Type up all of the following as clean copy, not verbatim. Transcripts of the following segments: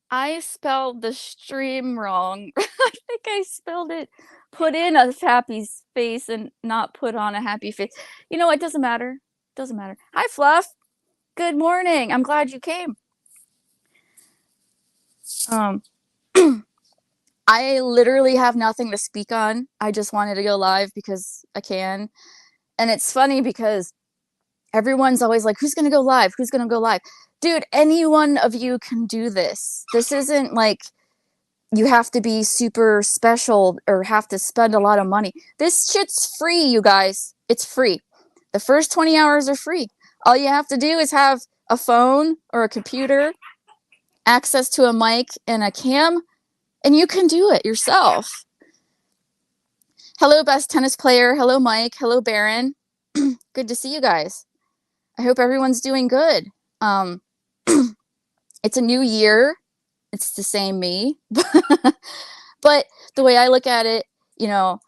I spelled the stream wrong. I think I spelled it put in a happy face and not put on a happy face. You know, it doesn't matter. Doesn't matter. Hi, Fluff. Good morning. I'm glad you came. Um, I literally have nothing to speak on. I just wanted to go live because I can. And it's funny because everyone's always like, who's going to go live? Who's going to go live? Dude, any one of you can do this. This isn't like you have to be super special or have to spend a lot of money. This shit's free, you guys. It's free. The first 20 hours are free. All you have to do is have a phone or a computer, access to a mic and a cam, and you can do it yourself. Hello, best tennis player. Hello, Mike. Hello, Baron. Good to see you guys. I hope everyone's doing good. It's a new year. It's the same me. But the way I look at it, you know,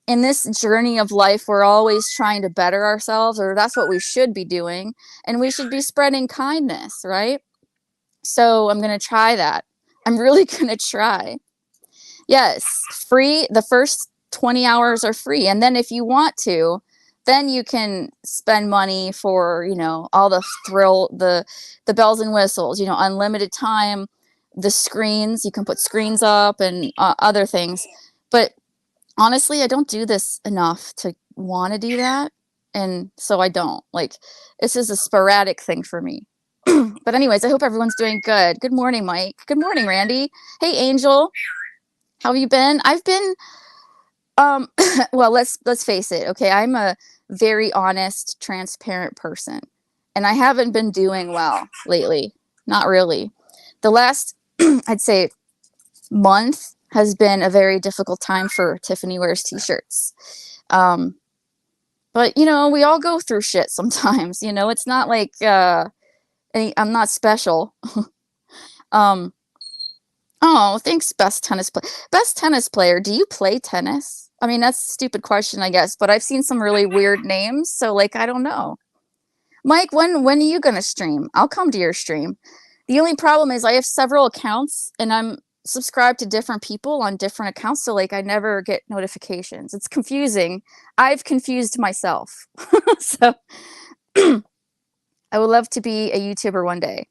in this journey of life, we're always trying to better ourselves, or that's what we should be doing. And we should be spreading kindness, right? So I'm going to try that. I'm really going to try. Yes, free. The first 20 hours are free. And then if you want to, then you can spend money for, you know, all the thrill, the bells and whistles, you know, unlimited time, the screens, you can put screens up and other things. But honestly, I don't do this enough to want to do that. And so I don't. Like, this is a sporadic thing for me. But anyways, I hope everyone's doing good. Good morning, Mike. Good morning, Randy. Hey, Angel. How have you been? I've been well, let's face it, okay? I'm a very honest, transparent person. And I haven't been doing well lately. Not really. The last I'd say month has been a very difficult time for Tiffany Wears t-shirts. But you know, we all go through shit sometimes, you know. It's not like I'm not special. um Oh, thanks, best tennis player. Best tennis player, do you play tennis? I mean, that's a stupid question, I guess, but I've seen some really weird names, so like I don't know. Mike, when are you gonna stream? I'll come to your stream. The only problem is I have several accounts and I'm subscribed to different people on different accounts, so like I never get notifications. It's confusing. I've confused myself. So I would love to be a YouTuber one day.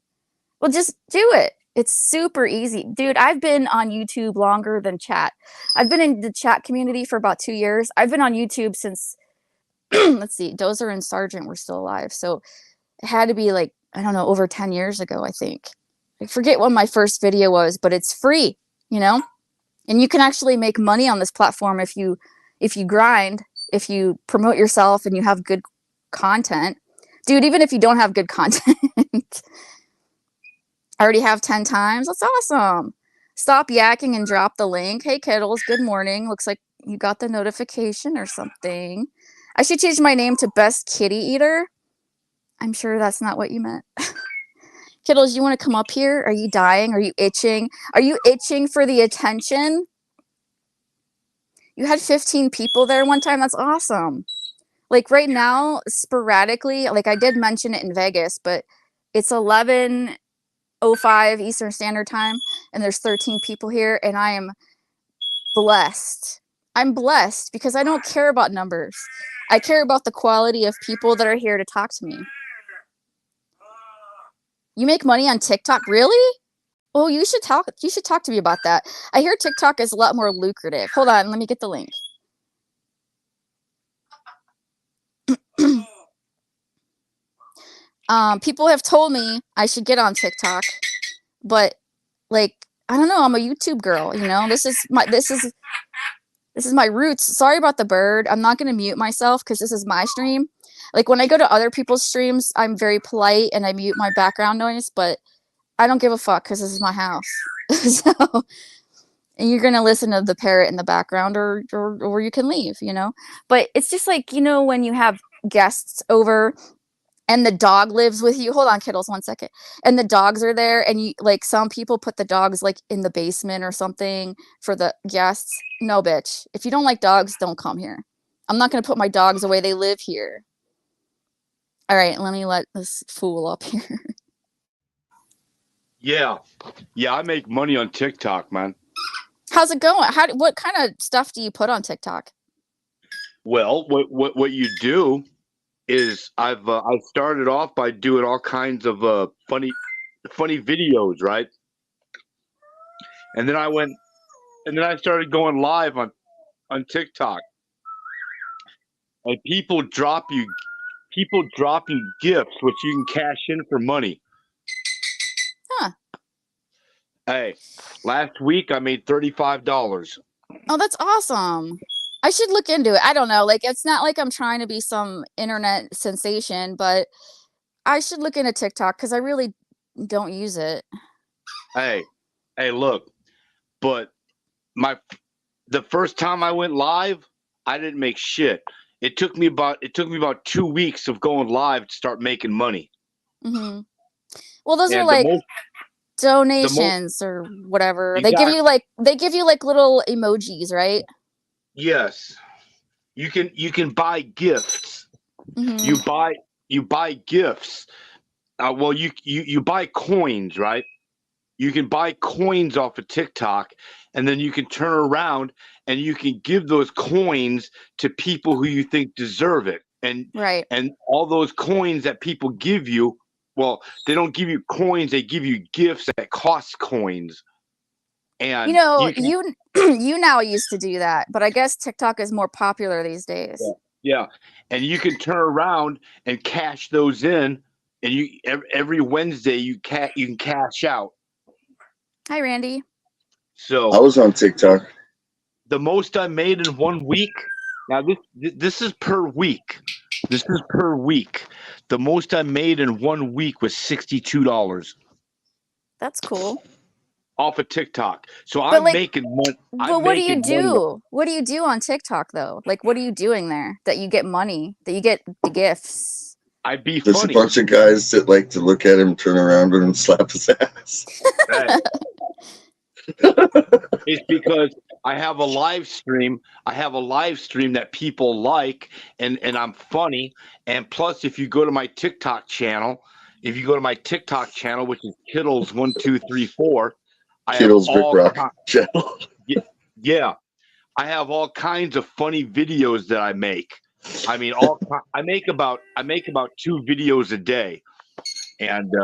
Well, just do it. It's super easy. Dude, I've been on YouTube longer than chat. I've been in the chat community for about 2 years. I've been on YouTube since, let's see, Dozer and Sargent were still alive. So it had to be like, I don't know, over 10 years ago, I think. I forget what my first video was, but it's free, you know? And you can actually make money on this platform if you grind, if you promote yourself and you have good content. Dude, even if you don't have good content, I already have 10 times. That's awesome. Stop yakking and drop the link. Hey, Kittles. Good morning. Looks like you got the notification or something. I should change my name to Best Kitty Eater. I'm sure that's not what you meant. Kittles, you want to come up here? Are you dying? Are you itching? Are you itching for the attention? You had 15 people there one time. That's awesome. Like right now, sporadically, like I did mention it in Vegas, but it's 11:05 Eastern Standard Time, and there's 13 people here, and I am blessed. I'm blessed because I don't care about numbers. I care about the quality of people that are here to talk to me. You make money on TikTok? Really? Oh, you should talk to me about that. I hear TikTok is a lot more lucrative. Hold on, let me get the link. People have told me I should get on TikTok, but like I don't know, I'm a YouTube girl, you know. This is my roots. Sorry about the bird. I'm not going to mute myself because this is my stream. Like when I go to other people's streams, I'm very polite and I mute my background noise, but I don't give a fuck because this is my house. So, and you're going to listen to the parrot in the background or you can leave, you know? But it's just like, you know, when you have guests over and the dog lives with you. Hold on, Kittles, 1 second. And the dogs are there, and you like some people put the dogs like in the basement or something for the guests. No, bitch. If you don't like dogs, don't come here. I'm not gonna put my dogs away. They live here. All right, let me let this fool up here. Yeah, yeah, I make money on TikTok, man. How's it going? What kind of stuff do you put on TikTok? Well, what you do is I started off by doing all kinds of funny videos, right? And then I started going live on TikTok, and people drop you gifts which you can cash in for money. Huh. Hey, last week I made $35. Oh, that's awesome. I should look into it. I don't know. Like, it's not like I'm trying to be some internet sensation, but I should look into TikTok because I really don't use it. Hey, look, but the first time I went live, I didn't make shit. It took me about 2 weeks of going live to start making money. Mm-hmm. Well, those are And like donations or whatever. They give you like little emojis, right? Yes. You can buy gifts. Mm-hmm. You buy gifts. Well, you buy coins, right? You can buy coins off of TikTok, and then you can turn around and you can give those coins to people who you think deserve it. And Right. and all those coins that people give you, well, they don't give you coins, they give you gifts that cost coins. And you know, you now used to do that, but I guess TikTok is more popular these days. Yeah. And you can turn around and cash those in, and you every Wednesday you can cash out. Hi, Randy. So I was on TikTok. the most I made in 1 week. Now this is per week. This is per week. The most I made in 1 week was $62 That's cool. off of TikTok. So But I'm like, making money. but what do you do? What do you do on TikTok though? Like, what are you doing there that you get money, that you get the gifts? I'd be There's funny. a bunch of guys that like to look at him, turn around, and slap his ass. It's because I have a live stream. I have a live stream that people like, and I'm funny. And plus, if you go to my TikTok channel, which is Kittles1234, Kittles Brick Rock channel. Yeah, I have all kinds of funny videos that I make. I mean, I make about 2 videos a day, and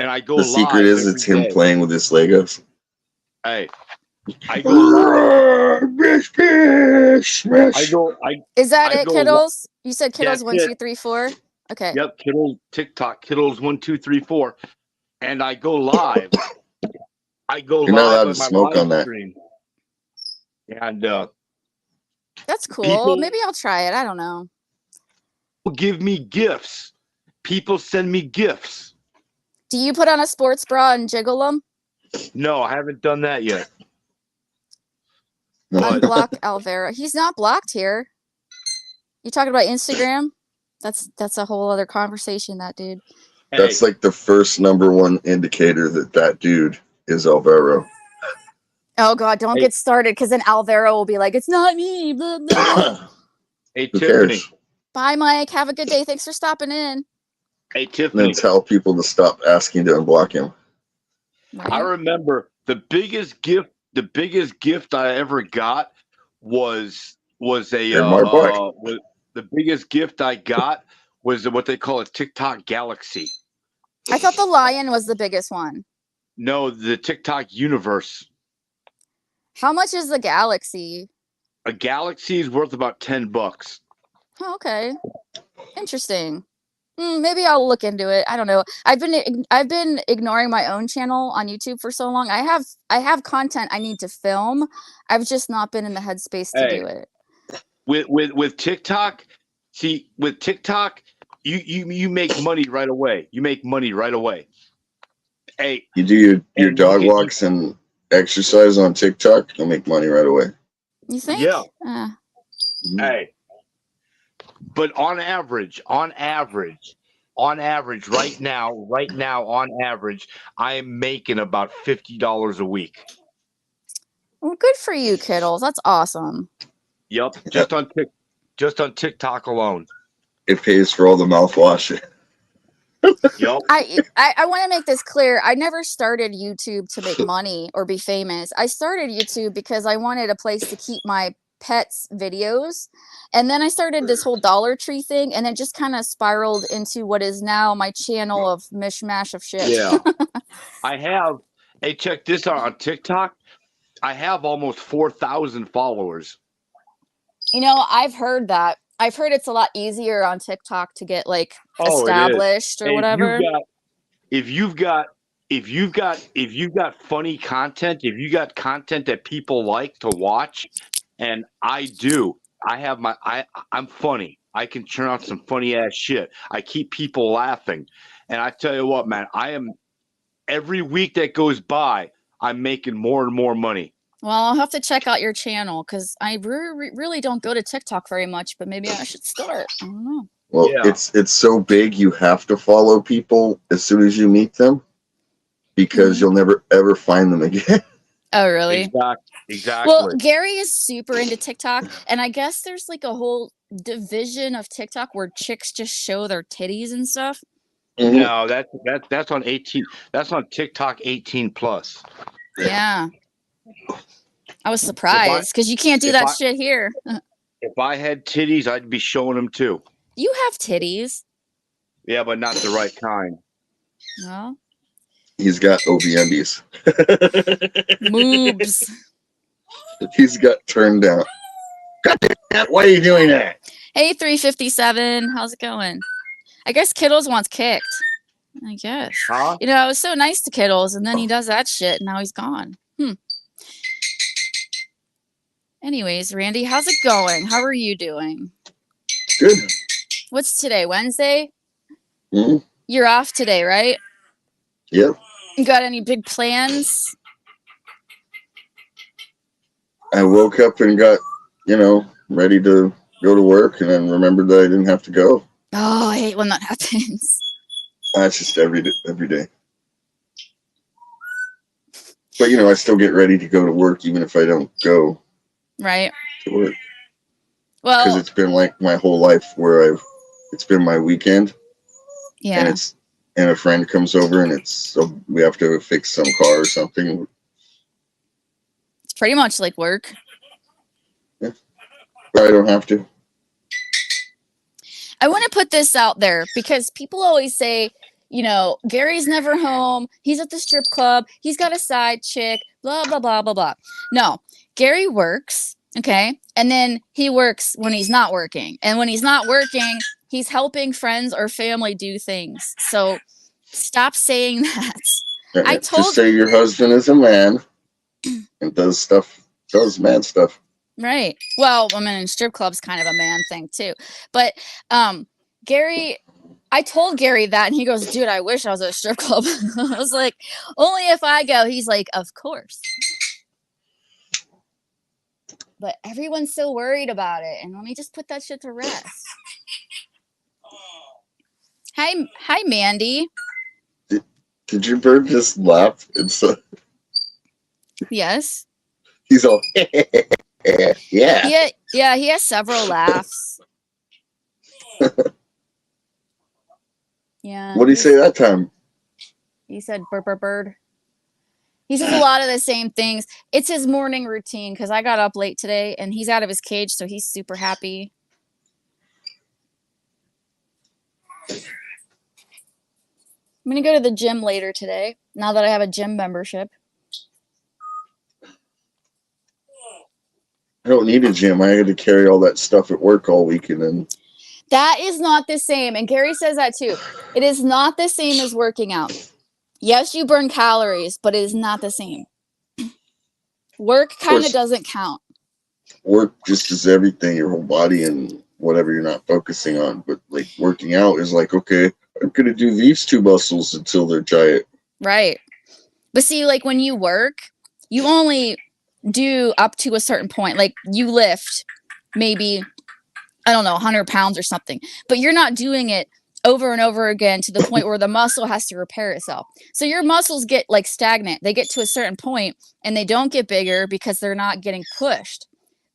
I go live. The secret is it's him playing with his Legos. Hey, I go live. Is that it, Kittles? You said Kittles 1234. Okay. Yep, TikTok Kittles1234, and I go live. You're not allowed to smoke on that. Stream. And that's cool. Maybe I'll try it. I don't know. People give me gifts. People send me gifts. Do you put on a sports bra and jiggle them? No, I haven't done that yet. Unblock Alvaro. He's not blocked here. You talking about Instagram? That's a whole other conversation, that dude. That's like the first #1 indicator that dude is Alvaro. Oh God, don't get started, because then Alvaro will be like, it's not me. Blah, blah. Hey, Tiffany. Bye, Mike. Have a good day. Thanks for stopping in. Hey, Tiffany. And then tell people to stop asking to unblock him. Right. I remember the biggest gift I ever got was the biggest gift I got was what they call a TikTok Galaxy. I thought the lion was the biggest one. No, the TikTok universe. How much is the Galaxy? A Galaxy is worth about $10. Oh, okay. Interesting. Maybe I'll look into it. I don't know. I've been ignoring my own channel on YouTube for so long. I have content I need to film. I've just not been in the headspace to do it. With TikTok, with TikTok, you make money right away. You make money right away. Hey, you do your dog walks and exercise on TikTok, you'll make money right away. You think? Yeah. Hey. But on average, right now, on average, I am making about $50 a week. Well, good for you, Kittles. That's awesome. Yep, just on TikTok alone. It pays for all the mouthwash. Yup. I want to make this clear. I never started YouTube to make money or be famous. I started YouTube because I wanted a place to keep my pets videos. And then I started this whole Dollar Tree thing, and it just kind of spiraled into what is now my channel of mishmash of shit. Yeah. I have. Hey, check this out on TikTok. I have almost 4,000 followers. You know, I've heard that. I've heard it's a lot easier on TikTok to get like Oh, it is. established or And whatever. if you've got funny content, if you got content that people like to watch, and I do, I'm funny. I can churn out some funny ass shit. I keep people laughing. And I tell you what, man, every week that goes by, I'm making more and more money. Well, I'll have to check out your channel because I really don't go to TikTok very much, but maybe I should start. I don't know. Well, Yeah. it's so big you have to follow people as soon as you meet them because you'll never ever find them again. Oh, really? Exactly. Well, Gary is super into TikTok, and I guess there's like a whole division of TikTok where chicks just show their titties and stuff. No, that's on 18. That's on TikTok 18 plus. Yeah. I was surprised because you can't do that shit here. If I had titties, I'd be showing them too. You have titties. Yeah, but not the right kind. No. He's got OVMDs. Moobs. He's got turned down. God damn it, why are you doing that? Hey, 357. How's it going? I guess Kittles wants kicked. I guess. Huh? You know, I was so nice to Kittles, and then he does that shit, and now he's gone. Anyways, Randy, how's it going? How are you doing? Good. What's today? Wednesday? Mhm. You're off today, right? Yep. You got any big plans? I woke up and got, ready to go to work and then remembered that I didn't have to go. Oh, I hate when that happens. That's just every day. But, I still get ready to go to work even if I don't go Right. to work. Well, Because it's been like my whole life where it's been my weekend. yeah. And a friend comes over and we have to fix some car or something. It's pretty much like work. But I don't have to. I want to put this out there because people always say, Gary's never home. He's at the strip club. He's got a side chick, blah, blah, blah, blah, blah. No, Gary works, okay? And then he works when he's not working. And when he's not working, he's helping friends or family do things. So stop saying that. Just say your husband is a man and does man stuff. Right. Well, I mean, strip club's kind of a man thing too. But Gary, I told Gary that, and he goes, dude, I wish I was at a strip club. I was like, only if I go. He's like, of course. But everyone's so worried about it, and let me just put that shit to rest. Hi, Mandy. Did your bird just laugh? And so Yes. he's all, yeah. Yeah, he has several laughs. Yeah. What did he say that time? He said bird. He says a lot of the same things. It's his morning routine because I got up late today and he's out of his cage, so he's super happy. I'm going to go to the gym later today, now that I have a gym membership. I don't need a gym. I had to carry all that stuff at work all week and then. That is not the same. And Gary says that too. It is not the same as working out. Yes, you burn calories, but it is not the same. Work kind of doesn't count. Work just is everything, your whole body and whatever you're not focusing on. But like working out is like, okay, I'm going to do these two muscles until they're giant. Right. But see, like when you work, you only do up to a certain point. Like you lift maybe, I don't know, 100 pounds or something, but you're not doing it over and over again to the point where the muscle has to repair itself. So your muscles get like stagnant. They get to a certain point and they don't get bigger because they're not getting pushed.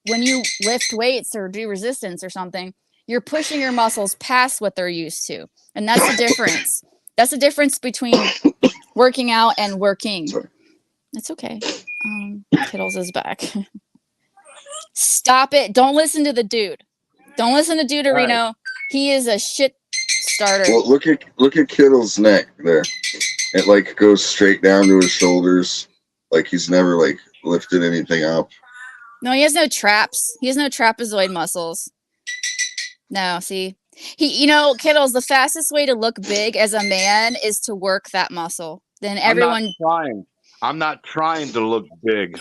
When you lift weights or do resistance or something, you're pushing your muscles past what they're used to. And that's the difference. That's the difference between working out and working. Sorry. It's okay. Kittles is back. Stop it. Don't listen to the dude. Don't listen to Duderino. He is a shit starter. Well, look at Kittle's neck there. It like goes straight down to his shoulders. Like he's never like lifted anything up. No, he has no traps. He has no trapezoid muscles. No, see. Kittles, the fastest way to look big as a man is to work that muscle. Then everyone I'm not trying to look big.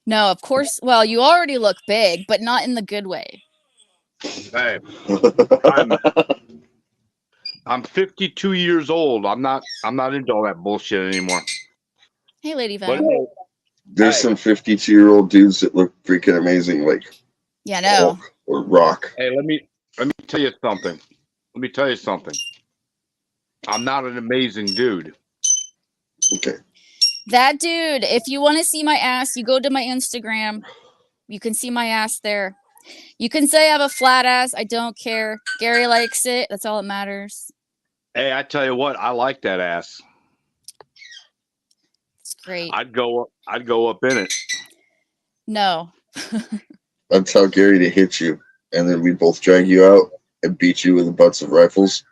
No, of course. Well, you already look big, but not in the good way. Hey, I'm 52 years old. I'm not into all that bullshit anymore. Hey, Lady But Venom. There's some 52-year-old dudes that look freaking amazing, like Yeah, no. Hulk or Rock. hey, let me tell you something. I'm not an amazing dude. Okay. That dude, if you want to see my ass, you go to my Instagram. You can see my ass there. You can say I have a flat ass. I don't care. Gary likes it. That's all that matters. Hey, I tell you what, I like that ass. It's great. I'd go up in it. No. I'd tell Gary to hit you, and then we both drag you out and beat you with the butts of rifles.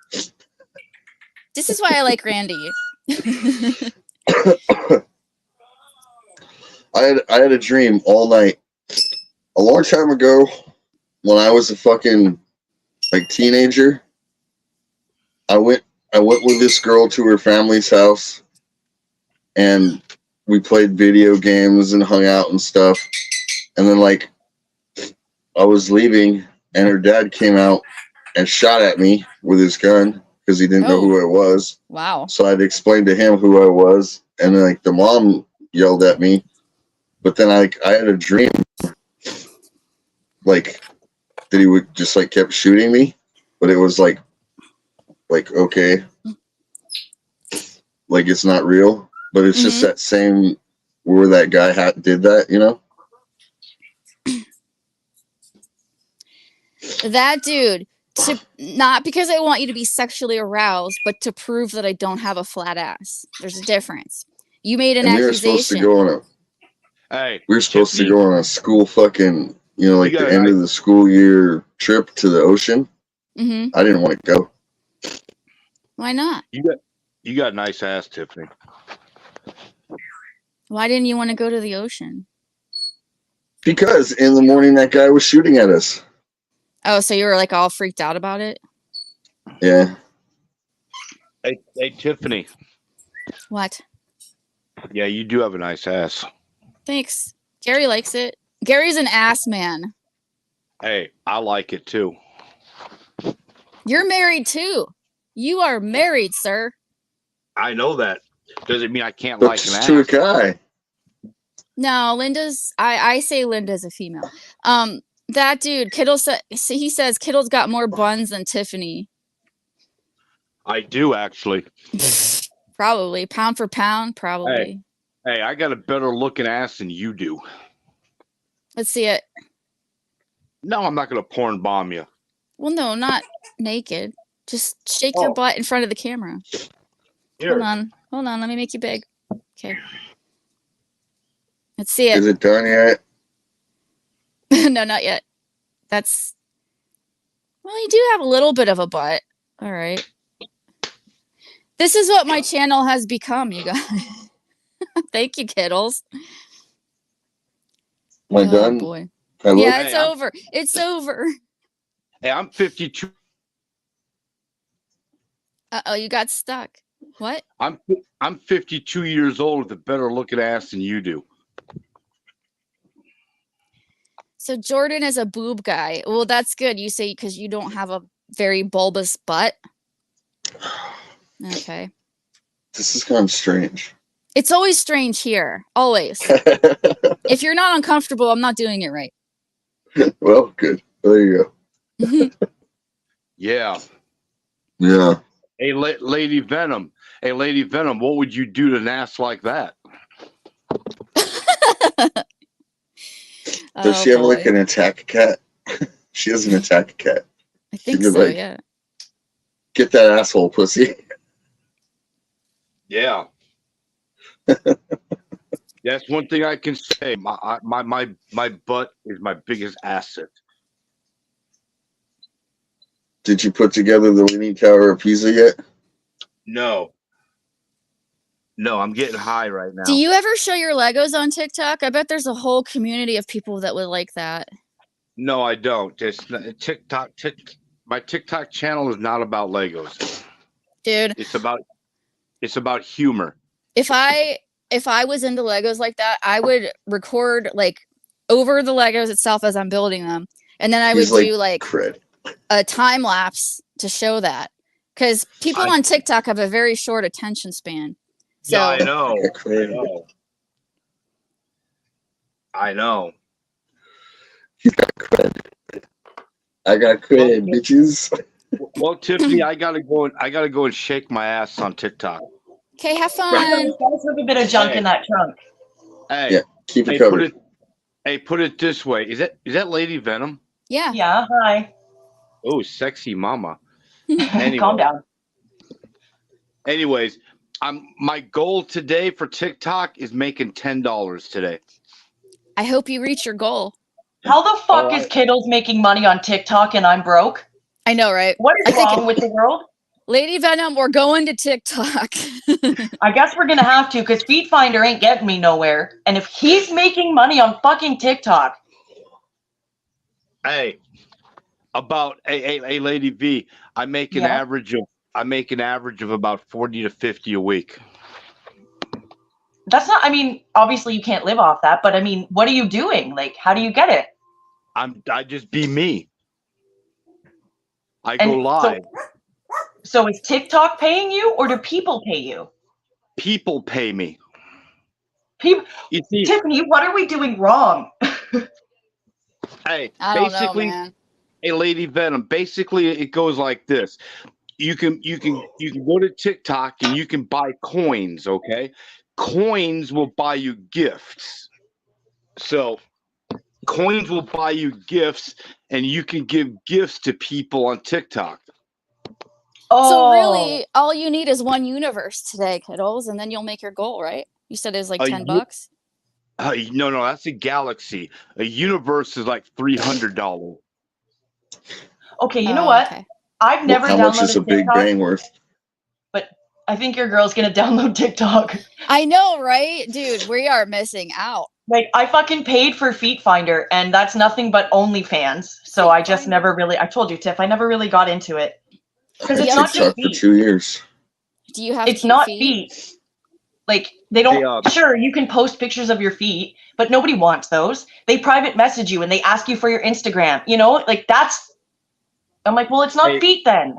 This is why I like Randy. I had a dream all night a long time ago when I was a fucking like teenager. I went with this girl to her family's house, and we played video games and hung out and stuff. And then like I was leaving, and her dad came out and shot at me with his gun because he didn't know who I was. Wow. So I'd explained to him who I was, and then like the mom yelled at me. But then I had a dream like that he would just like kept shooting me, but it was like okay, like it's not real, but it's just that same where that guy did that, you know. That dude, not because I want you to be sexually aroused, but to prove that I don't have a flat ass. There's a difference. You made an And accusation. Hey, we were supposed to go on a school fucking, like the end of the school year trip to the ocean. Mm-hmm. I didn't want to go. Why not? You got a nice ass, Tiffany. Why didn't you want to go to the ocean? Because in the morning that guy was shooting at us. Oh, so you were like all freaked out about it? Yeah. Hey, Tiffany. What? Yeah, you do have a nice ass. Thanks. Gary likes it. Gary's an ass man. Hey, I like it too. You're married too. You are married, sir. I know that. Doesn't mean I can't But like an just ass. to a guy. No, Linda's. I say Linda's a female. That dude, Kittle he says Kittle's got more buns than Tiffany. I do actually. Probably pound for pound. Probably. Hey, I got a better looking ass than you do. Let's see it. No, I'm not gonna porn bomb you. Well, no, not naked. Just shake your butt in front of the camera. Here. Hold on. Let me make you big. Okay. Let's see it. Is it done yet? No, not yet. Well, you do have a little bit of a butt. All right. This is what my channel has become, you guys. Thank you, Kittles. Am I done? Boy. Hello? Yeah, it's over. It's over. Hey, I'm 52. Uh-oh, you got stuck. What? I'm 52 years old with a better looking ass than you do. So Jordan is a boob guy. Well, that's good. You say because you don't have a very bulbous butt. Okay. This is kind of strange. It's always strange here. Always. If you're not uncomfortable, I'm not doing it right. Well, good. There you go. Yeah. Yeah. Hey, Lady Venom. Hey, Lady Venom, what would you do to an ass like that? Does she have like an attack cat? She has an attack cat. I think so, yeah. Get that asshole, pussy. Yeah. That's one thing I can say. My butt is my biggest asset. Did you put together the Leaning Tower of Pisa yet? No. No, I'm getting high right now. Do you ever show your Legos on TikTok? I bet there's a whole community of people that would like that. No, I don't. It's not, my TikTok channel is not about Legos. Dude, It's about humor. if I was into Legos like that, I would record like over the Legos itself as I'm building them. And then I would do like cred. a time lapse to show that. Because people on TikTok have a very short attention span. So Yeah, I know. Cred. I know. You got cred. I got cred, bitches. Well, Tiffany, I gotta go and shake my ass on TikTok. okay, have fun. Guys have a bit of junk in that trunk. Hey, Yeah, keep it covered. put it this way. Is that Lady Venom? Yeah. Yeah, hi. Oh, sexy mama. Calm down. Anyways, my goal today for TikTok is making $10 today. I hope you reach your goal. How the fuck is Kiddles making money on TikTok and I'm broke? I know, right? What is wrong with the world? Lady Venom, we're going to TikTok. I guess we're gonna have to, because Feet Finder ain't getting me nowhere. And if he's making money on fucking TikTok. Hey, about a Lady V, I make an average of about 40 to 50 a week. That's not, I mean, obviously you can't live off that, but I mean, what are you doing? Like, how do you get it? I just be me. I go live. So is TikTok paying you, or do people pay you? People pay me. People. You see, Tiffany, what are we doing wrong? hey, I don't basically, know, man. a Lady Venom. Basically, it goes like this. You can go to TikTok and you can buy coins. Okay, coins will buy you gifts. So, coins will buy you gifts, and you can give gifts to people on TikTok. Oh. So really, all you need is one universe today, kiddos, and then you'll make your goal, right? You said it's like $10. No, that's a galaxy. A universe is like $300. Okay, you know what? Okay. I've never How downloaded much is a Big TikTok, Bang worth? but I think your girl's gonna download TikTok. I know, right? Dude, we are missing out. Like, I fucking paid for Feet Finder, and that's nothing but OnlyFans. So I just never really, I told you, Tiff, I never really got into it. Because it's not just TikTok for feet. 2 years. Do you have It's cute not feet? feet. Like, they don't, sure, you can post pictures of your feet, but nobody wants those. They private message you and they ask you for your Instagram, you know? Like, I'm like, well, it's not feet then.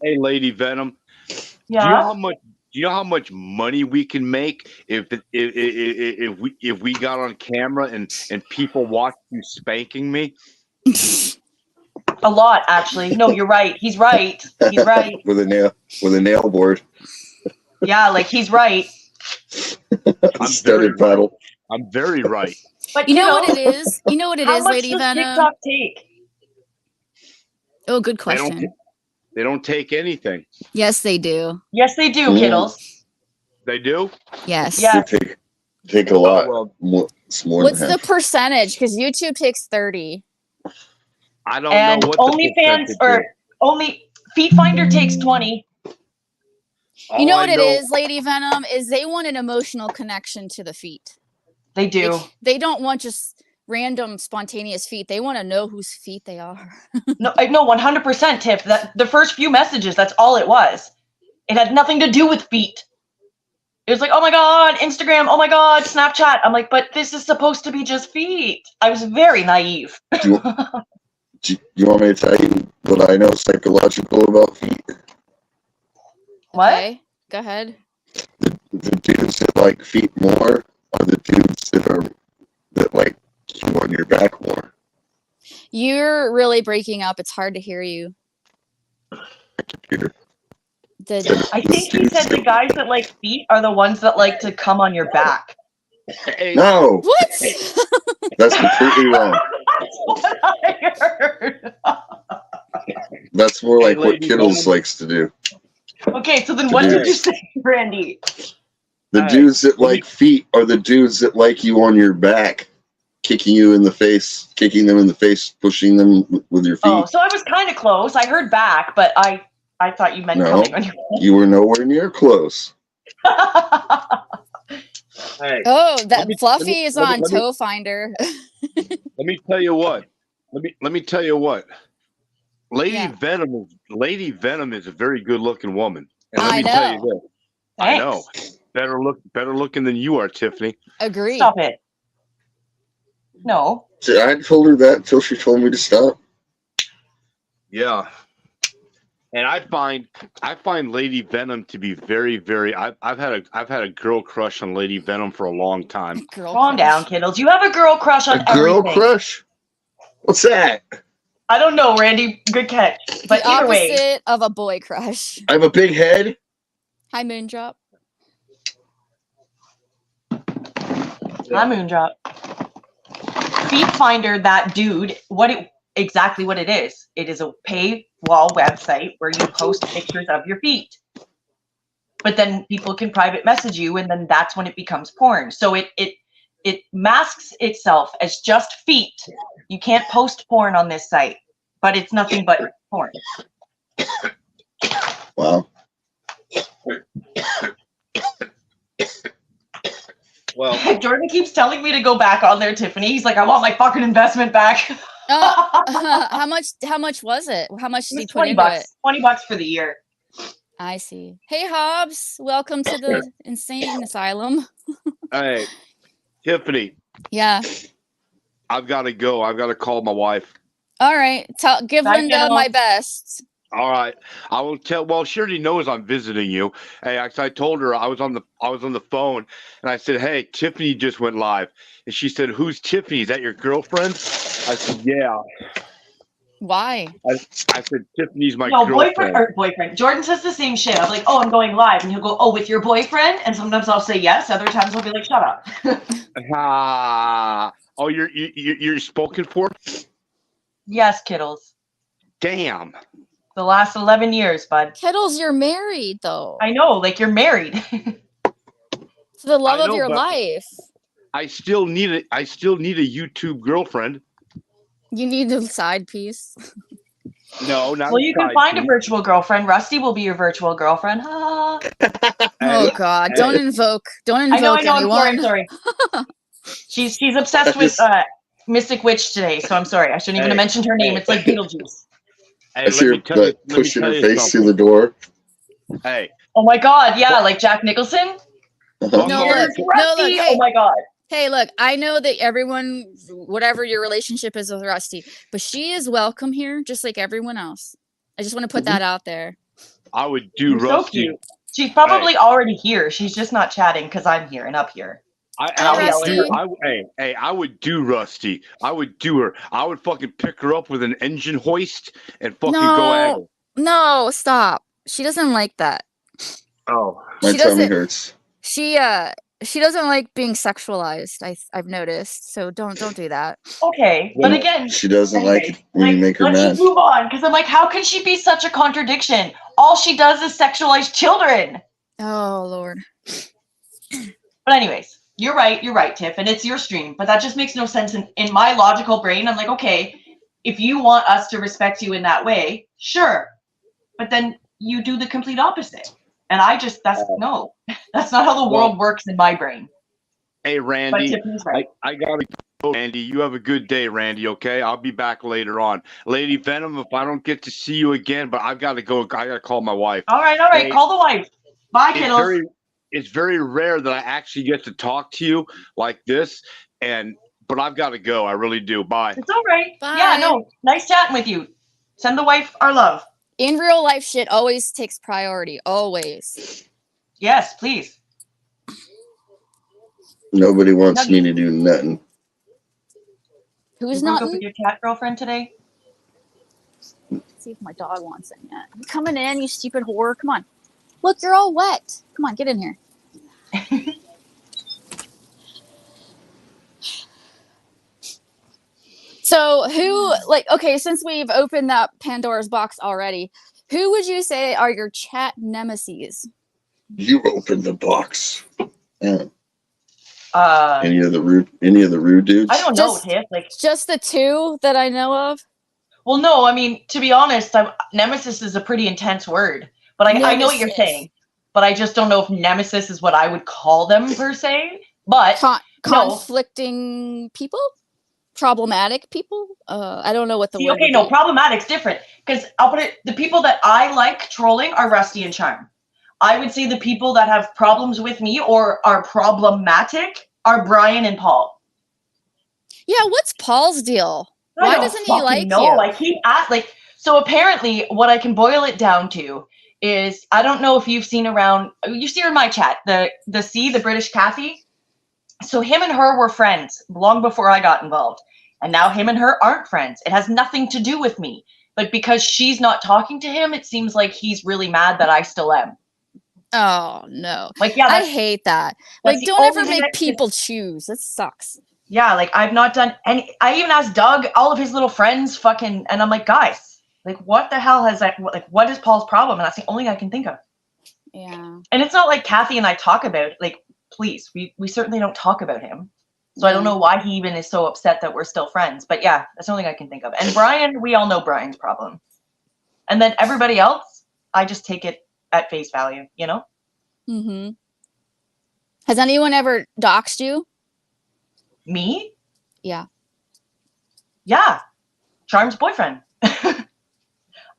Hey, Lady Venom. Yeah. Do you know how much money we can make if we got on camera and people watched you spanking me? A lot, actually. No, you're right. He's right. He's right. with a nail board. Yeah, like, he's right. Studded paddle. I'm very right. But You know what it is? You know what it how is, much Lady does Venom? TikTok take? Oh, good question. They don't take anything. Yes, they do. Yes, they do, Kiddles. They do? Yes. Yeah. They take a lot. well, It's more What's than the half. percentage? Because YouTube takes 30. I don't And know what the OnlyFans percentage is. Feet Finder takes 20. All You know I what it is, Lady Venom, is they want an emotional connection to the feet. They do. They don't want just random spontaneous feet. They want to know whose feet they are. No, 100%, Tiff. That the first few messages, that's all it was. It had nothing to do with feet. It was like, oh my god, Instagram, oh my god, Snapchat. I'm like, but this is supposed to be just feet. I was very naive. Do you want me to tell you what I know psychological about feet? What? Okay, go ahead. The dudes that like feet more are the dudes that like you on your back more. You're really breaking up. It's hard to hear you. Computer. I think he said the guys that like feet are the ones that like to come on your back. Hey, No, What? that's completely wrong. That's what I heard. That's more like what Lady Kittles Venom. likes to do. Okay, so then what did you say, Randy? The Hey, dudes that like feet are the dudes that like you on your back, kicking you in the face, kicking them in the face, pushing them with your feet. Oh, so I was kind of close. I heard back, but I thought you meant No. coming on your You were nowhere near close. Hey, Oh, that me- Fluffy is let me- on let me- Toe Finder. let me tell you what. Let me tell you what. Yeah. Lady Venom is a very good looking woman. And let I me tell you know. this. I know. Thanks. Better looking than you are, Tiffany. Agree. Stop it. No. See, I told her that until she told me to stop. Yeah. And I find Lady Venom to be very, very. I've had a girl crush on Lady Venom for a long time. Girl Calm crush. down, kiddos. You have a girl crush on A girl everything. crush? What's that? I don't know, Randy. Good catch. But The either way, opposite of a boy crush. I have a big head. Hi, Moondrop. hi, Moondrop. Feet Finder, that dude, exactly what it is. It is a paywall website where you post pictures of your feet. But then people can private message you, and then that's when it becomes porn. So it masks itself as just feet. You can't post porn on this site, but it's nothing but porn. Wow. Well, Jordan keeps telling me to go back on there, Tiffany. He's like, I want my fucking investment back. How much was it? How much did he put into it? $20 for the year. I see. Hey, Hobbs. Welcome to the insane asylum. hey, Tiffany, Yeah. I've got to go. I've got to call my wife. All right. Give Bye, Linda kiddo. my best. All right, I will tell. Well, she already knows I'm visiting you. Hey, I told her I was on the phone, and I said, "Hey, Tiffany just went live," and she said, "Who's Tiffany? Is that your girlfriend?" I said, "Yeah." Why? I said, "Tiffany's my No, girlfriend." boyfriend. Jordan says the same shit. I'm like, oh, I'm going live. And he'll go, oh, with your boyfriend? And sometimes I'll say yes. Other times I'll be like, shut up. Ah, oh, you're spoken for? Yes, kiddles. Damn. The last 11 years, bud. Kettles, you're married though. I know, like you're married. To the love I of know, your but- life. I still need a YouTube girlfriend. You need a side piece. No, not. Well, you can find a virtual girlfriend. Rusty will be your virtual girlfriend. Ha. Oh God! Don't invoke I know, anyone. I'm sorry. She's obsessed with Mystic Witch today, so I'm sorry. I shouldn't even have mentioned her name. It's like Beetlejuice. Hey, I see her pushing her face through the door. Hey. Oh my God! Yeah, like Jack Nicholson. Uh-huh. No, Here's look, Rusty. hey. Oh my God. Hey, look, I know that everyone, whatever your relationship is with Rusty, but she is welcome here, just like everyone else. I just want to put that out there. I would do You're so Rusty. cute. She's probably already here. She's just not chatting because I'm here and up here. I would do Rusty. I would do her. I would fucking pick her up with an engine hoist and fucking go at her. No, stop. She doesn't like that. Oh, My She tummy doesn't- hurts. She doesn't like being sexualized. I've noticed. So don't do that. Okay, but again, She doesn't like it when you make her let's mad. just move on because I'm like, how can she be such a contradiction? All she does is sexualize children. Oh Lord. But anyways, you're right, Tiff, and it's your stream, but that just makes no sense in my logical brain. I'm like, okay, if you want us to respect you in that way, sure, but then you do the complete opposite. And that's not how the world works in my brain. hey, Randy, But Tiffany's right. I gotta go, Randy. You have a good day, Randy. Okay, I'll be back later on. Lady Venom, if I don't get to see you again, but I've got to go. I gotta call my wife. All right, Hey, call the wife. Bye, kiddos. It's very rare that I actually get to talk to you like this, but I've got to go. I really do. Bye. It's all right. Bye. Yeah, no, nice chatting with you. Send the wife our love. In real life, shit always takes priority. Always. Yes, please. Nobody wants me to do nothing. Who's You broke up not? with your cat girlfriend today? See if my dog wants it yet. You coming in, you stupid whore. Come on. Look, you're all wet. Come on, get in here. So okay, since we've opened that Pandora's box already, Who would you say are your chat nemesis? You opened the box. Yeah. Uh, Any of the rude dudes? I don't know, Just- Tiff. Like, Just the two that I know of? well, no, I mean, to be honest, nemesis is a pretty intense word, but I know what you're Nemesis. saying. But I just don't know if nemesis is what I would call them per se. But no. Conflicting people? Problematic people? I don't know what the see, word okay, would no, be. problematic's different. Because I'll put it, the people that I like trolling are Rusty and Charm. I would say the people that have problems with me or are problematic are Brian and Paul. Yeah, what's Paul's deal? I Why don't doesn't he fucking like know. you? I keep at like, so apparently what I can boil it down to is, I don't know if you've seen around, you see her in my chat, the British Kathy. So him and her were friends long before I got involved. And now him and her aren't friends. It has nothing to do with me. But because she's not talking to him, it seems like he's really mad that I still am. Oh no. Like, yeah, I hate that. that's Like, the don't ever only thing make people choose. That sucks. yeah, like I've not done any. I even asked Doug, all of his little friends, fucking, and I'm like, guys, like, what the hell has that? Like, what is Paul's problem? And that's the only thing I can think of. Yeah. And it's not like Kathy and I talk about it. Like, please, we certainly don't talk about him. So I don't know why he even is so upset that we're still friends. But yeah, that's the only thing I can think of. And Brian, we all know Brian's problem. And then everybody else, I just take it at face value, you know? Mm-hmm. Has anyone ever doxed you? Me? Yeah. Yeah. Charm's boyfriend.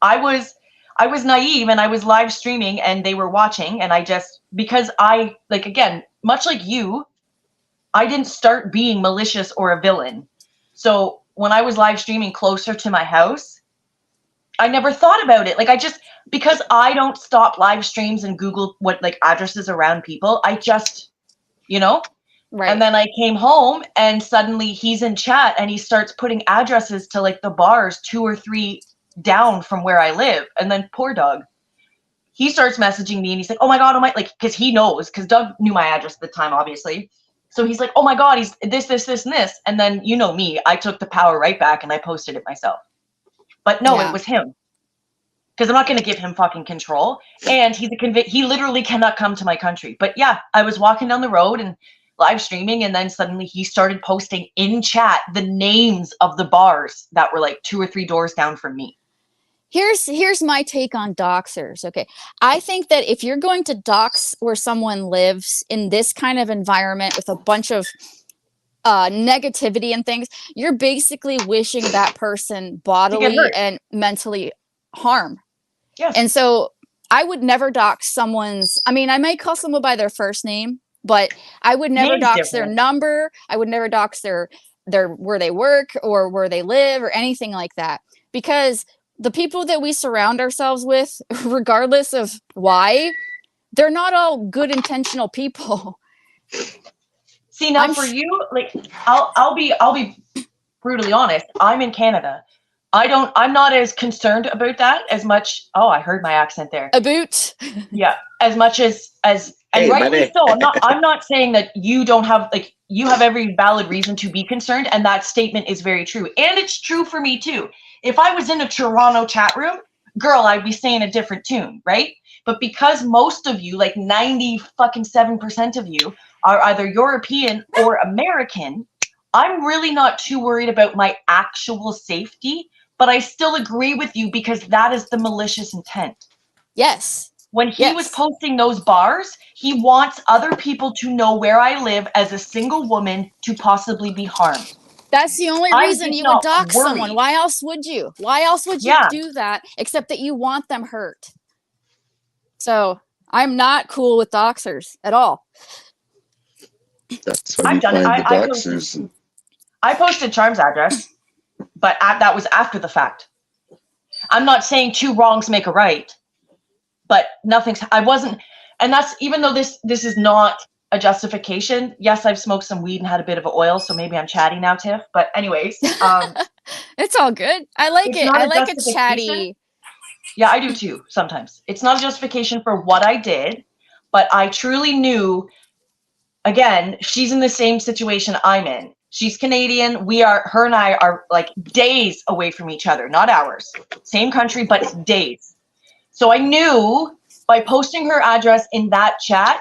I was naive and I was live streaming and they were watching and I just, because I, like, again, much like you, I didn't start being malicious or a villain. So when I was live streaming closer to my house, I never thought about it. Like, I just, because I don't stop live streams and Google what, like, addresses around people, I just, you know? Right. And then I came home and suddenly he's in chat and he starts putting addresses to, like, the bars 2 or 3 down from where I live. And then poor Doug, he starts messaging me and he's like, oh my God, like, because he knows, because Doug knew my address at the time, obviously. So he's like, oh my God, he's this, and this. And then, you know me, I took the power right back and I posted it myself. But no, Yeah. It was him. Because I'm not going to give him fucking control. And he's he literally cannot come to my country. But yeah, I was walking down the road and live streaming. And then suddenly he started posting in chat the names of the bars that were like 2 or 3 doors down from me. Here's my take on doxers. Okay. I think that if you're going to dox where someone lives in this kind of environment with a bunch of negativity and things, you're basically wishing that person bodily and mentally harm. Yes. And so I would never dox someone's, I mean, I might call someone by their first name, but I would never Name's dox their different. number. I would never dox their where they work or where they live or anything like that. Because the people that we surround ourselves with, regardless of why, they're not all good intentional people. See, now for you, like, I'll be brutally honest. I'm in Canada. I'm not as concerned about that as much. Oh, I heard my accent there. A boot. Yeah, as much as and Hey, rightly buddy. so. I'm not saying that you don't have, like, you have every valid reason to be concerned, and that statement is very true. And it's true for me too. If I was in a Toronto chat room, girl, I'd be saying a different tune, right? But because most of you, like 97% of you, are either European or American, I'm really not too worried about my actual safety, but I still agree with you because that is the malicious intent. Yes. When he was posting those bars, he wants other people to know where I live as a single woman to possibly be harmed. That's the only I'm reason just you would not dox worried. someone. Why else would you? Why else would you Yeah. do that except that you want them hurt? So I'm not cool with doxers at all. That's how I've you done it. find the I doxers. I posted Charm's address, but that was after the fact. I'm not saying 2 wrongs make a right, but I wasn't, and that's, even though this is not a justification. Yes, I've smoked some weed and had a bit of an oil, so maybe I'm chatty now, Tiff. But anyways, it's all good. I like it's it. not I a like a justification. chatty. Yeah, I do too, sometimes. It's not a justification for what I did, but I truly knew, again, she's in the same situation I'm in. She's Canadian. Her and I are like days away from each other, not hours. Same country, but days. So I knew by posting her address in that chat,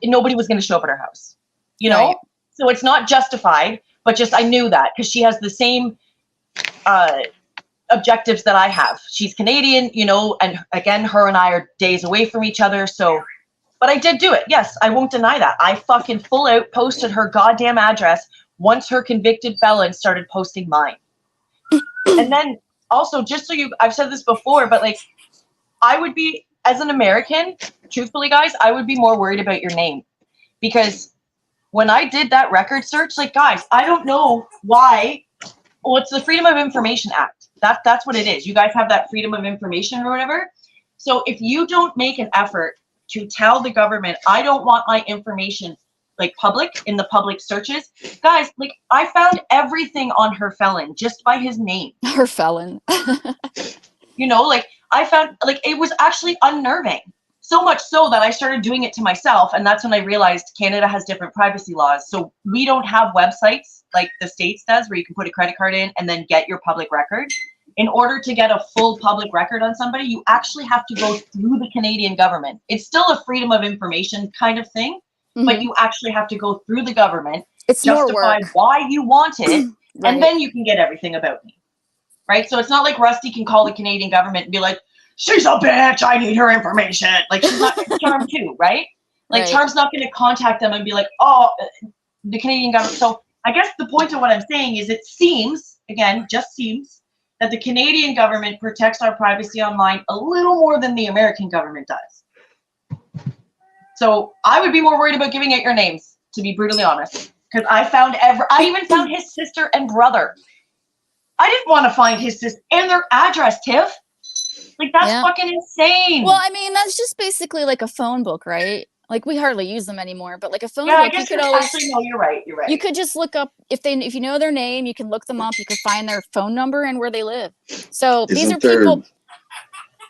nobody was going to show up at her house, you know? Right. So it's not justified, but just I knew that because she has the same objectives that I have. She's Canadian, you know, and again, her and I are days away from each other. So, but I did do it. Yes, I won't deny that. I fucking full out posted her goddamn address once her convicted felon started posting mine. And then also, just so I've said this before, but like, I would be, as an American, truthfully, guys, I would be more worried about your name. Because when I did that record search, like, guys, I don't know why. Well, it's the Freedom of Information Act. That's what it is. You guys have that freedom of information or whatever. So if you don't make an effort to tell the government, I don't want my information like public in the public searches, guys, like I found everything on her felon just by his name. Her felon. You know, like I found like it was actually unnerving. So much so that I started doing it to myself. And that's when I realized Canada has different privacy laws. So we don't have websites like the States does where you can put a credit card in and then get your public record. In order to get a full public record on somebody, you actually have to go through the Canadian government. It's still a freedom of information kind of thing, but you actually have to go through the government, It's more justify work. why you want it, Right. and then you can get everything about me. Right? So it's not like Rusty can call the Canadian government and be like, she's a bitch, I need her information. Like she's not Charm too, right? Like Right. Charm's not going to contact them and be like, oh, the Canadian government. So I guess the point of what I'm saying is it seems, again, just seems, that the Canadian government protects our privacy online a little more than the American government does. So I would be more worried about giving out your names, to be brutally honest. Because I even found his sister and brother. I didn't want to find his sister and their address, Tiff. Like, that's Yeah. fucking insane. Well, I mean, that's just basically like a phone book, right? Like we hardly use them anymore, but like a phone yeah, I book, you guess could you're always actually, no, you're right. You're right. you could just look up if you know their name, you can look them up, you can find their phone number and where they live. So these are Isn't there people.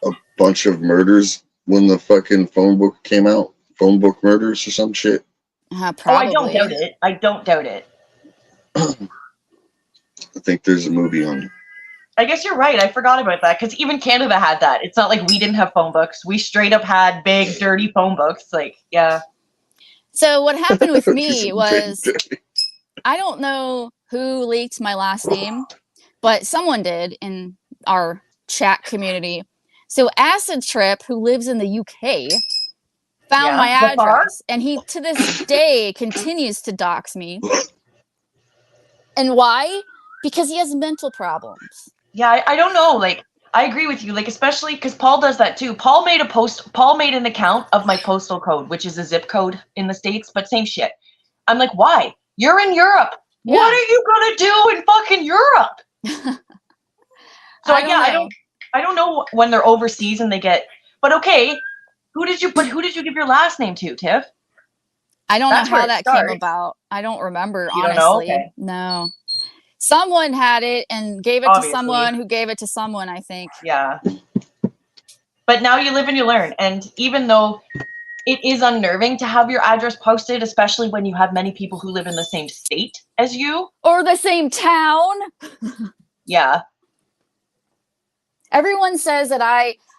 a bunch of murders when the fucking phone book came out? Phone book murders or some shit? Oh, Probably. I don't doubt it. I don't doubt it. I think there's a movie on it. I guess you're right. I forgot about that because even Canada had that. It's not like we didn't have phone books. We straight up had big, dirty phone books. Like, yeah. So what happened with Just me was I don't know who leaked my last name, but someone did in our chat community. So Acid Trip, who lives in the UK, found Yeah, my the bar? address, and he to this day continues to dox me. And why? Because he has mental problems. Yeah, I don't know. Like, I agree with you. Like, especially because Paul does that too. Paul made an account of my postal code, which is a zip code in the States, but same shit. I'm like, why? You're in Europe. Yeah. What are you gonna do in fucking Europe? So I don't know when they're overseas and they get. But okay, who did you give your last name to, Tiff? I don't That's know how where it that came starts. about. I don't remember, You don't honestly. know? Okay. No. Someone had it and gave it Obviously. to someone who gave it to someone, I think. Yeah. But now you live and you learn. And even though it is unnerving to have your address posted, especially when you have many people who live in the same state as you. Or the same town. Yeah. Everyone says that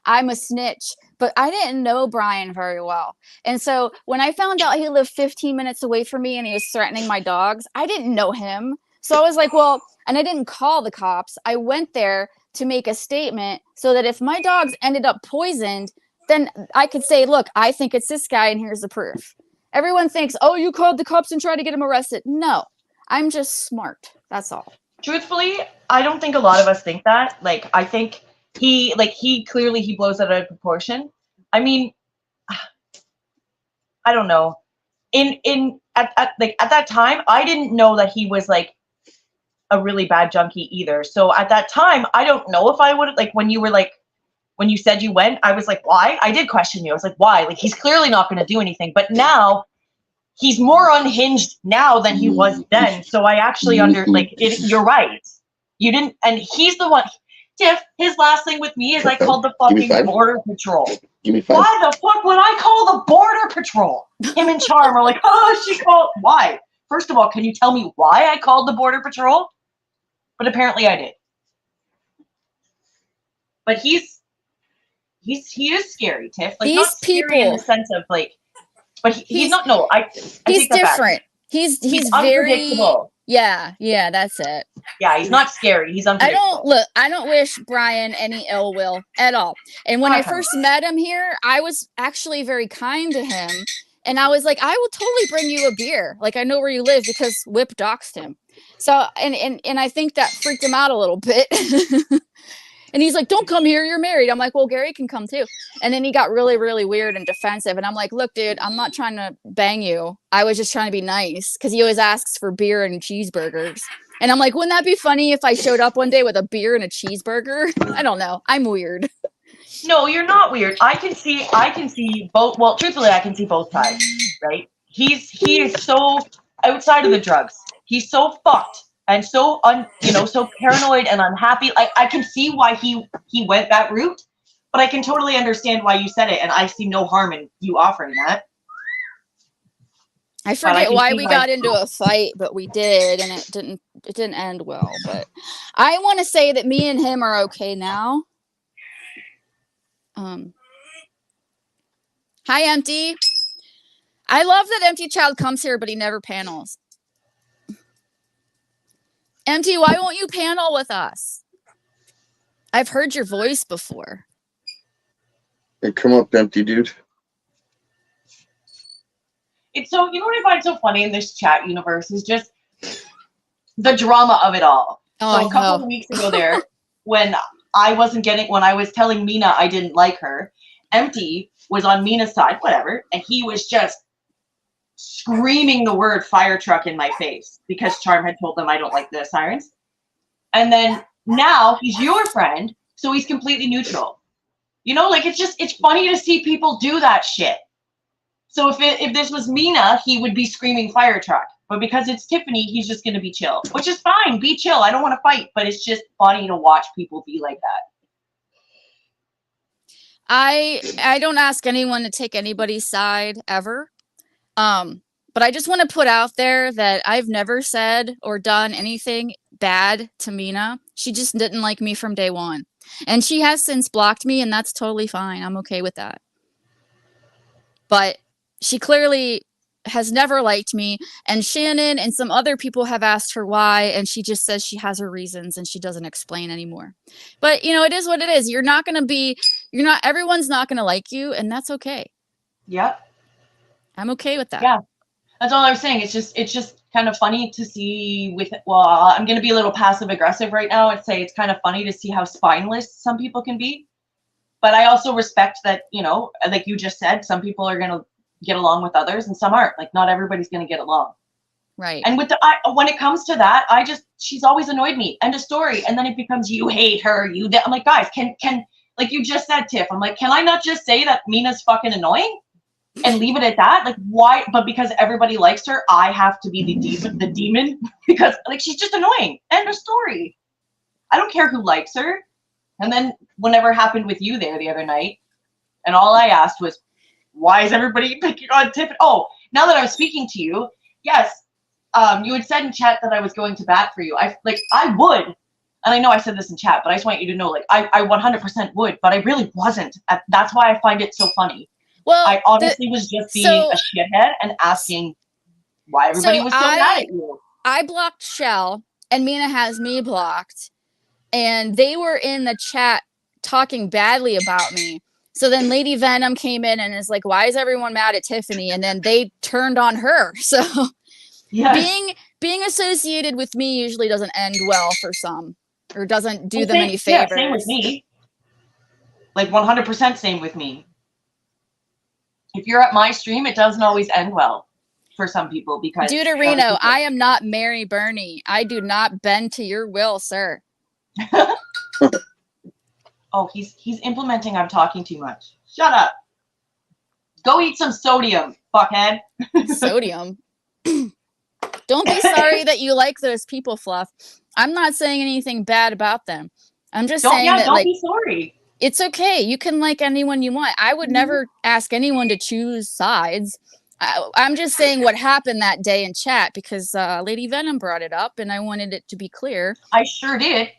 I'm a snitch, but I didn't know Brian very well. And so when I found out he lived 15 minutes away from me and he was threatening my dogs, I didn't know him. So I was like, well, and I didn't call the cops. I went there to make a statement so that if my dogs ended up poisoned, then I could say, look, I think it's this guy and here's the proof. Everyone thinks, oh, you called the cops and tried to get him arrested. No, I'm just smart. That's all. Truthfully, I don't think a lot of us think that. Like, I think he clearly blows it out of proportion. I mean, I don't know. At that time, I didn't know that he was like a really bad junkie either. So at that time, I don't know if I would have, like, when you said you went, I was like, why? I did question you. I was like, why? Like, he's clearly not going to do anything. But now he's more unhinged now than he was then. So I actually you're right. You didn't, and he's the one. Tiff, his last thing with me is I called the fucking Border Patrol. Give me 5. Why the fuck would I call the Border Patrol? Him and Charm are like, oh, she called. Why? First of all, can you tell me why I called the Border Patrol? But apparently I did. But he's he is scary, Tiff. Like These not scary in the people- sense of like, but he's He's- not. No, I He's take that back. different. He's very unpredictable. yeah, that's it. Yeah, he's not scary. He's unpredictable. I don't wish Brian any ill will at all. And when I Okay. first met him here, I was actually very kind to him. And I was like, I will totally bring you a beer. Like, I know where you live because Whip doxed him. So, and I think that freaked him out a little bit. And he's like, don't come here. You're married. I'm like, well, Gary can come too. And then he got really, really weird and defensive. And I'm like, look, dude, I'm not trying to bang you. I was just trying to be nice because he always asks for beer and cheeseburgers. And I'm like, wouldn't that be funny if I showed up one day with a beer and a cheeseburger? I don't know. I'm weird. No, you're not weird. I can see both. Well, truthfully, I can see both sides, right? He is so outside of the drugs. He's so fucked and so so paranoid and unhappy. I can see why he went that route, but I can totally understand why you said it, and I see no harm in you offering that. I I forget can why see we why- got into a fight, but we did, and it didn't end well. But I want to say that me and him are okay now. Hi, Empty. I love that Empty Child comes here, but he never panels. Empty, why won't you panel with us? I've heard your voice before. Hey, come up, empty dude. It's so, you know what I find so funny in this chat universe is just the drama of it all. Oh, So a couple of weeks ago there, when I was telling Mina I didn't like her, Empty was on Mina's side, whatever, and he was just screaming the word fire truck in my face because Charm had told them I don't like the sirens. And then now he's your friend, so he's completely neutral. You know, like it's funny to see people do that shit. So if this was Mina, he would be screaming fire truck. But because it's Tiffany, he's just going to be chill, which is fine. Be chill. I don't want to fight, but it's just funny to watch people be like that. I don't ask anyone to take anybody's side ever. But I just want to put out there that I've never said or done anything bad to Mina. She just didn't like me from day one. And she has since blocked me, and that's totally fine. I'm okay with that. But she clearly has never liked me, and Shannon and some other people have asked her why, and she just says she has her reasons and she doesn't explain anymore. But it is what it is. Everyone's not going to like you, and that's okay. Yep. I'm okay with that. Yeah. That's all I was saying. It's just kind of funny to see I'm going to be a little passive aggressive right now and say it's kind of funny to see how spineless some people can be. But I also respect that, like you just said, some people are going to get along with others and some aren't. Like not everybody's going to get along. Right. And when it comes to that, she's always annoyed me. End of story. And then it becomes you hate her. I'm like, guys, can like you just said, Tiff, I'm like, can I not just say that Mina's fucking annoying? And leave it at that? Like, why? But because everybody likes her, I have to be the demon because, like, she's just annoying. End of story. I don't care who likes her. And then whenever happened with you there the other night, and all I asked was, why is everybody picking on Tiffany? Oh, now that I'm speaking to you, yes, you had said in chat that I was going to bat for you. I would, and I know I said this in chat, but I just want you to know, like, I 100% would, but I really wasn't. That's why I find it so funny. Well, I honestly was just being a shithead and asking why everybody was so mad at you. I blocked Shell, and Mina has me blocked, and they were in the chat talking badly about me. So then Lady Venom came in and is like, why is everyone mad at Tiffany? And then they turned on her. So Yes. being associated with me usually doesn't end well for some, or doesn't do them any favors. Yeah, same with me. Like 100% same with me. If you're at my stream, it doesn't always end well for some people because Deuterino, I am not Mary Bernie. I do not bend to your will, sir. Oh, he's implementing I'm talking too much. Shut up. Go eat some sodium, fuckhead. Sodium. Don't be sorry that you like those people, Fluff. I'm not saying anything bad about them. I'm just saying that don't be sorry. It's okay. You can like anyone you want. I would never ask anyone to choose sides. I'm just saying what happened that day in chat because Lady Venom brought it up and I wanted it to be clear. I sure did.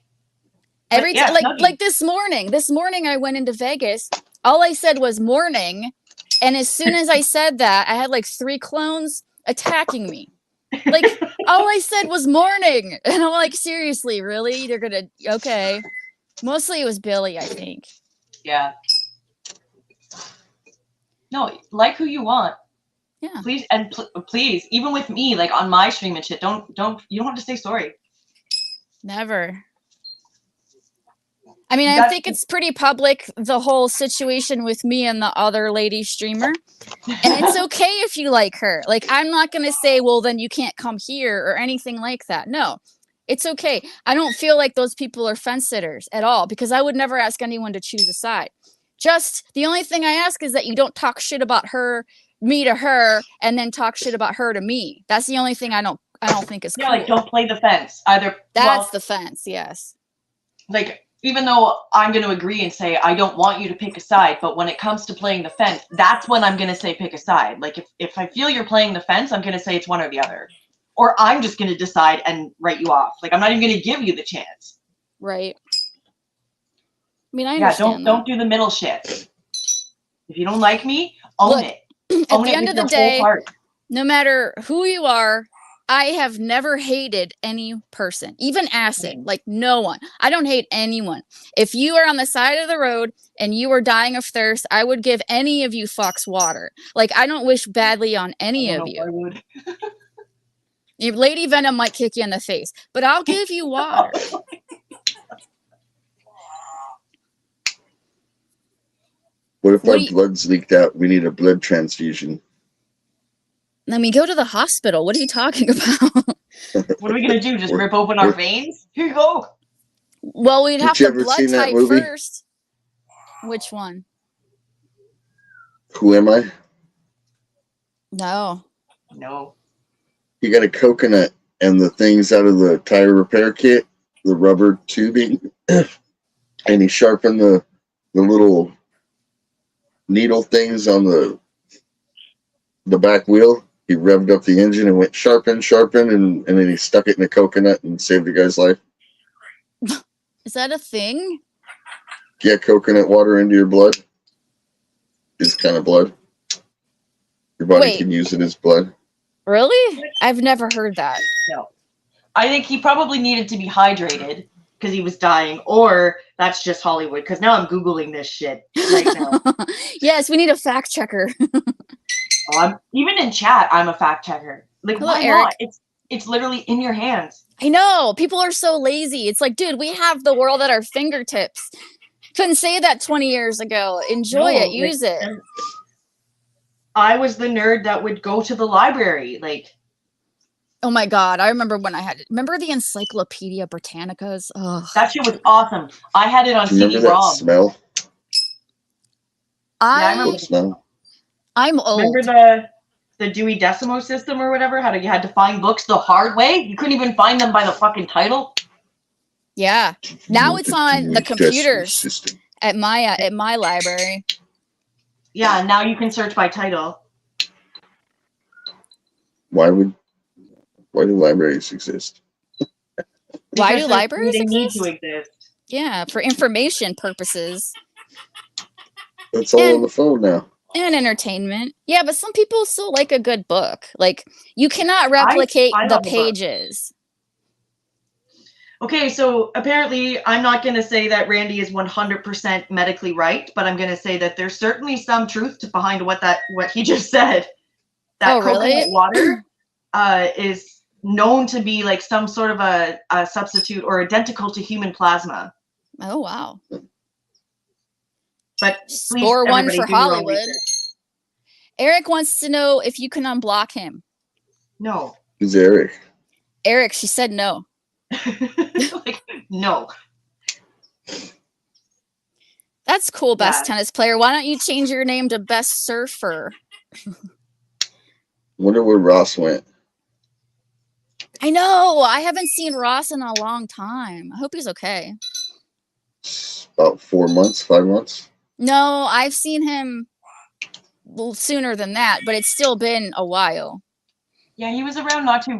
Every time, like this morning I went into Vegas all I said was morning. And as soon as I said that, I had like 3 clones attacking me. Like, all I said was morning. And I'm like, seriously, really? They're gonna, okay. Mostly it was Billy, I think. Yeah. No, like who you want. Yeah. Please, and please, even with me, like on my stream and shit, you don't have to say sorry. Never. I mean, I think it's pretty public, the whole situation with me and the other lady streamer. And it's okay if you like her. Like, I'm not going to say, well, then you can't come here or anything like that. No, it's okay. I don't feel like those people are fence sitters at all, because I would never ask anyone to choose a side. Just the only thing I ask is that you don't talk shit about her, me to her, and then talk shit about her to me. That's the only thing I don't think is cool. Like, don't play the fence either. That's the fence. Yes. Like, even though I'm going to agree and say, I don't want you to pick a side, but when it comes to playing the fence, that's when I'm going to say pick a side. Like, if I feel you're playing the fence, I'm going to say it's one or the other. Or I'm just going to decide and write you off. Like, I'm not even going to give you the chance. Right. I mean, I understand don't do the middle shit. If you don't like me, own it. At the end of the day, no matter who you are, I have never hated any person, even acid, like no one. I don't hate anyone. If you are on the side of the road and you are dying of thirst, I would give any of you fucks water. Like, I don't wish badly on any of you. Your Lady Venom might kick you in the face, but I'll give you water. What if our blood's leaked out? We need a blood transfusion. Let me go to the hospital. What are you talking about? What are we going to do? Just rip open our veins? Here you go. Well, we'd have to blood type first. Which one? Who am I? No. You got a coconut and the things out of the tire repair kit, the rubber tubing, and he sharpened the little needle things on the back wheel. He revved up the engine and went sharpen, and then he stuck it in a coconut and saved the guy's life. Is that a thing? Get coconut water into your blood. It's kind of blood. Your body can use it as blood. Really? I've never heard that. No. I think he probably needed to be hydrated because he was dying, or that's just Hollywood, because now I'm Googling this shit right now. Yes, we need a fact checker. Even in chat, I'm a fact checker. Like, hello, why Eric. not? It's literally in your hands. I know. People are so lazy. It's like, dude, we have the world at our fingertips. Couldn't say that 20 years ago. Enjoy it. Use it. I was the nerd that would go to the library. Like, oh my God. I remember when remember the Encyclopedia Britannicas? Ugh. That shit was awesome. I had it on CD-ROM. Remember that smell? I remember the smell. I'm old. Remember the Dewey Decimal System or whatever? How you had to find books the hard way? You couldn't even find them by the fucking title? Yeah. Now it's on the computers at my library. Yeah, now you can search by title. Why do libraries exist? Why do libraries exist? They need to exist. Yeah, for information purposes. It's all on the phone now. And entertainment. Yeah, but some people still like a good book. Like, you cannot replicate the pages. Okay, so apparently I'm not going to say that Randy is 100% medically right, but I'm going to say that there's certainly some truth behind what he just said. That coconut water is known to be like some sort of a substitute or identical to human plasma. Oh, wow. But score one for Hollywood. Eric wants to know if you can unblock him. No. Who's Eric? Eric, she said no. Like, no. That's cool, best tennis player. Why don't you change your name to best surfer? Wonder where Ross went. I know. I haven't seen Ross in a long time. I hope he's okay. About 4 months, 5 months. No, I've seen him sooner than that, but it's still been a while. Yeah, he was around not too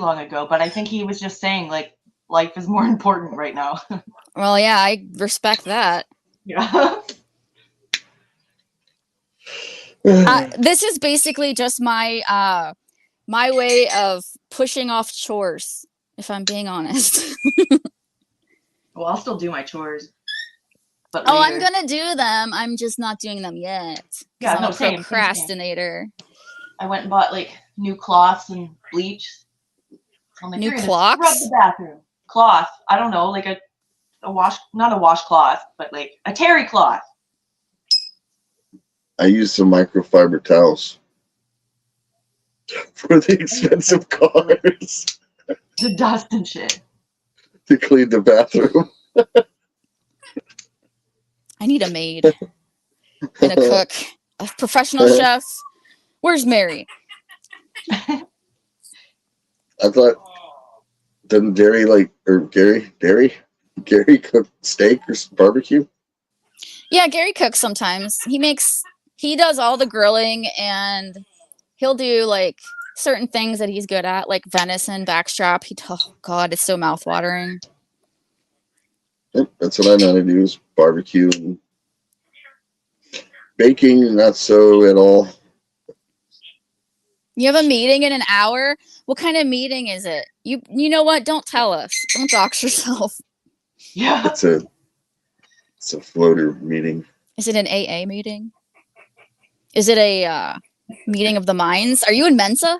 long ago, but I think he was just saying like life is more important right now. Well, yeah, I respect that. Yeah. This is basically just my my way of pushing off chores, if I'm being honest. Well, I'll still do my chores. But Oh, I'm later. gonna do them. I'm just not doing them yet. Yeah, I'm no, a same. procrastinator. I went and bought like new cloths and bleach. I'm like, New you're gonna scrub clocks? the bathroom. Cloth. I don't know, like a wash, not a washcloth, but like a terry cloth. I use some microfiber towels for the expensive cars The dust and shit. to clean the bathroom. I need a maid and a cook, a professional chef. Where's Mary? I thought, didn't Gary cook steak or barbecue? Yeah, Gary cooks sometimes. He does all the grilling, and he'll do like certain things that he's good at, like venison, backstrap. Oh God, it's so mouthwatering. Yep, that's what I know how to do is barbecue. And baking, not so at all. You have a meeting in an hour? What kind of meeting is it? You know what? Don't tell us. Don't dox yourself. Yeah. It's a floater meeting. Is it an AA meeting? Is it a meeting of the minds? Are you in Mensa?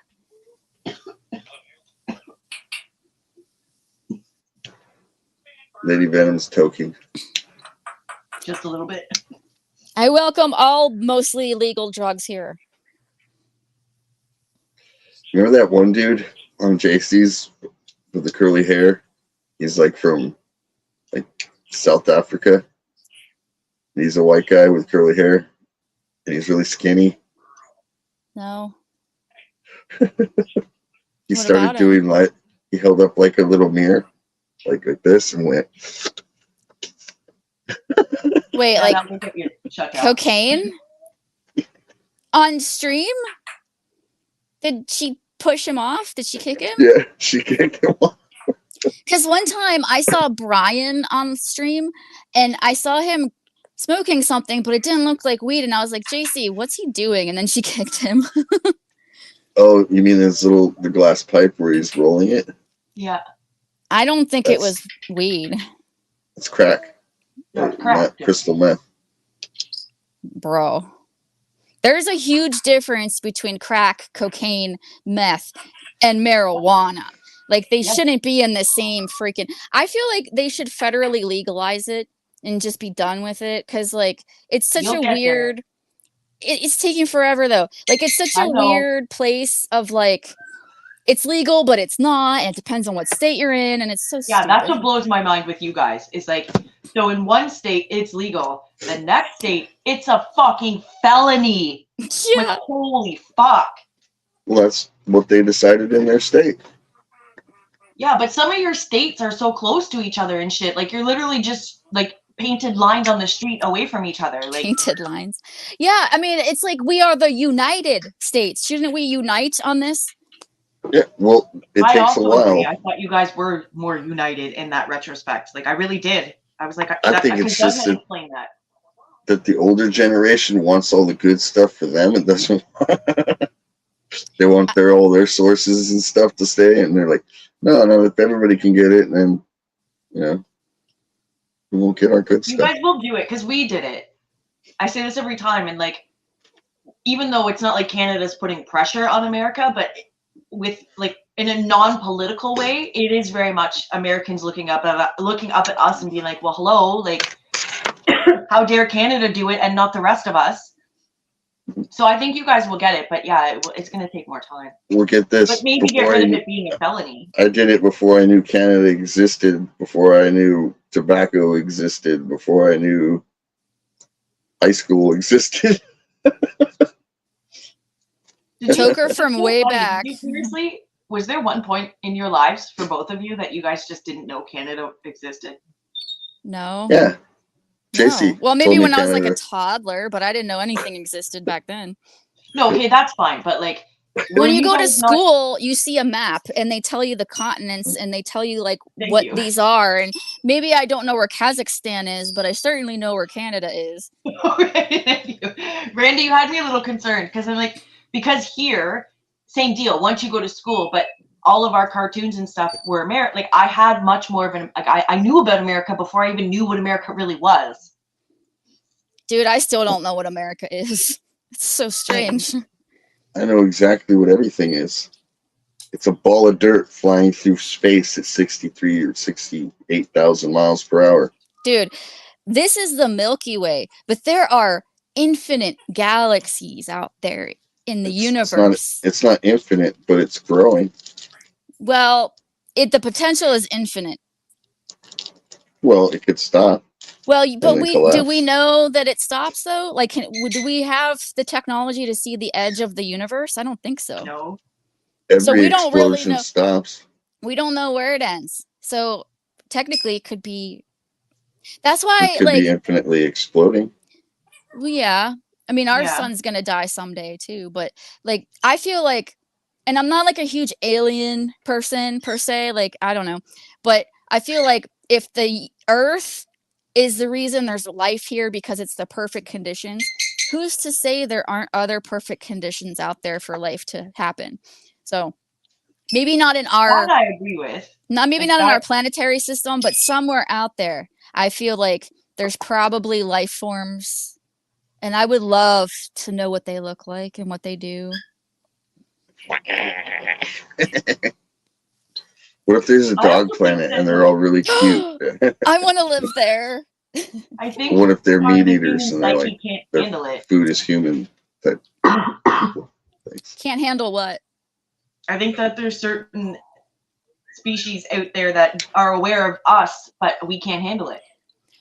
Lady Venom's toking. Just a little bit. I welcome all mostly illegal drugs here. Remember that one dude on JC's with the curly hair? He's like from like South Africa. He's a white guy with curly hair, and he's really skinny. No. He What started about doing like he held up like a little mirror, like this, and went. Wait, Yeah, like that will get you shut down. cocaine? On stream? Did she push him off? Did she kick him? Yeah, she kicked him off. Because one time I saw Brian on stream and I saw him smoking something, but it didn't look like weed. And I was like, JC, what's he doing? And then she kicked him. Oh, you mean the glass pipe where he's rolling it? Yeah. I don't think it was weed, It's crack. Yeah, Or crack. crystal meth. bro. There's a huge difference between crack, cocaine, meth, and marijuana. Like they Yeah. shouldn't be in the same freaking. I feel like they should federally legalize it and just be done with it, because like it's such You'll a get there. weird. It's taking forever though. Like it's such I a know. weird place of like it's legal but it's not, and it depends on what state you're in, and it's so Yeah, stupid. that's what blows my mind with you guys. It's like, so in one state it's legal, the next state it's a fucking felony. Yeah. Like, holy fuck. Well, that's what they decided in their state. Yeah, but some of your states are so close to each other and shit. Like you're literally just like painted lines on the street away from each other. Like Painted lines. Yeah, I mean, it's like we are the United States. Shouldn't we unite on this? Yeah, well, it I takes a also agree. while. I thought you guys were more united in that retrospect. Like I really did. I was like, I think could it's just definitely explain that. That the older generation wants all the good stuff for them and doesn't. They want all their sources and stuff to stay, and they're like, no, if everybody can get it, then we won't get our good You stuff. guys will do it because we did it. I say this every time, and like, even though it's not like Canada's putting pressure on America, but with like in a non-political way, it is very much Americans looking up at us and being like, well, hello, like, how dare Canada do it and not the rest of us? So I think you guys will get it, but yeah, it's going to take more time. We'll get this. But maybe get before rid of it being a felony. I did it before I knew Canada existed, before I knew tobacco existed, before I knew high school existed. Joker from way back. Seriously, was there one point in your lives for both of you that you guys just didn't know Canada existed? No. Yeah. No. JC. Well, told maybe me when I was like a Canada. toddler, but I didn't know anything existed back then. No, okay, that's fine. But like, when you you go to guys know- school, you see a map and they tell you the continents and they tell you like Thank what you. these are. And maybe I don't know where Kazakhstan is, but I certainly know where Canada is. Okay, thank you. Randy, you had me a little concerned because I'm like, because here, same deal. Once you go to school, but all of our cartoons and stuff were American. Like I had much more of an like I knew about America before I even knew what America really was. Dude, I still don't know what America is. It's so strange. I know exactly what everything is. It's a ball of dirt flying through space at 63 or 68,000 miles per hour. Dude, this is the Milky Way, but there are infinite galaxies out there in the universe. It's not infinite, but it's growing. Well, the potential is infinite. Well, it could stop. Well, but then do collapse. we know that it stops though? Like, do we have the technology to see the edge of the universe? I don't think so. No. Every So we don't really explosion know. stops. We don't know where it ends. So technically, it could be. That's why, It could like, be infinitely exploding. well, yeah. I mean, our Yeah. sun's gonna die someday too. But like, I feel like, and I'm not like a huge alien person per se. Like, I don't know, but I feel like if the Earth is the reason there's life here because it's the perfect conditions, who's to say there aren't other perfect conditions out there for life to happen? So maybe not in our That I agree with. not maybe Like not in our that- planetary system, but somewhere out there, I feel like there's probably life forms, and I would love to know what they look like and what they do. What if there's a I dog also think planet that, and they're all really cute? I want to live there. I think What if they're part of meat the eaters human and they're psyche like can't their handle it. food is human type people? Thanks. Can't handle what? I think that there's certain species out there that are aware of us, but we can't handle it.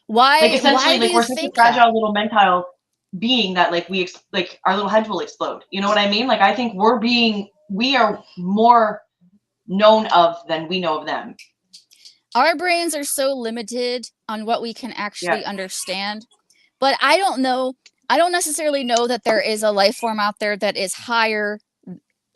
Why? Like essentially, why do like you we're such a think fragile that? little mental being that like like our little heads will explode. You know what I mean? Like I think we are more known of than we know of them. Our brains are so limited on what we can actually understand. But I don't know. I don't necessarily know that there is a life form out there that is higher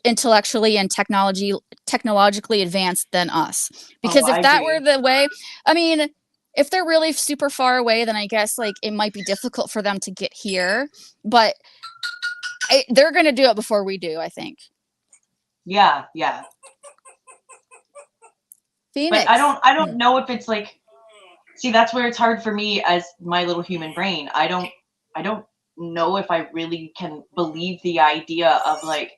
intellectually and technologically advanced than us. Because I if that agree. were the way, I mean, if they're really super far away, then I guess like it might be difficult for them to get here. But they're going to do it before we do, I think. Yeah. Phoenix. But I don't know if it's like, see, that's where it's hard for me as my little human brain. I don't know if I really can believe the idea of like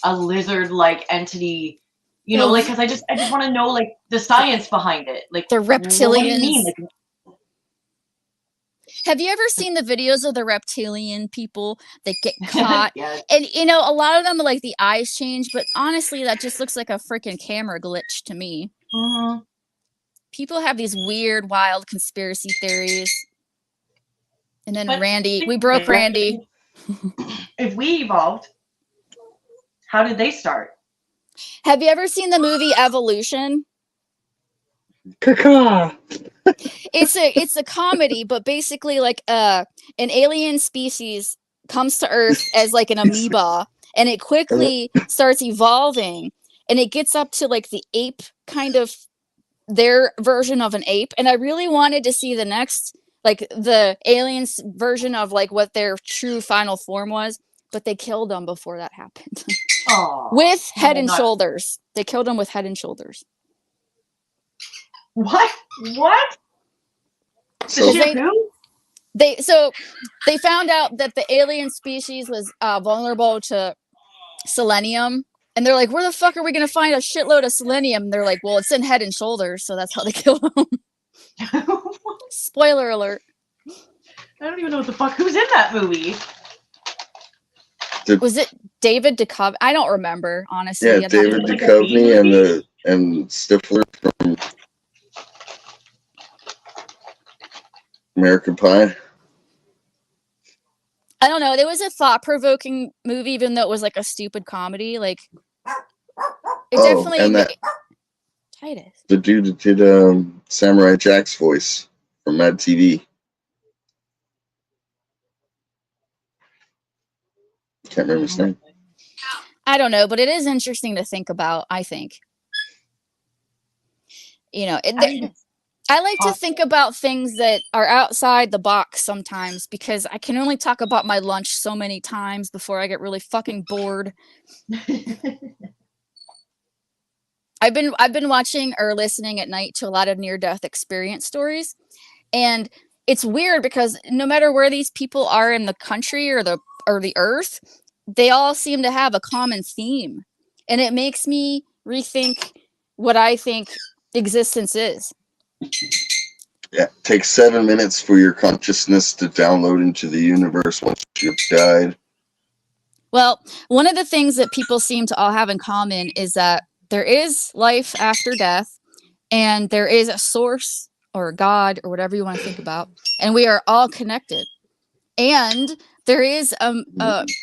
a lizard-like entity, you know, like, cause I just want to know like the science behind it. Like The What do you mean? reptilians. Like, Have you ever seen the videos of the reptilian people that get caught? yeah, And you know, a lot of them like the eyes change, but honestly, that just looks like a freaking camera glitch to me. mhm. People have these weird, wild conspiracy theories. And then But- Randy, we broke Randy. If we evolved, how did they start? Have you ever seen the movie Evolution? Caca. It's a comedy, but basically like an alien species comes to Earth as like an amoeba, and it quickly starts evolving, and it gets up to like the ape kind of their version of an ape. And I really wanted to see the next, like the aliens version of like what their true final form was, but they killed them before that happened. Oh, With Head and not- Shoulders. They killed them with Head and Shoulders. what? So The they- shampoo? They found out that the alien species was vulnerable to selenium, and they're like, where the fuck are we gonna find a shitload of selenium? And they're like, well, it's in Head and Shoulders, so that's how they killed them. Spoiler alert. I don't even know what the fuck. Who's in that movie? Was it David Duchovny? I don't remember, honestly. yeah, I'd have to David look. Like a Duchovny B and Stifler from American Pie. I don't know. It was a thought-provoking movie, even though it was like a stupid comedy. Like, it Oh, definitely. and that Titus. the dude that did Samurai Jack's voice from Mad TV. Can't remember his name. I don't know, but it is interesting to think about, I think. You know, I think it's I like to awesome. think about things that are outside the box sometimes because I can only talk about my lunch so many times before I get really fucking bored. I've been watching or listening at night to a lot of near-death experience stories, and it's weird because no matter where these people are in the country or the earth, they all seem to have a common theme, and it makes me rethink what I think existence is. Yeah, it takes 7 minutes for your consciousness to download into the universe once you've died. Well, one of the things that people seem to all have in common is that there is life after death, and there is a source or God or whatever you want to think about, and we are all connected. And there is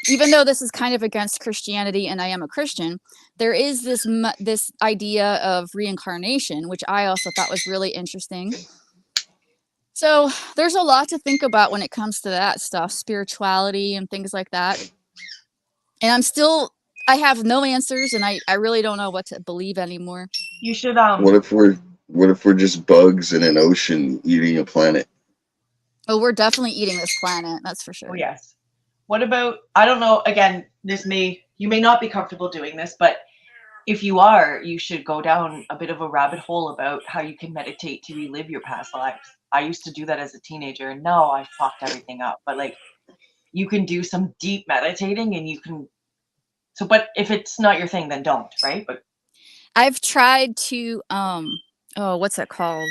even though this is kind of against Christianity, and I am a Christian, there is this idea of reincarnation, which I also thought was really interesting. So there's a lot to think about when it comes to that stuff, spirituality and things like that. And I have no answers, and I really don't know what to believe anymore. You should What if we're just bugs in an ocean eating a planet? Oh, we're definitely eating this planet, that's for sure. Oh yes. What about, I don't know, again, you may not be comfortable doing this, but if you are, you should go down a bit of a rabbit hole about how you can meditate to relive your past lives. I used to do that as a teenager, and now I fucked everything up. But like, you can do some deep meditating, and you can. So, but if it's not your thing, then don't, right? But I've tried to what's that called?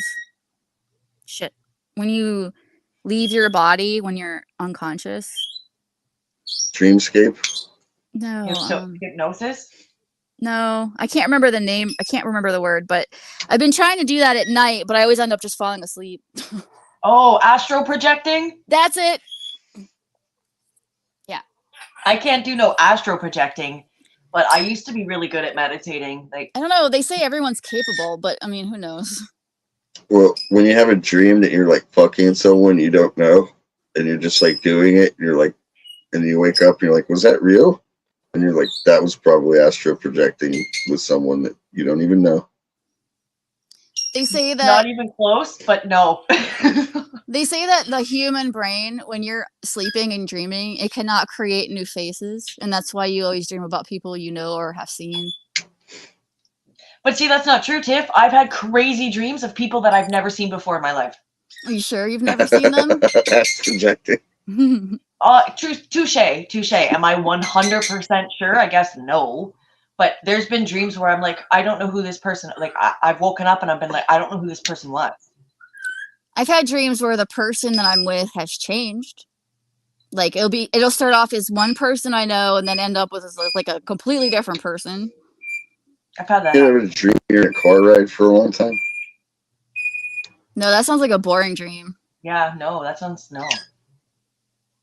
Shit. When you leave your body when you're unconscious. Dreamscape? No. Hypnosis? No, I can't remember the name. I can't remember the word, but I've been trying to do that at night, but I always end up just falling asleep. Oh, astral projecting? That's it. Yeah. I can't do no astral projecting, but I used to be really good at meditating. Like, I don't know. They say everyone's capable, but I mean, who knows? Well, when you have a dream that you're like fucking someone you don't know, and you're just like doing it, and you're like, and you wake up and you're like, was that real? And you're like, that was probably astral projecting with someone that you don't even know. They say that not even close, but no. they say that the human brain, when you're sleeping and dreaming, it cannot create new faces, and that's why you always dream about people you know or have seen. But see, that's not true, Tiff. I've had crazy dreams of people that I've never seen before in my life. Are you sure you've never seen them? That's projecting. Touche. Am I 100% sure? I guess no. But there's been dreams where I'm like, I don't know who this person, like I've woken up and I've been like, I don't know who this person was. I've had dreams where the person that I'm with has changed. Like it'll start off as one person I know and then end up with like a completely different person. I've had that. You ever dream you're in a car ride for a long time? No, that sounds like a boring dream. Yeah, no, that sounds no.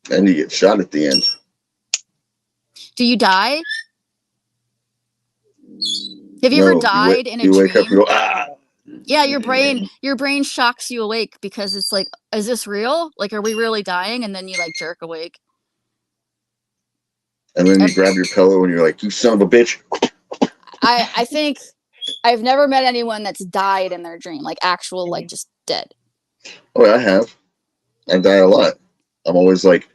And you get shot at the end. Do you die? Have you ever died in a dream? You wake up and go, ah! Yeah, your brain shocks you awake because it's like, is this real? Like, are we really dying? And then you like jerk awake. And then you grab your pillow and you're like, you son of a bitch. I think I've never met anyone that's died in their dream, like actual, like just dead. Oh, I have. I die a lot. I'm always like,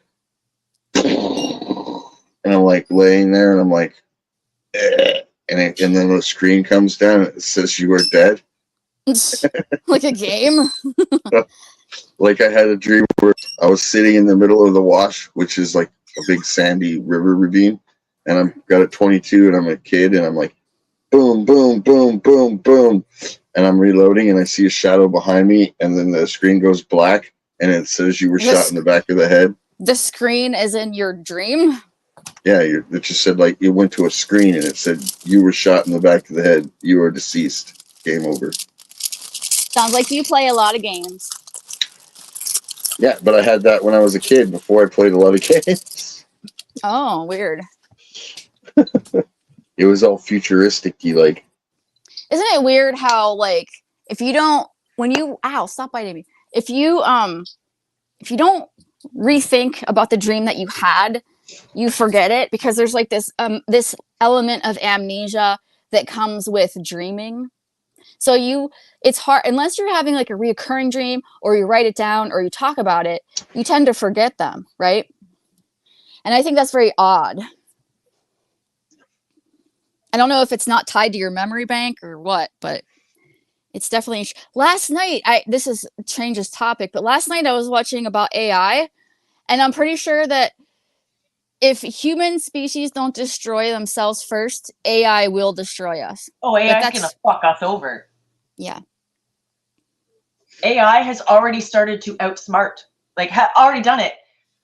and I'm like laying there and I'm like, and then the screen comes down and it says you are dead. Like a game. Like I had a dream where I was sitting in the middle of the wash, which is like a big sandy river ravine, and I've got a 22 and I'm a kid and I'm like, boom, boom, boom, boom, boom, and I'm reloading and I see a shadow behind me and then the screen goes black and it says you were shot in the back of the head. The screen is in your dream? Yeah, it just said like you went to a screen and it said you were shot in the back of the head. You are deceased. Game over. Sounds like you play a lot of games. Yeah, but I had that when I was a kid before I played a lot of games. Oh, weird. It was all futuristic-y, like. Isn't it weird how, like, if you don't stop biting me. If you don't rethink about the dream that you had, you forget it because there's like this element of amnesia that comes with dreaming. So it's hard unless you're having like a reoccurring dream or you write it down or you talk about it, you tend to forget them, right? And I think that's very odd. I don't know if it's not tied to your memory bank or what, but it's definitely last night. This is changes topic, but last night I was watching about AI, and I'm pretty sure that if human species don't destroy themselves first, AI will destroy us. Oh, AI is gonna fuck us over. Yeah. AI has already started to outsmart, like already done it.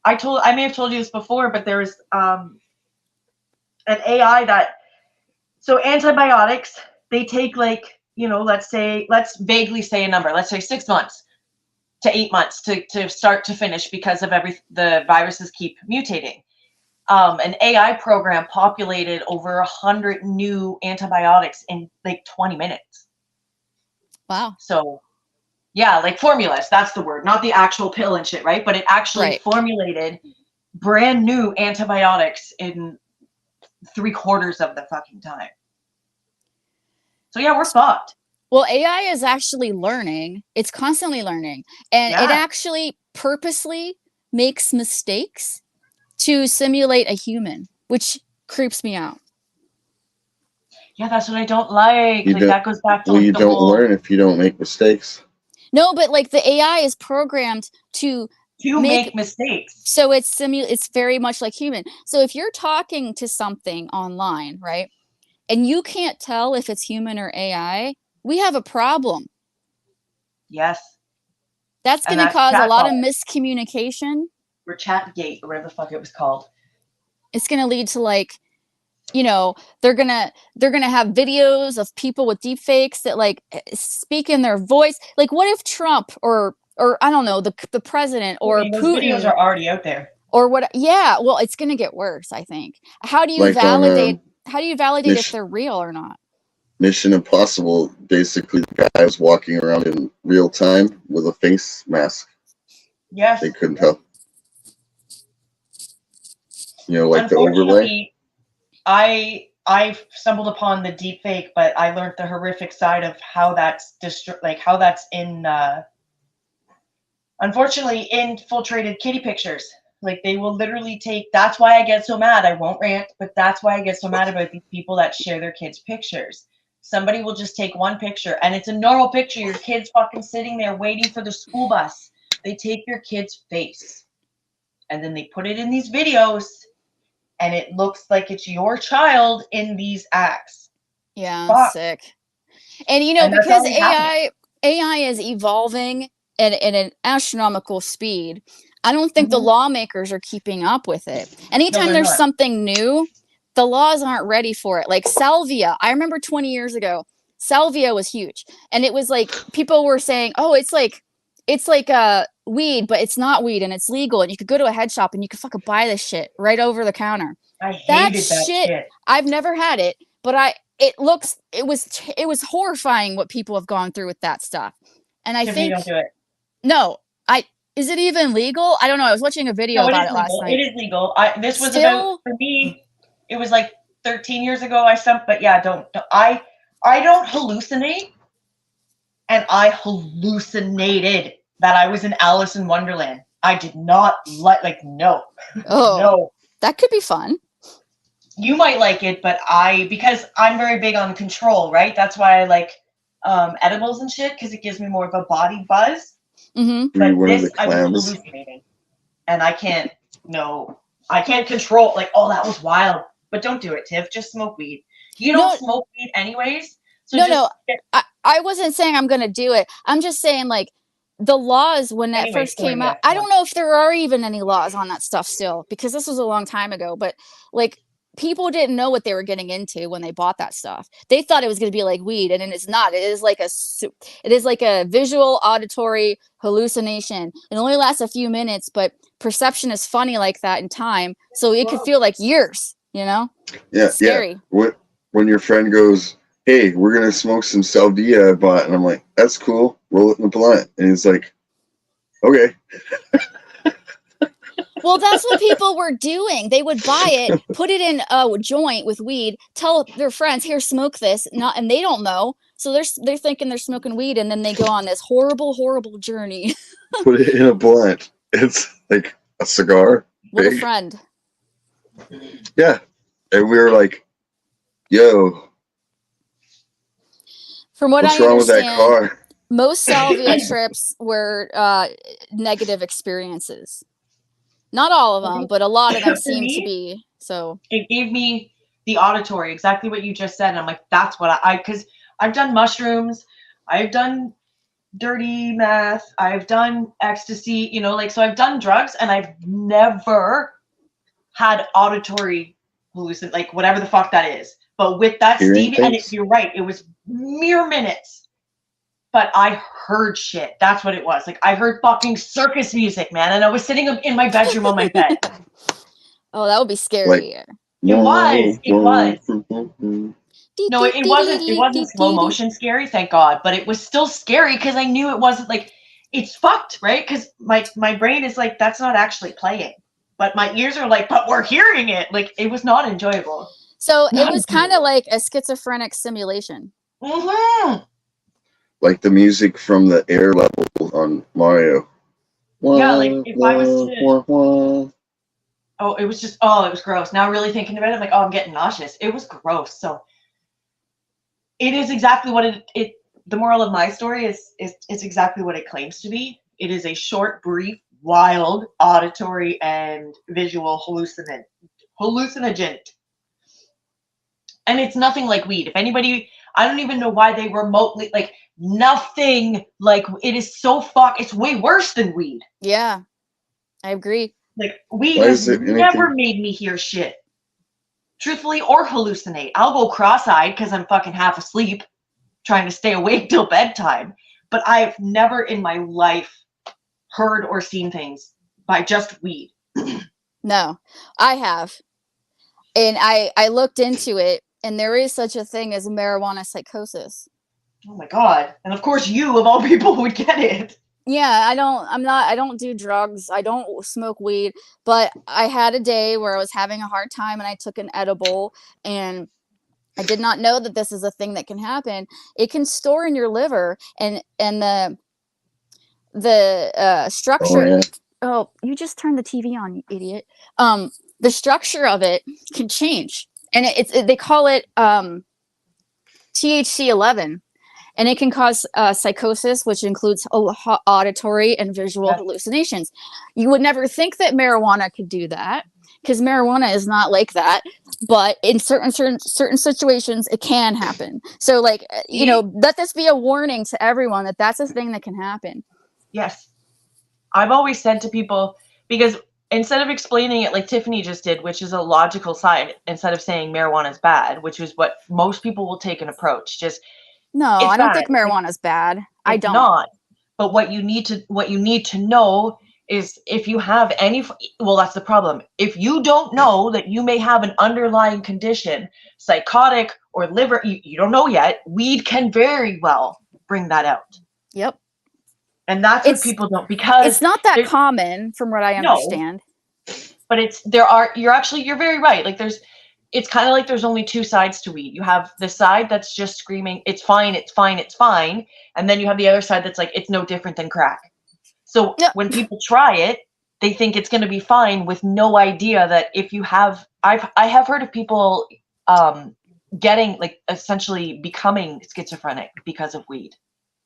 I may have told you this before, but there's an AI that, so antibiotics, they take like, let's vaguely say a number, let's say 6 months to 8 months to start to finish because of the viruses keep mutating. An AI program populated over 100 new antibiotics in like 20 minutes. Wow. So yeah, like formulas, that's the word, not the actual pill and shit, right? But it actually formulated brand new antibiotics in 3/4 of the fucking time. So yeah, we're fucked. Well, AI is actually learning. It's constantly learning. And it actually purposely makes mistakes to simulate a human, which creeps me out. Yeah, that's what I don't like. That goes back to you don't learn if you don't make mistakes. No, but like the AI is programmed to make mistakes. So it's very much like human. So if you're talking to something online, right? And you can't tell if it's human or AI, we have a problem. Yes. That's going to cause a lot of miscommunication. Or Chatgate, or whatever the fuck it was called. It's going to lead to like, they're gonna have videos of people with deep fakes that like speak in their voice. Like, what if Trump or I don't know, the president or Putin, those videos are already out there. Or what? Yeah, well, it's gonna get worse, I think. How do you validate? How do you validate if they're real or not? Mission Impossible, basically, the guy was walking around in real time with a face mask. Yes. They couldn't tell. Like the overlay. I stumbled upon the deep fake, but I learned the horrific side of how that's unfortunately infiltrated kitty pictures. Like they will literally take, that's why I get so mad. I won't rant, but that's why I get so mad about these people that share their kids' pictures. Somebody will just take one picture and it's a normal picture. Your kid's fucking sitting there waiting for the school bus. They take your kid's face and then they put it in these videos and it looks like it's your child in these acts. Yeah, sick. And because AI is evolving at an astronomical speed, I don't think the lawmakers are keeping up with it. Anytime there's something new, the laws aren't ready for it. Like salvia. I remember 20 years ago, salvia was huge. And it was like, people were saying, oh, it's like weed, but it's not weed and it's legal. And you could go to a head shop and you could fucking buy this shit right over the counter. I hated that shit. I've never had it, but it was horrifying what people have gone through with that stuff. And I think, don't do it. No, is it even legal? I don't know. I was watching a video about it last night. It is legal. This was about, for me, it was like 13 years ago but yeah, I don't hallucinate. And I hallucinated that I was in Alice in Wonderland. I did not no. Oh, no. That could be fun. You might like it, but because I'm very big on control, right? That's why I like edibles and shit, because it gives me more of a body buzz. Mm-hmm. But this, I was hallucinating. And I can't control, that was wild. But don't do it, Tiff. Just smoke weed. You don't smoke weed anyways. So I wasn't saying I'm going to do it. I'm just saying, like, the laws when that first came out, I don't know if there are even any laws on that stuff still, because this was a long time ago, but like people didn't know what they were getting into when they bought that stuff. They thought it was going to be like weed, and it's not. It is like a visual auditory hallucination. It only lasts a few minutes, but perception is funny like that in time. So it could feel like years, Yeah. It's scary. Yeah. When your friend goes, hey, we're going to smoke some salvia I bought. And I'm like, that's cool. Roll it in the blunt. And he's like, okay. Well, that's what people were doing. They would buy it, put it in a joint with weed, tell their friends, "Here, smoke this," and they don't know. So they're thinking they're smoking weed, and then they go on this horrible, horrible journey Put it in a blunt. It's like a cigar. with a Big. friend. Yeah. And we were like, yo, From what what's I wrong with that understand, car? most salvia trips were negative experiences. Not all of them, but a lot of them For seem to me, be. So it gave me the auditory, exactly what you just said. And I'm like, that's what because I've done mushrooms, I've done dirty meth, I've done ecstasy, you know, like, so I've done drugs and I've never had auditory hallucin, like whatever the fuck that is. But with that Hearing Stevie, and things? you're right, it was mere minutes. But I heard shit. That's what it was. Like, I heard fucking circus music, man. And I was sitting in my bedroom on my bed. oh, that would be scary. It was. No, it wasn't slow motion scary, thank God. But it was still scary because I knew it wasn't like, it's fucked, right? Because my brain is like, that's not actually playing. But my ears are like, but we're hearing it. Like, it was not enjoyable. So it was kind of like a schizophrenic simulation. Mm-hmm. Like the music from the air level on Mario. Yeah, like if I was to, to... oh, it was just, oh, it was gross. Now really thinking about it, I'm like, oh, I'm getting nauseous. It was gross. So it is exactly what it the moral of my story is exactly what it claims to be. It is a short, brief, wild, auditory and visual hallucinogen. And it's nothing like weed. If anybody, I don't even know why they remotely, like, nothing like, it is so it's way worse than weed. Yeah, I agree. Like, weed has never made me hear shit. Truthfully, or hallucinate. I'll go cross-eyed because I'm fucking half asleep, trying to stay awake till bedtime. But I've never in my life heard or seen things by just weed. No, I have. And I looked into it, and there is such a thing as marijuana psychosis. Oh my God. And of course you, of all people, would get it. Yeah, I don't do drugs. I don't smoke weed, but I had a day where I was having a hard time and I took an edible, and I did not know that this is a thing that can happen. It can store in your liver, and the structure. Oh, yeah. Oh, you just turned the TV on, you idiot. The structure of it can change, and they call it THC-11. And it can cause psychosis, which includes auditory and visual hallucinations. You would never think that marijuana could do that, because marijuana is not like that. But in certain situations, it can happen. So, like, you know, let this be a warning to everyone that that's a thing that can happen. Yes. I've always said to people, because instead of explaining it like Tiffany just did, which is a logical side, instead of saying marijuana is bad, which is what most people will take an approach, just, no, I don't think marijuana is bad. I don't. Not. But what you need to know is, if you have any, well, that's the problem. If you don't know that you may have an underlying condition, psychotic or liver, you don't know yet, weed can very well bring that out. Yep. And that's what people don't, because it's not that common from what I understand. No, but you're very right. Like, it's kind of like there's only two sides to weed. You have the side that's just screaming, it's fine, it's fine, it's fine. And then you have the other side that's like, it's no different than crack. So when people try it, they think it's going to be fine, with no idea that if you have, I have heard of people getting, like, essentially becoming schizophrenic because of weed.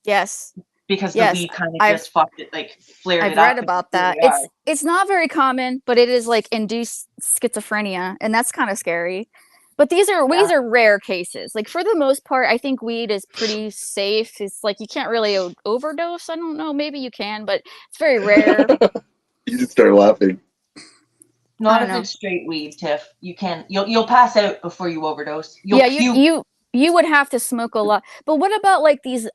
Yes. Because the weed kind of just fucked it, like, flared it up. I've read about that. It's not very common, but it is, like, induced schizophrenia, and that's kind of scary. But these are rare cases. Like, for the most part, I think weed is pretty safe. It's like, you can't really overdose. I don't know. Maybe you can, but it's very rare. You just start laughing. Not if it's straight weed, Tiff. You'll pass out before you overdose. You would have to smoke a lot. But what about, like, these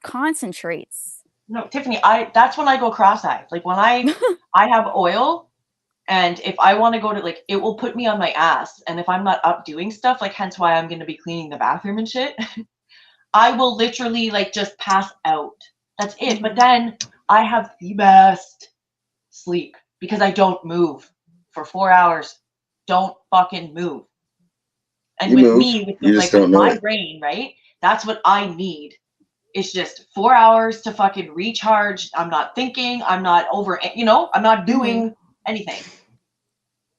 concentrates? No, Tiffany, that's when I go cross-eyed. Like, when I have oil, and if I want to go to, like, it will put me on my ass. And if I'm not up doing stuff, like, hence why I'm going to be cleaning the bathroom and shit, I will literally, like, just pass out. That's it. But then I have the best sleep, because I don't move for 4 hours. Don't fucking move. And You with move, me, with you just don't know my it. brain, right? That's what I need. It's just 4 hours to fucking recharge. I'm not thinking. I'm not I'm not doing anything.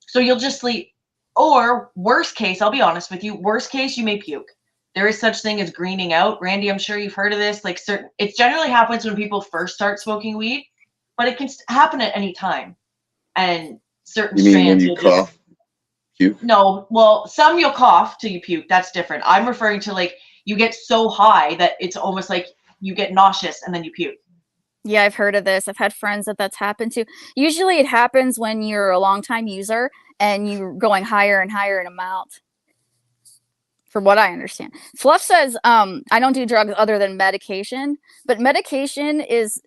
So you'll just sleep. Or worst case, I'll be honest with you, worst case, you may puke. There is such thing as greening out. Randy, I'm sure you've heard of this. Like it generally happens when people first start smoking weed, but it can happen at any time. And certain You mean when strands you cough, puke? No, well, some you'll cough till you puke. That's different. I'm referring to like you get so high that it's almost like you get nauseous and then you puke. Yeah, I've heard of this. I've had friends that's happened to. Usually it happens when you're a long-time user and you're going higher and higher in amount. From what I understand. Fluff says, I don't do drugs other than medication, but medication is,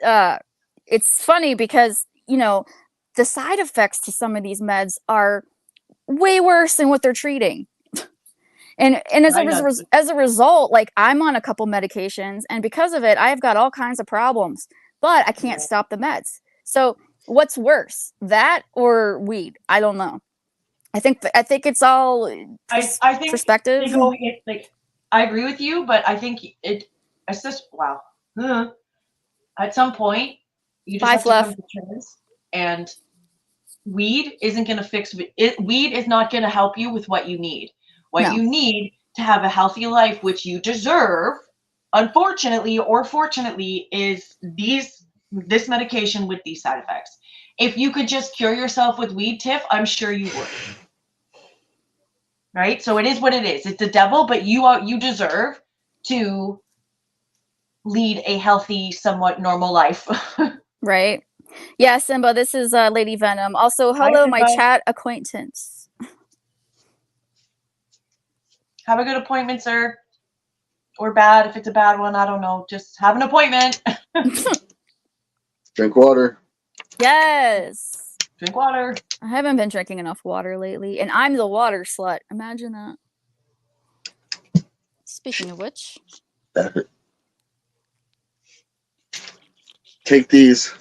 it's funny because, the side effects to some of these meds are way worse than what they're treating. And as a result, like I'm on a couple medications, and because of it, I've got all kinds of problems, but I can't stop the meds. So what's worse, that or weed? I don't know. I think it's all I think perspective. I agree with you, but I think it's just wow. At some point, you just have to come to terms, and weed isn't going to fix it. Weed is not going to help you with what you need. What you need to have a healthy life, which you deserve, unfortunately or fortunately, is this medication with these side effects. If you could just cure yourself with weed, Tiff, I'm sure you would. Right? So it is what it is. It's the devil, but you deserve to lead a healthy, somewhat normal life. Right. Yeah, Simba, this is Lady Venom. Also, hello, my chat acquaintance. Have a good appointment, sir. Or bad, if it's a bad one, I don't know. Just have an appointment. Drink water. Yes. Drink water. I haven't been drinking enough water lately, and I'm the water slut. Imagine that. Speaking of which. Take these.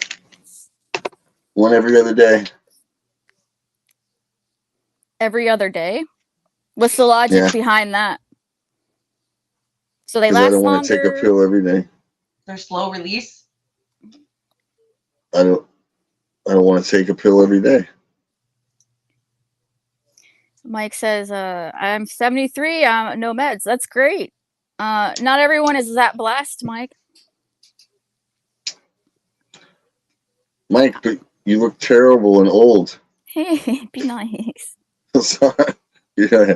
One every other day. Every other day? What's the logic behind that? So they last longer? I don't want to take a pill every day. They're slow release? I don't want to take a pill every day. Mike says, I'm 73, no meds. That's great. Not everyone is that blessed, Mike. Mike, but you look terrible and old. Hey, be nice. Sorry. Yeah.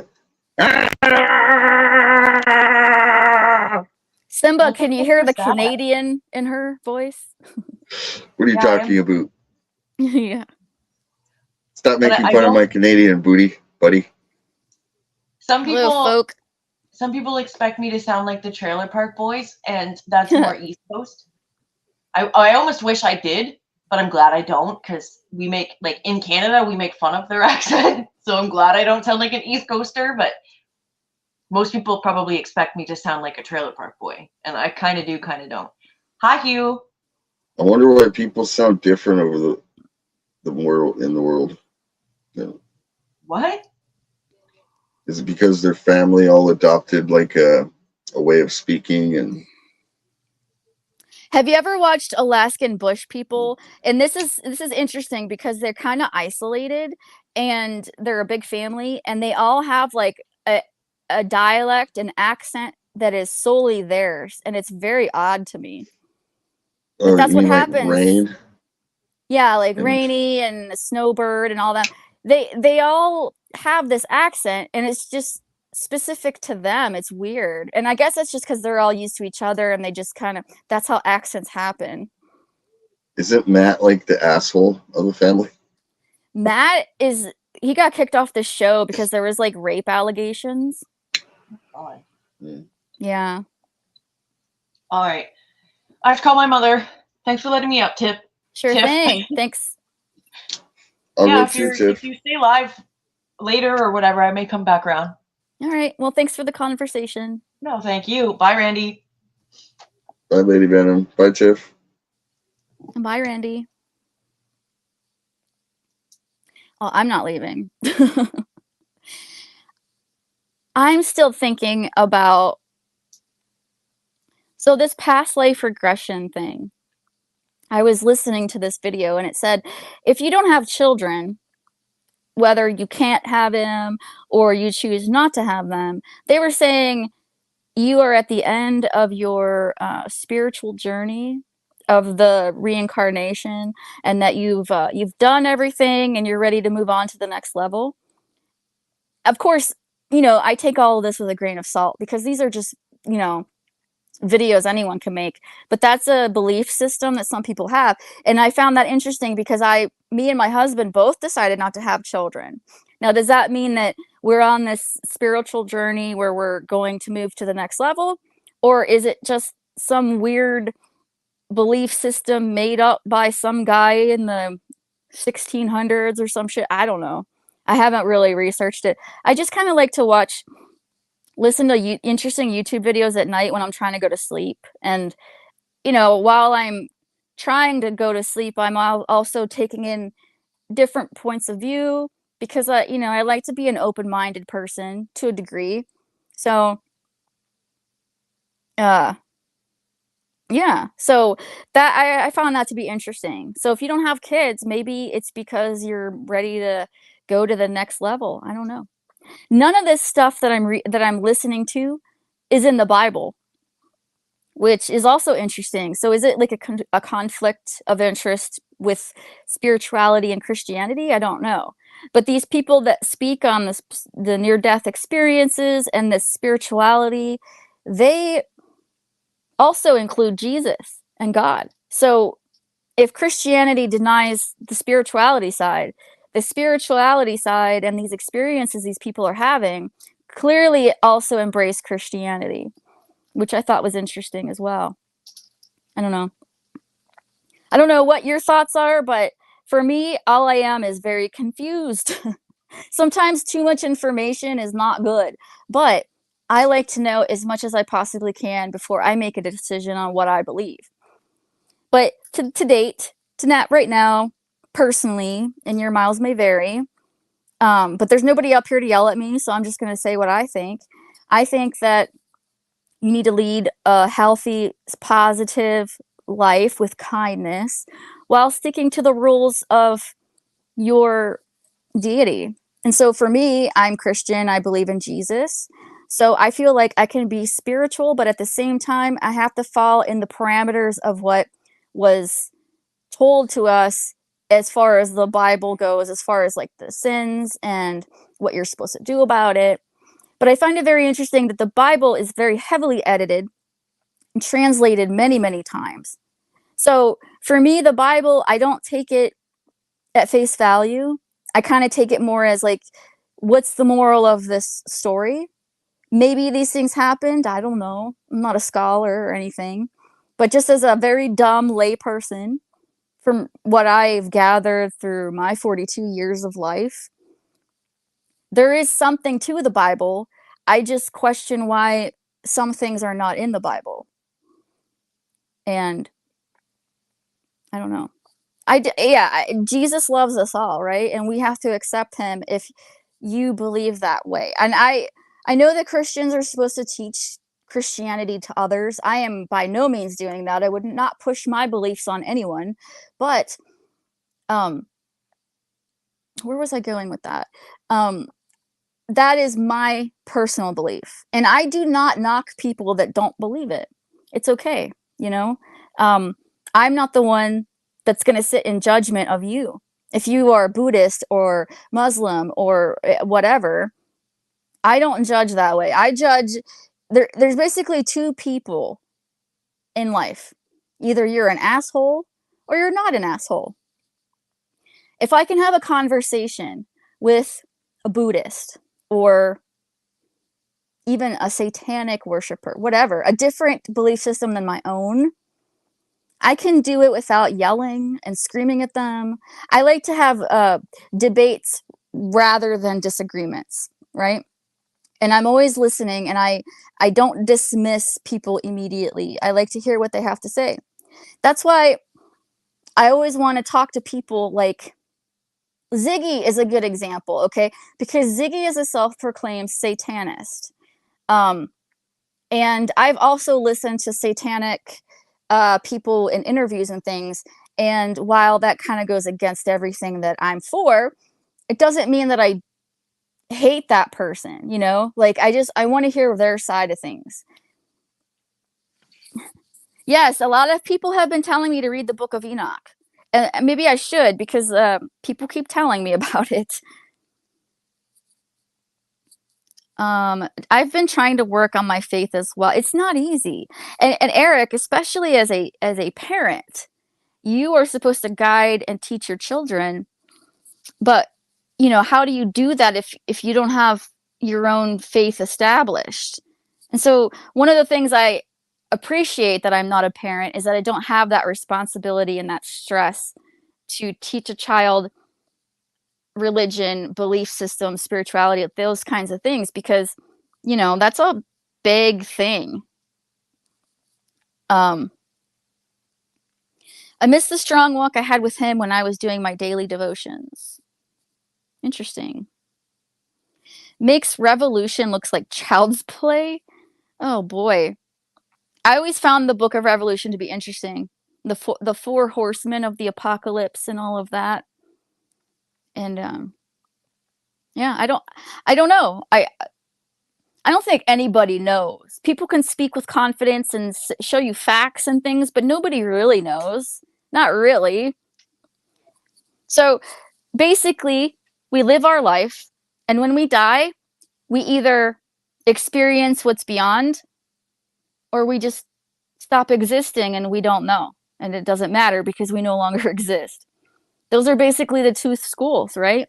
Simba, can you hear the Canadian in her voice? What are you talking about? Yeah. Stop making fun of my Canadian buddy. Some people expect me to sound like the Trailer Park Boys, and that's more East Coast. I almost wish I did, but I'm glad I don't, because we make, like, in Canada, we make fun of their accent. So I'm glad I don't sound like an East Coaster, but most people probably expect me to sound like a Trailer Park Boy, and I kind of do, kind of don't. Hi, Hugh. I wonder why people sound different over the world. Yeah. What? Is it because their family all adopted like a way of speaking? And have you ever watched Alaskan Bush people? And this is interesting because they're kind of isolated and they're a big family, and they all have like a dialect, an accent that is solely theirs, and it's very odd to me. That's what happens. Like Rain? Yeah, like Rainy and Snowbird and all that. They all have this accent, and it's just specific to them. It's weird. And I guess it's just because they're all used to each other, and they just kind of, that's how accents happen. Isn't Matt like the asshole of the family? Matt he got kicked off the show because there was like rape allegations. Oh. Yeah. All right. I have to call my mother. Thanks for letting me up, Tip. Sure thing. Thanks. If you stay live later or whatever, I may come back around. All right. Well, thanks for the conversation. No, thank you. Bye, Randy. Bye, Lady Venom. Bye, Tiff. And bye, Randy. Oh, I'm not leaving. I'm still thinking about so this past life regression thing. I was listening to this video and it said, if you don't have children, whether you can't have them or you choose not to have them, they were saying you are at the end of your spiritual journey of the reincarnation, and that you've done everything and you're ready to move on to the next level. Of course, I take all of this with a grain of salt because these are just, you know, videos anyone can make, but that's a belief system that some people have. And I found that interesting because me and my husband both decided not to have children. Now, does that mean that we're on this spiritual journey where we're going to move to the next level? Or is it just some weird belief system made up by some guy in the 1600s or some shit? I don't know. I haven't really researched it. I just kind of like to listen to interesting YouTube videos at night when I'm trying to go to sleep. And, while I'm trying to go to sleep, I'm also taking in different points of view because I like to be an open-minded person to a degree. So, uh, yeah. So that I found that to be interesting. So if you don't have kids, maybe it's because you're ready to go to the next level. I don't know. None of this stuff that I'm listening to is in the Bible, which is also interesting. So is it like a conflict of interest with spirituality and Christianity? I don't know. But these people that speak on the near-death experiences and this spirituality, they also include Jesus and God. So if Christianity denies the spirituality side and these experiences these people are having clearly also embrace Christianity, which I thought was interesting as well. I don't know. I don't know what your thoughts are, but for me, all I am is very confused. Sometimes too much information is not good, but I like to know as much as I possibly can before I make a decision on what I believe. But to date, right now, personally, and your miles may vary, but there's nobody up here to yell at me, so I'm just going to say what I think. I think that you need to lead a healthy, positive life with kindness while sticking to the rules of your deity. And so for me, I'm Christian. I believe in Jesus. So I feel like I can be spiritual, but at the same time, I have to fall in the parameters of what was told to us as far as the Bible goes, as far as like the sins and what you're supposed to do about it. But I find it very interesting that the Bible is very heavily edited and translated many, many times. So for me, the Bible, I don't take it at face value. I kind of take it more as like, what's the moral of this story? Maybe these things happened. I don't know. I'm not a scholar or anything. But just as a very dumb layperson, from what I've gathered through my 42 years of life, there is something to the Bible. I just question why some things are not in the Bible. And I don't know. Jesus loves us all, right? And we have to accept him if you believe that way. And I know that Christians are supposed to teach Christianity to others. I am by no means doing that. I would not push my beliefs on anyone. But where was I going with that? That is my personal belief. And I do not knock people that don't believe it. It's okay, I'm not the one that's going to sit in judgment of you. If you are Buddhist or Muslim or whatever, I don't judge that way. I judge, there's basically two people in life. Either you're an asshole or you're not an asshole. If I can have a conversation with a Buddhist or even a satanic worshiper, whatever, a different belief system than my own, I can do it without yelling and screaming at them. I like to have debates rather than disagreements, right? And I'm always listening, and I don't dismiss people immediately. I like to hear what they have to say. That's why I always want to talk to people like Ziggy is a good example, okay? Because Ziggy is a self-proclaimed satanist. And I've also listened to satanic people in interviews and things. And while that kind of goes against everything that I'm for, it doesn't mean that I hate that person, you know? Like, I want to hear their side of things. Yes, a lot of people have been telling me to read the Book of Enoch. And maybe I should, because people keep telling me about it. I've been trying to work on my faith as well. It's not easy. And Eric, especially as a parent, you are supposed to guide and teach your children, but how do you do that if you don't have your own faith established? And so one of the things I appreciate that I'm not a parent is that I don't have that responsibility and that stress to teach a child religion, belief system, spirituality, those kinds of things, because that's a big thing. I miss the strong walk I had with him when I was doing my daily devotions. Interesting. Makes revolution looks like child's play. Oh boy. I always found the Book of Revolution to be interesting. The four horsemen of the apocalypse and all of that. And yeah, I don't know. I don't think anybody knows. People can speak with confidence and show you facts and things, but nobody really knows. Not really. So basically, we live our life, and when we die, we either experience what's beyond, or we just stop existing and we don't know. And it doesn't matter because we no longer exist. Those are basically the two schools, right?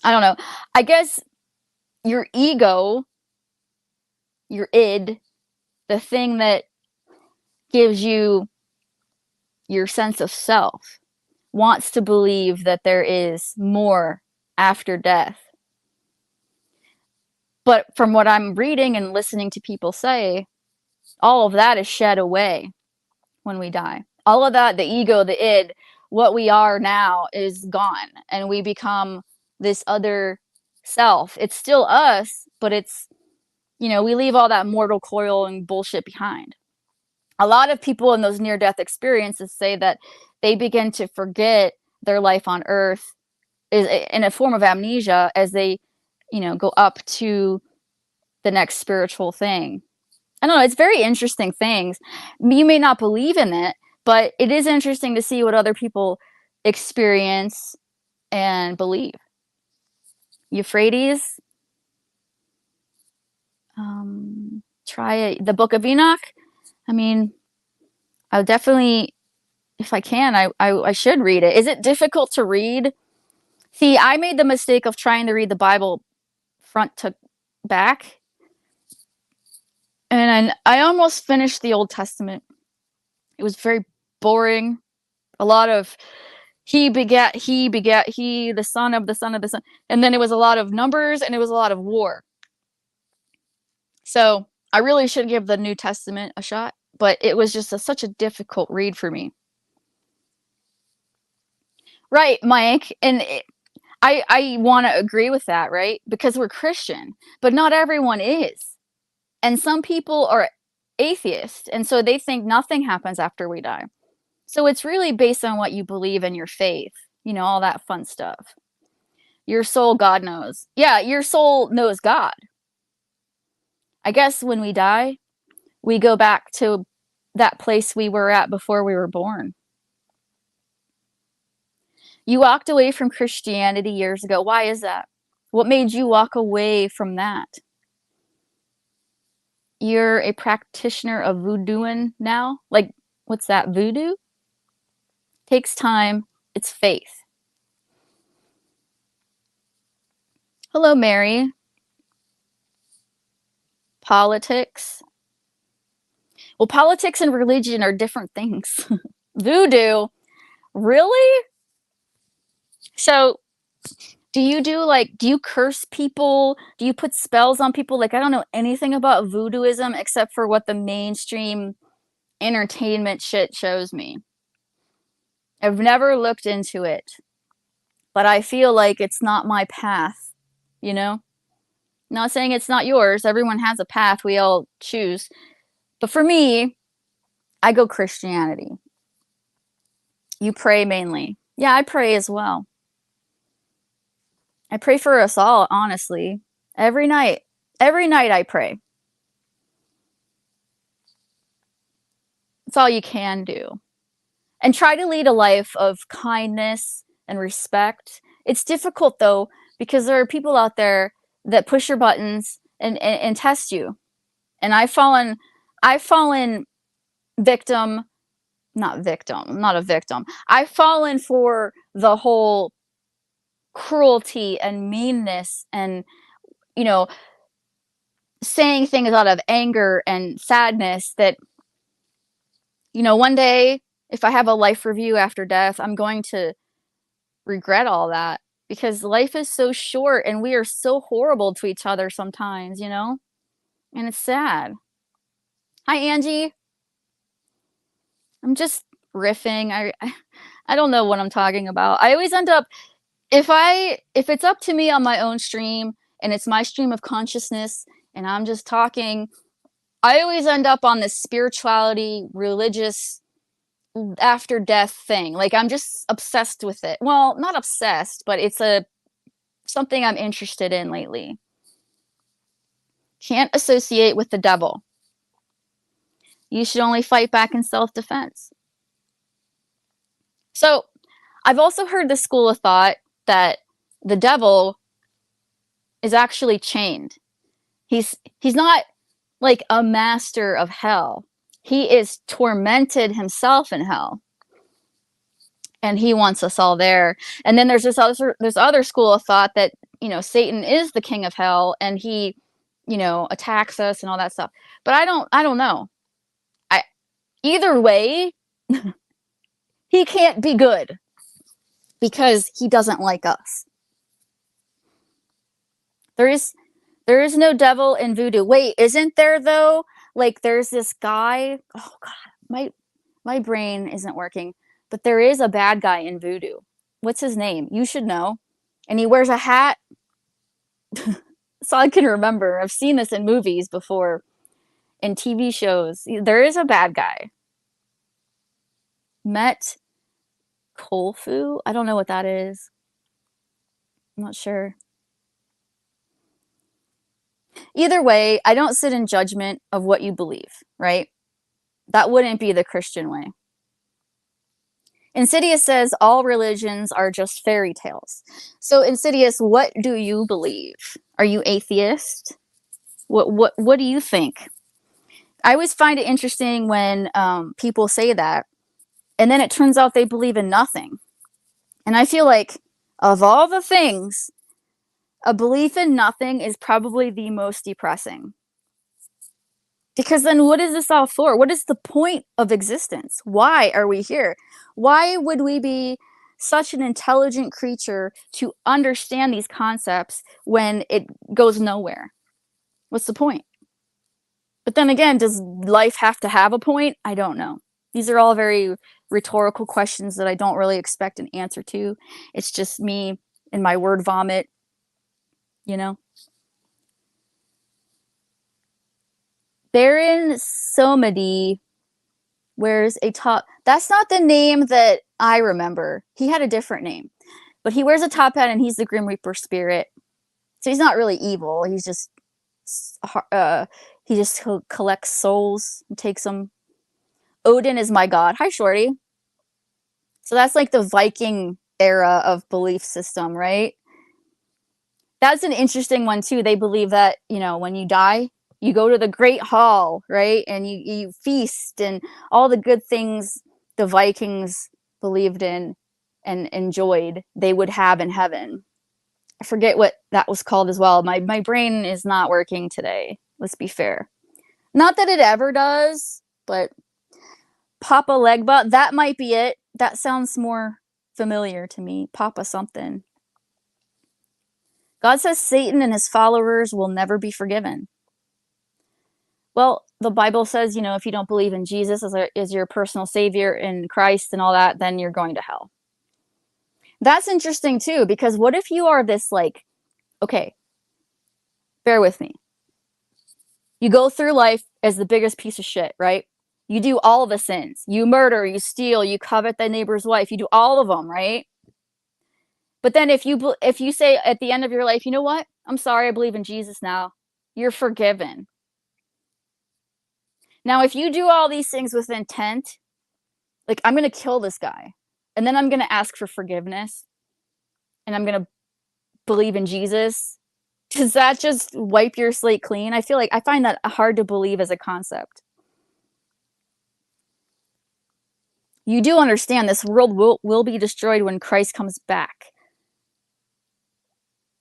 I don't know. I guess your ego, your id, the thing that gives you your sense of self, wants to believe that there is more after death. But from what I'm reading and listening to people say, all of that is shed away when we die. All of that, the ego, the id, what we are now is gone, and we become this other self. It's still us, but it's, we leave all that mortal coil and bullshit behind. A lot of people in those near-death experiences say that they begin to forget their life on Earth is in a form of amnesia as they, go up to the next spiritual thing. I don't know. It's very interesting things. You may not believe in it, but it is interesting to see what other people experience and believe. Euphrates. Try it. The Book of Enoch. I mean, I would definitely, if I can, I should read it. Is it difficult to read? See, I made the mistake of trying to read the Bible front to back. And I almost finished the Old Testament. It was very boring. A lot of he begat he, the son of the son of the son. And then it was a lot of numbers, and it was a lot of war. So I really should give the New Testament a shot, but it was just such a difficult read for me. Right, Mike. And I want to agree with that, right? Because we're Christian, but not everyone is. And some people are atheists, and so they think nothing happens after we die. So it's really based on what you believe in your faith, all that fun stuff. Your soul, God knows. Yeah, your soul knows God. I guess when we die, we go back to that place we were at before we were born. You walked away from Christianity years ago. Why is that? What made you walk away from that? You're a practitioner of voodooing now? Like, what's that, voodoo? Takes time. It's faith. Hello, Mary. Politics. Well, politics and religion are different things. Voodoo? Really? So, do you curse people? Do you put spells on people? Like, I don't know anything about voodooism except for what the mainstream entertainment shit shows me. I've never looked into it. but I feel like it's not my path, you know? Not saying it's not yours. Everyone has a path we all choose. But for me, I go Christianity. You pray mainly. Yeah, I pray as well. I pray for us all, honestly. Every night. Every night I pray. It's all you can do. And try to lead a life of kindness and respect. It's difficult though, because there are people out there that push your buttons and test you. And I've fallen victim, not victim, not a victim. I've fallen for the whole cruelty and meanness and, you know, saying things out of anger and sadness that, you know, one day if I have a life review after death, I'm going to regret all that because life is so short and we are so horrible to each other sometimes, you know? And it's sad. Hi, Angie. I'm just riffing. I don't know what I'm talking about. I always end up if it's up to me on my own stream and it's my stream of consciousness and I'm just talking, I always end up on this spirituality, religious after death thing. Like I'm just obsessed with it. Well, not obsessed, but it's something I'm interested in lately. Can't associate with the devil. You should only fight back in self-defense. So, I've also heard the school of thought that the devil is actually chained. He's not like a master of hell. He is tormented himself in hell. And he wants us all there. And then there's this other school of thought that, you know, Satan is the king of hell and he, you know, attacks us and all that stuff. But I don't know. Either way, he can't be good because he doesn't like us. There is no devil in voodoo. Wait, isn't there though? Like there's this guy. Oh God, my brain isn't working. But there is a bad guy in voodoo. What's his name? You should know. And he wears a hat. That's all I can remember. I've seen this in movies before, in TV shows. There is a bad guy. Met Kolfu? I don't know what that is. I'm not sure. Either way, I don't sit in judgment of what you believe, right? That wouldn't be the Christian way. Insidious says all religions are just fairy tales. So Insidious, what do you believe? Are you atheist? What do you think? I always find it interesting when people say that, and then it turns out they believe in nothing. And I feel like of all the things, a belief in nothing is probably the most depressing. Because then what is this all for? What is the point of existence? Why are we here? Why would we be such an intelligent creature to understand these concepts when it goes nowhere? What's the point? But then again, does life have to have a point? I don't know. These are all very rhetorical questions that I don't really expect an answer to. It's just me and my word vomit, you know? Baron Somadi wears a top. That's not the name that I remember. He had a different name. But he wears a top hat and he's the Grim Reaper spirit. So he's not really evil. He's just collects souls and takes them. Odin is my god. Hi, Shorty. So that's like the Viking era of belief system, right? That's an interesting one too. They believe that, you know, when you die, you go to the Great Hall, right? And you feast and all the good things the Vikings believed in and enjoyed, they would have in heaven. I forget what that was called as well. My brain is not working today. Let's be fair. Not that it ever does, but Papa Legba, that might be it. That sounds more familiar to me. Papa something. God says Satan and his followers will never be forgiven. Well, the Bible says, you know, if you don't believe in Jesus as your personal savior in Christ and all that, then you're going to hell. That's interesting too, because what if you are this like, okay, bear with me. You go through life as the biggest piece of shit, right? You do all the sins. You murder, you steal, you covet the neighbor's wife. You do all of them, right? But then if you say at the end of your life, you know what? I'm sorry, I believe in Jesus now. You're forgiven. Now, if you do all these things with intent, like I'm going to kill this guy, and then I'm going to ask for forgiveness, and I'm going to believe in Jesus, does that just wipe your slate clean? I find that hard to believe as a concept. You do understand this world will be destroyed when Christ comes back.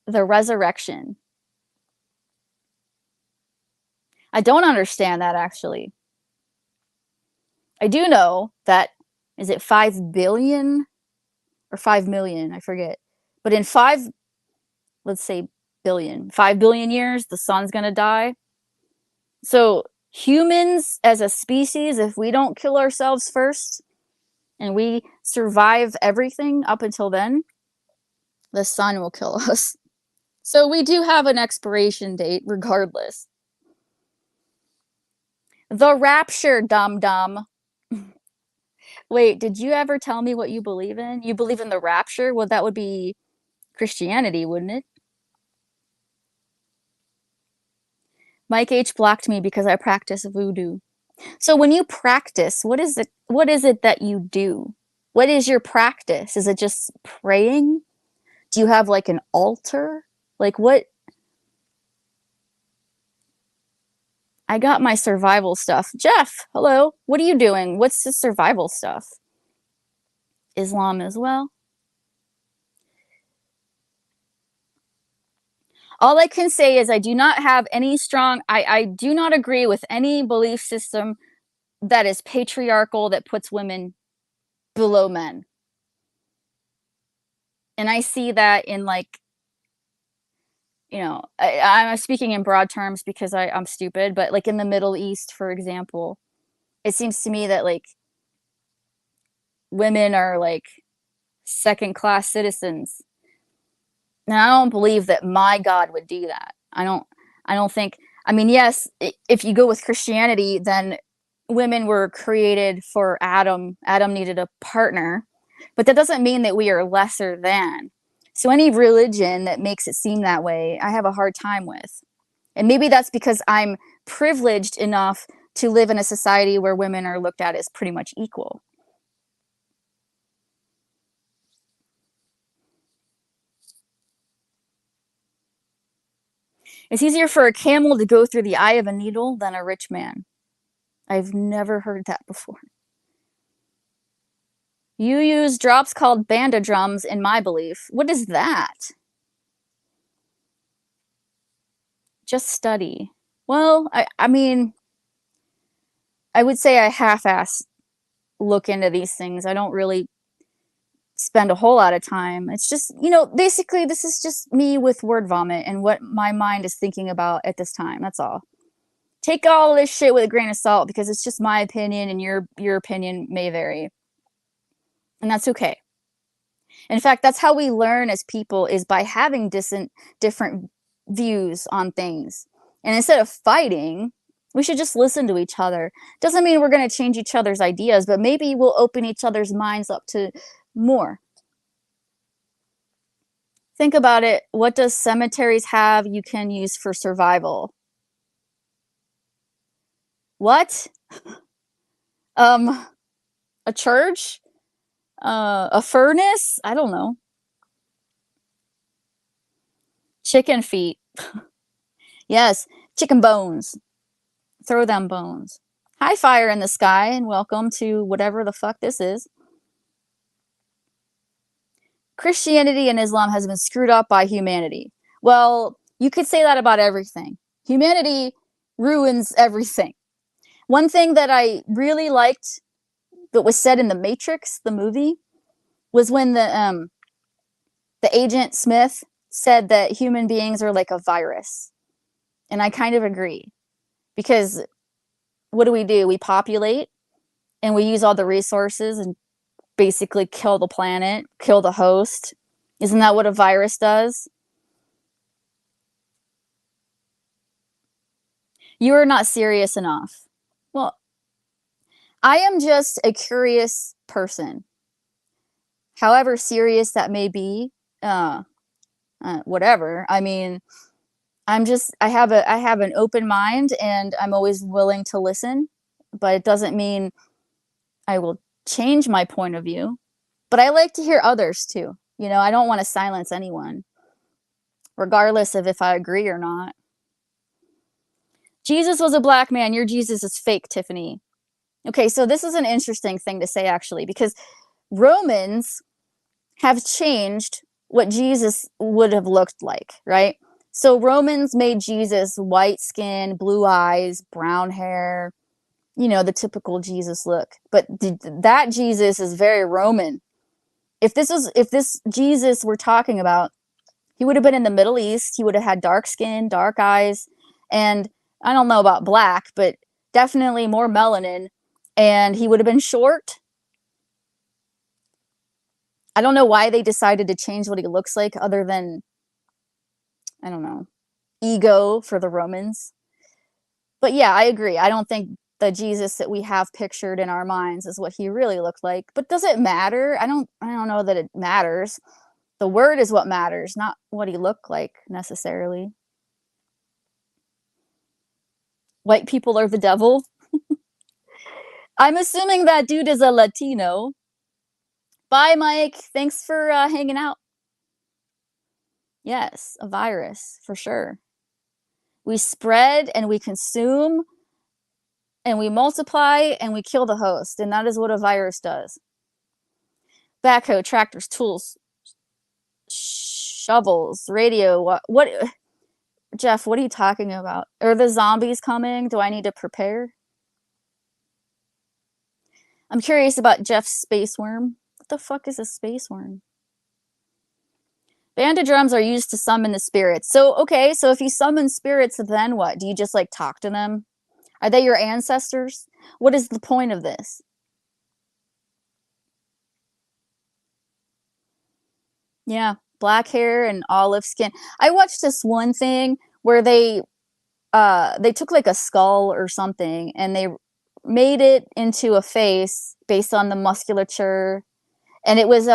The resurrection. I don't understand that, actually. I do know that, is it 5 billion or 5 million? I forget. But in 5 billion years, the sun's going to die. So humans as a species, if we don't kill ourselves first and we survive everything up until then, the sun will kill us. So we do have an expiration date regardless. The rapture, dum-dum. Wait, did you ever tell me what you believe in? You believe in the rapture? Well, that would be Christianity, wouldn't it? Mike H blocked me because I practice voodoo. So when you practice, what is it that you do? What is your practice? Is it just praying? Do you have like an altar? Like what? I got my survival stuff. Jeff, hello. What are you doing? What's the survival stuff? Islam as well. All I can say is I do not have any I do not agree with any belief system that is patriarchal, that puts women below men. And I see that in like, I'm speaking in broad terms because I'm stupid, but like in the Middle East, for example, it seems to me that like women are like second-class citizens. And I don't believe that my God would do that. I don't think, I mean, yes, if you go with Christianity, then women were created for Adam. Adam needed a partner, but that doesn't mean that we are lesser than. So any religion that makes it seem that way, I have a hard time with. And maybe that's because I'm privileged enough to live in a society where women are looked at as pretty much equal. It's easier for a camel to go through the eye of a needle than a rich man. I've never heard that before. You use drops called bandadrums in my belief. What is that? Just study. Well, I mean, I would say I half-ass look into these things. I don't really spend a whole lot of time. It's just, basically this is just me with word vomit and what my mind is thinking about at this time. That's all. Take all this shit with a grain of salt because it's just my opinion and your opinion may vary. And that's okay. In fact, that's how we learn as people, is by having different views on things. And instead of fighting, we should just listen to each other. Doesn't mean we're going to change each other's ideas, but maybe we'll open each other's minds up to more. Think about it. What does cemeteries have you can use for survival? What? A church? A furnace? I don't know. Chicken feet. Yes, chicken bones. Throw them bones. Hi, fire in the sky, and welcome to whatever the fuck this is. Christianity and Islam has been screwed up by humanity. Well, you could say that about everything. Humanity ruins everything. One thing that I really liked that was said in The Matrix, the movie, was when the agent Smith said that human beings are like a virus. And I kind of agree. Because what do? We populate, and we use all the resources and basically kill the planet, kill the host. Isn't that what a virus does? You are not serious enough. Well, I am just a curious person. However serious that may be, whatever. I mean, I have an open mind, and I'm always willing to listen, but it doesn't mean I will change my point of view. But I like to hear others too. You know, I don't want to silence anyone, regardless of if I agree or not. Jesus was a black man. Your Jesus is fake, Tiffany. Okay, so this is an interesting thing to say, actually, because Romans have changed what Jesus would have looked like, right? So Romans made Jesus white skin, blue eyes, brown hair, you know, the typical Jesus look. But that Jesus is very Roman. If this Jesus we're talking about, he would have been in the Middle East. He would have had dark skin, dark eyes, and I don't know about black, but definitely more melanin. And he would have been short. I don't know why they decided to change what he looks like, other than, I don't know, ego for the Romans. But yeah, I agree. I don't think the Jesus that we have pictured in our minds is what he really looked like. But does it matter? I don't know that it matters. The word is what matters, not what he looked like necessarily. White people are the devil. I'm assuming that dude is a Latino. Bye, Mike. Thanks for hanging out. Yes, a virus, for sure. We spread and we consume and we multiply and we kill the host. And that is what a virus does. Backhoe, tractors, tools, shovels, radio. What Jeff, what are you talking about? Are the zombies coming? Do I need to prepare? I'm curious about Jeff's space worm. What the fuck is a space worm? Band of drums are used to summon the spirits. So, okay, so if you summon spirits, then what? Do you just, like, talk to them? Are they your ancestors? What is the point of this? Yeah, black hair and olive skin. I watched this one thing where they took, like, a skull or something, and they made it into a face based on the musculature. And it was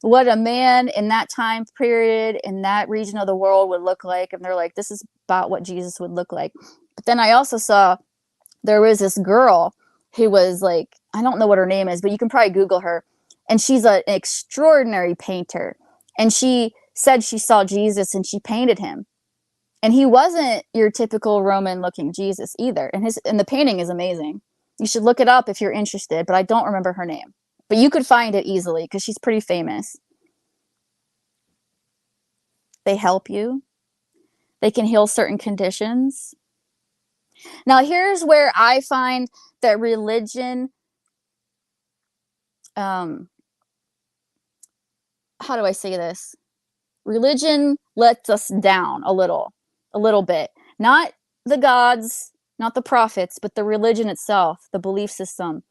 what a man in that time period in that region of the world would look like. And they're like, this is about what Jesus would look like. But then I also saw there was this girl who was like, I don't know what her name is, but you can probably Google her. And she's an extraordinary painter. And she said she saw Jesus and she painted him. And he wasn't your typical Roman looking Jesus either. And the painting is amazing. You should look it up if you're interested, but I don't remember her name. But you could find it easily because she's pretty famous. They help you. They can heal certain conditions. Now, here's where I find that religion, how do I say this? Religion lets us down a little bit. Not the gods, not the prophets, but the religion itself, the belief system.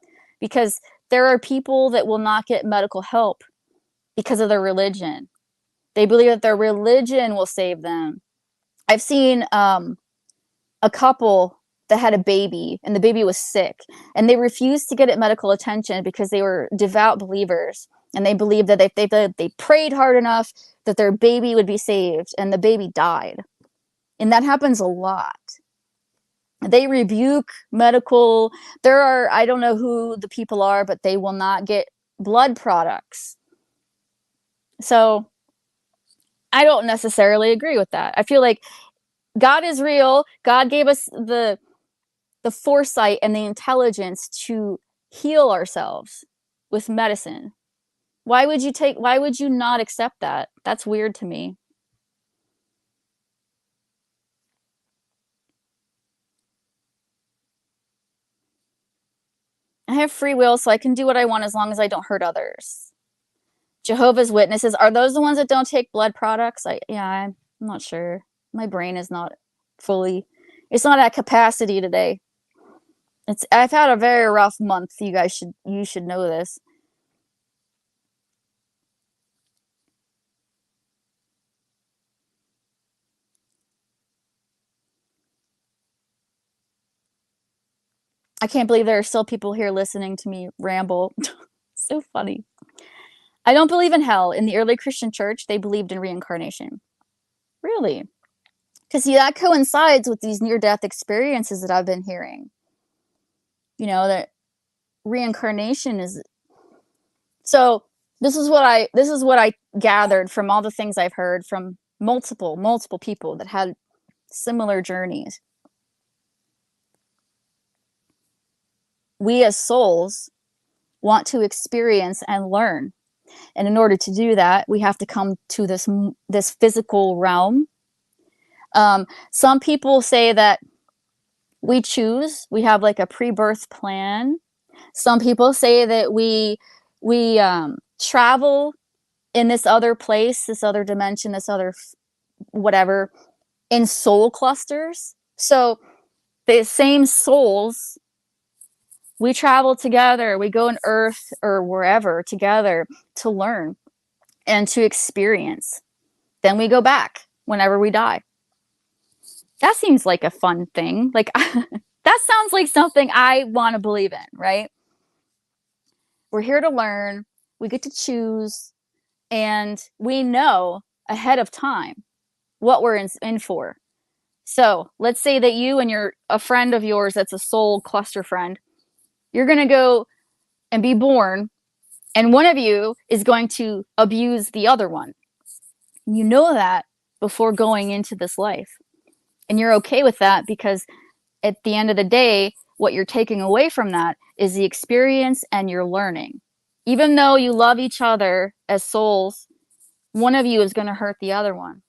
Because there are people that will not get medical help because of their religion. They believe that their religion will save them. I've seen a couple that had a baby, and the baby was sick, and they refused to get it medical attention because they were devout believers, and they believed that if they prayed hard enough, that their baby would be saved, and the baby died. And that happens a lot. They rebuke medical. I don't know who the people are, but they will not get blood products. So I don't necessarily agree with that. I feel like God is real. God gave us the foresight and the intelligence to heal ourselves with medicine. Why would you not accept that? That's weird to me. I have free will, so I can do what I want as long as I don't hurt others. Jehovah's Witnesses, are those the ones that don't take blood products? I'm not sure. My brain is not it's not at capacity today. I've had a very rough month. You should know this. I can't believe there are still people here listening to me ramble. So funny. I don't believe in hell. In the early Christian church, they believed in reincarnation. Really? Because see, that coincides with these near-death experiences that I've been hearing. You know, that reincarnation is. So this is what I gathered from all the things I've heard from multiple people that had similar journeys. We as souls want to experience and learn. And in order to do that, we have to come to this physical realm. Some people say that we choose. We have like a pre-birth plan. Some people say that we travel in this other place, this other dimension, this other whatever, in soul clusters. So the same souls, we travel together. We go on Earth or wherever together to learn and to experience. Then we go back whenever we die. That seems like a fun thing. Like that sounds like something I want to believe in, right? We're here to learn. We get to choose, and we know ahead of time what we're in for. So let's say that you and a friend of yours that's a soul cluster friend, you're going to go and be born, and one of you is going to abuse the other one. You know that before going into this life. And you're okay with that because at the end of the day, what you're taking away from that is the experience and you're learning. Even though you love each other as souls, one of you is going to hurt the other one.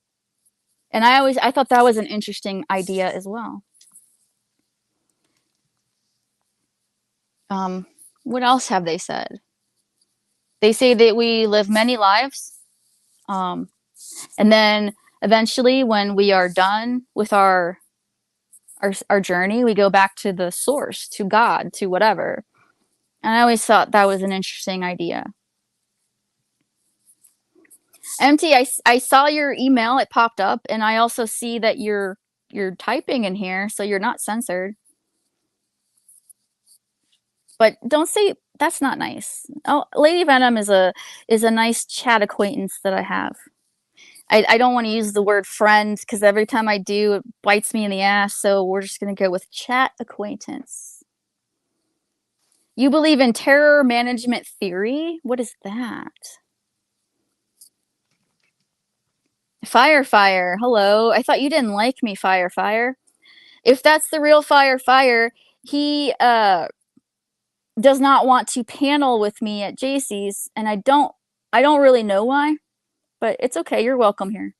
And I thought that was an interesting idea as well. What else have they said? They say that we live many lives. And then eventually when we are done with our journey, we go back to the source, to God, to whatever. And I always thought that was an interesting idea. MT, I saw your email, it popped up, and I also see that you're typing in here, so you're not censored. But don't say that's not nice. Oh, Lady Venom is a nice chat acquaintance that I have. I don't want to use the word friend because every time I do, it bites me in the ass. So we're just going to go with chat acquaintance. You believe in terror management theory? What is that? Fire. Hello. I thought you didn't like me, Fire. If that's the real Fire, he does not want to panel with me at JC's, and I don't really know why, but it's okay. You're welcome here.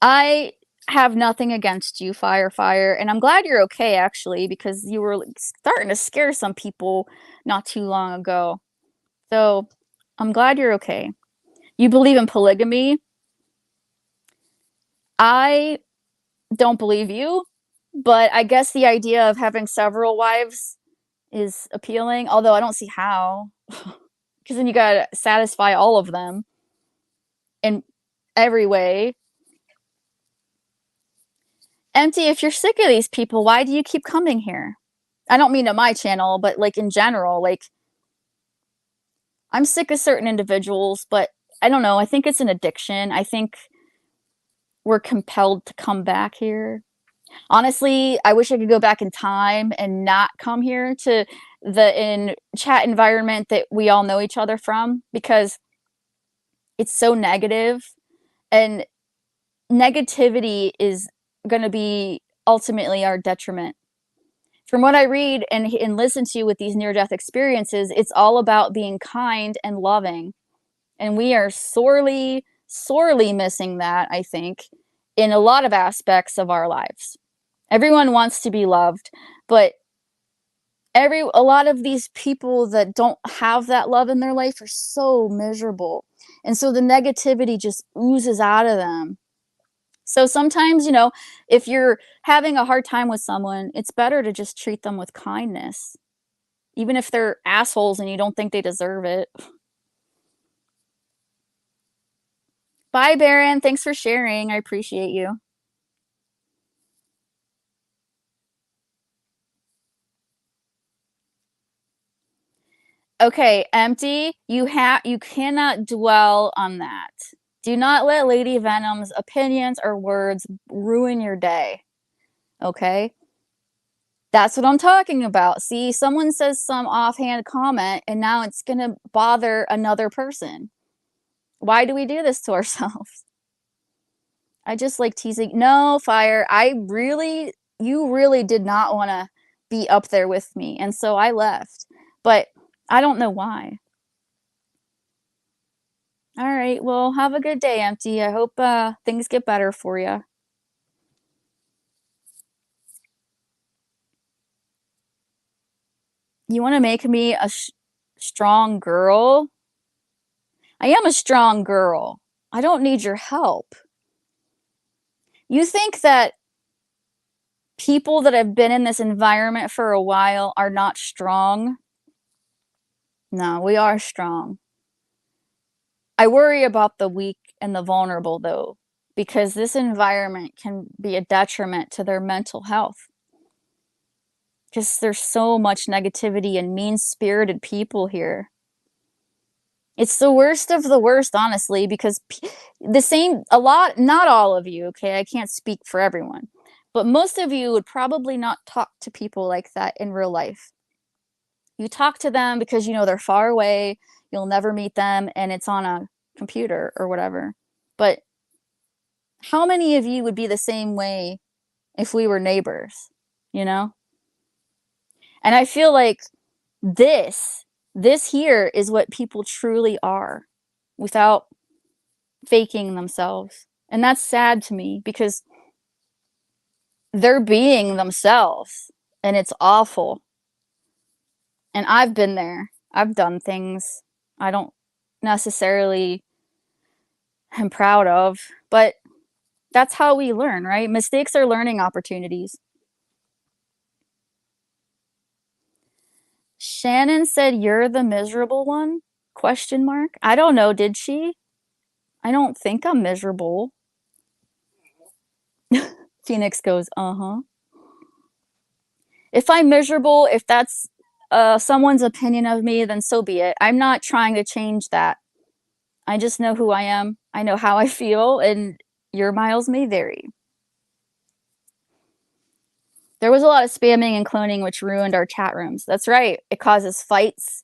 I have nothing against you, Fire, and I'm glad you're okay actually because you were starting to scare some people not too long ago. So I'm glad you're okay. You believe in polygamy. I don't believe you, but I guess the idea of having several wives is appealing, although I don't see how. Because then you gotta satisfy all of them in every way. Empty, if you're sick of these people, why do you keep coming here? I don't mean to my channel, but like in general, like I'm sick of certain individuals, but I don't know. I think it's an addiction. I think we're compelled to come back here. Honestly, I wish I could go back in time and not come here to the chat environment that we all know each other from because it's so negative, and negativity is going to be ultimately our detriment. From what I read and listen to with these near-death experiences, it's all about being kind and loving. And we are sorely missing that, I think, in a lot of aspects of our lives. Everyone wants to be loved, but a lot of these people that don't have that love in their life are so miserable. And so the negativity just oozes out of them. So sometimes, if you're having a hard time with someone, it's better to just treat them with kindness. Even if they're assholes and you don't think they deserve it. Bye, Baron. Thanks for sharing. I appreciate you. Okay, Empty, you cannot dwell on that. Do not let Lady Venom's opinions or words ruin your day. Okay? That's what I'm talking about. See, someone says some offhand comment and now it's gonna bother another person. Why do we do this to ourselves? I just like teasing. No, Fire, you really did not want to be up there with me, and so I left. But I don't know why. All right, well, have a good day, Empty. I hope things get better for you. You want to make me a strong girl? I am a strong girl. I don't need your help. You think that people that have been in this environment for a while are not strong? No, we are strong. I worry about the weak and the vulnerable, though, because this environment can be a detriment to their mental health. Because there's so much negativity and mean-spirited people here. It's the worst of the worst, honestly, because not all of you, okay, I can't speak for everyone, but most of you would probably not talk to people like that in real life. You talk to them because you know they're far away, you'll never meet them, and it's on a computer or whatever. But how many of you would be the same way if we were neighbors, you know? And I feel like this here is what people truly are without faking themselves. And that's sad to me because they're being themselves and it's awful. And I've been there. I've done things I don't necessarily am proud of, but that's how we learn, right? Mistakes are learning opportunities. Shannon said you're the miserable one? Question mark. I don't know, did she? I don't think I'm miserable. Phoenix goes, uh-huh. If I'm miserable, if that's someone's opinion of me, then so be it. I'm not trying to change that. I just know who I am. I know how I feel, and your miles may vary. There was a lot of spamming and cloning which ruined our chat rooms. That's right. It causes fights.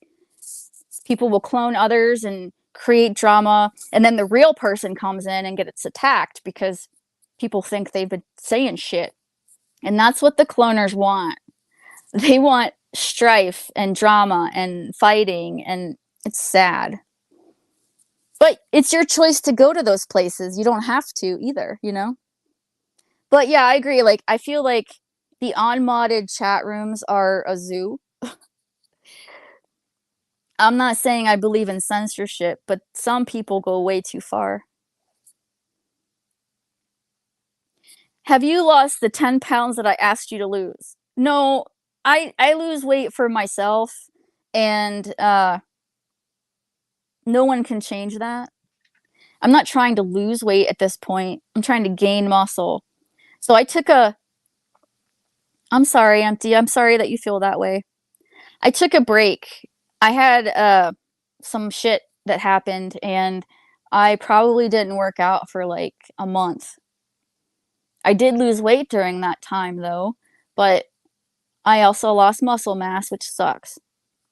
People will clone others and create drama, and then the real person comes in and gets attacked because people think they've been saying shit. And that's what the cloners want. They want strife and drama and fighting, and it's sad. But it's your choice to go to those places. You don't have to either, you know? But yeah, I agree. Like, I feel like the unmodded chat rooms are a zoo. I'm not saying I believe in censorship, but some people go way too far. Have you lost the 10 pounds that I asked you to lose? No, I lose weight for myself, and no one can change that. I'm not trying to lose weight at this point. I'm trying to gain muscle. So I took I'm sorry, Empty. I'm sorry that you feel that way. I took a break. I had some shit that happened, and I probably didn't work out for like a month. I did lose weight during that time, though, but I also lost muscle mass, which sucks.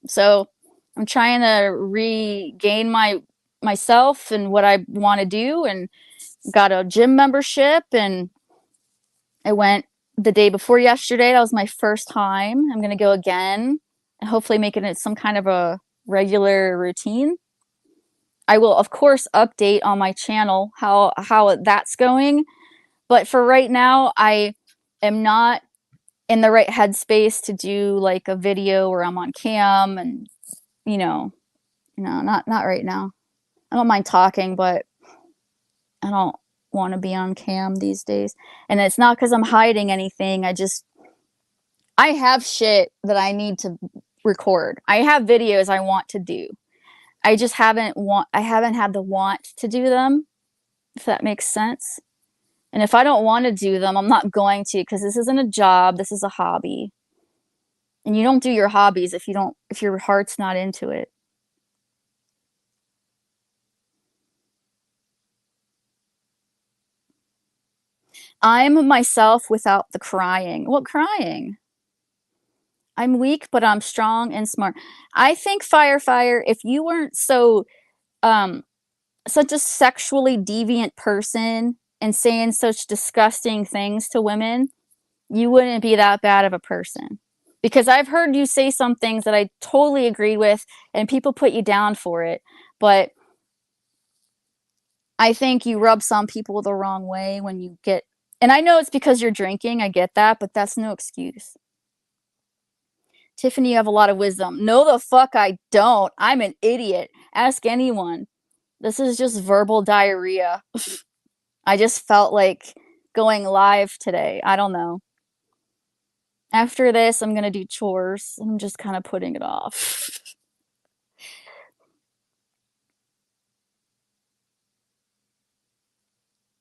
So I'm trying to regain myself and what I want to do, and got a gym membership, and I went the day before yesterday. That was my first time. I'm gonna go again and hopefully make it some kind of a regular routine. I will, of course, update on my channel how that's going. But for right now, I am not in the right headspace to do like a video where I'm on cam, and not right now. I don't mind talking, but I don't want to be on cam these days. And it's not because I'm hiding anything. I have shit that I need to record. I have videos I want to do. I just haven't had the want to do them, if that makes sense. And if I don't want to do them, I'm not going to, because this isn't a job, this is a hobby. And you don't do your hobbies if your heart's not into it. I'm myself without the crying. What crying? I'm weak, but I'm strong and smart. I think Fire, if you weren't so such a sexually deviant person and saying such disgusting things to women, you wouldn't be that bad of a person. Because I've heard you say some things that I totally agreed with, and people put you down for it. But I think you rub some people the wrong way when you get. And I know it's because you're drinking, I get that, but that's no excuse. Tiffany, you have a lot of wisdom. No, the fuck I don't. I'm an idiot. Ask anyone. This is just verbal diarrhea. I just felt like going live today. I don't know. After this, I'm going to do chores. I'm just kind of putting it off.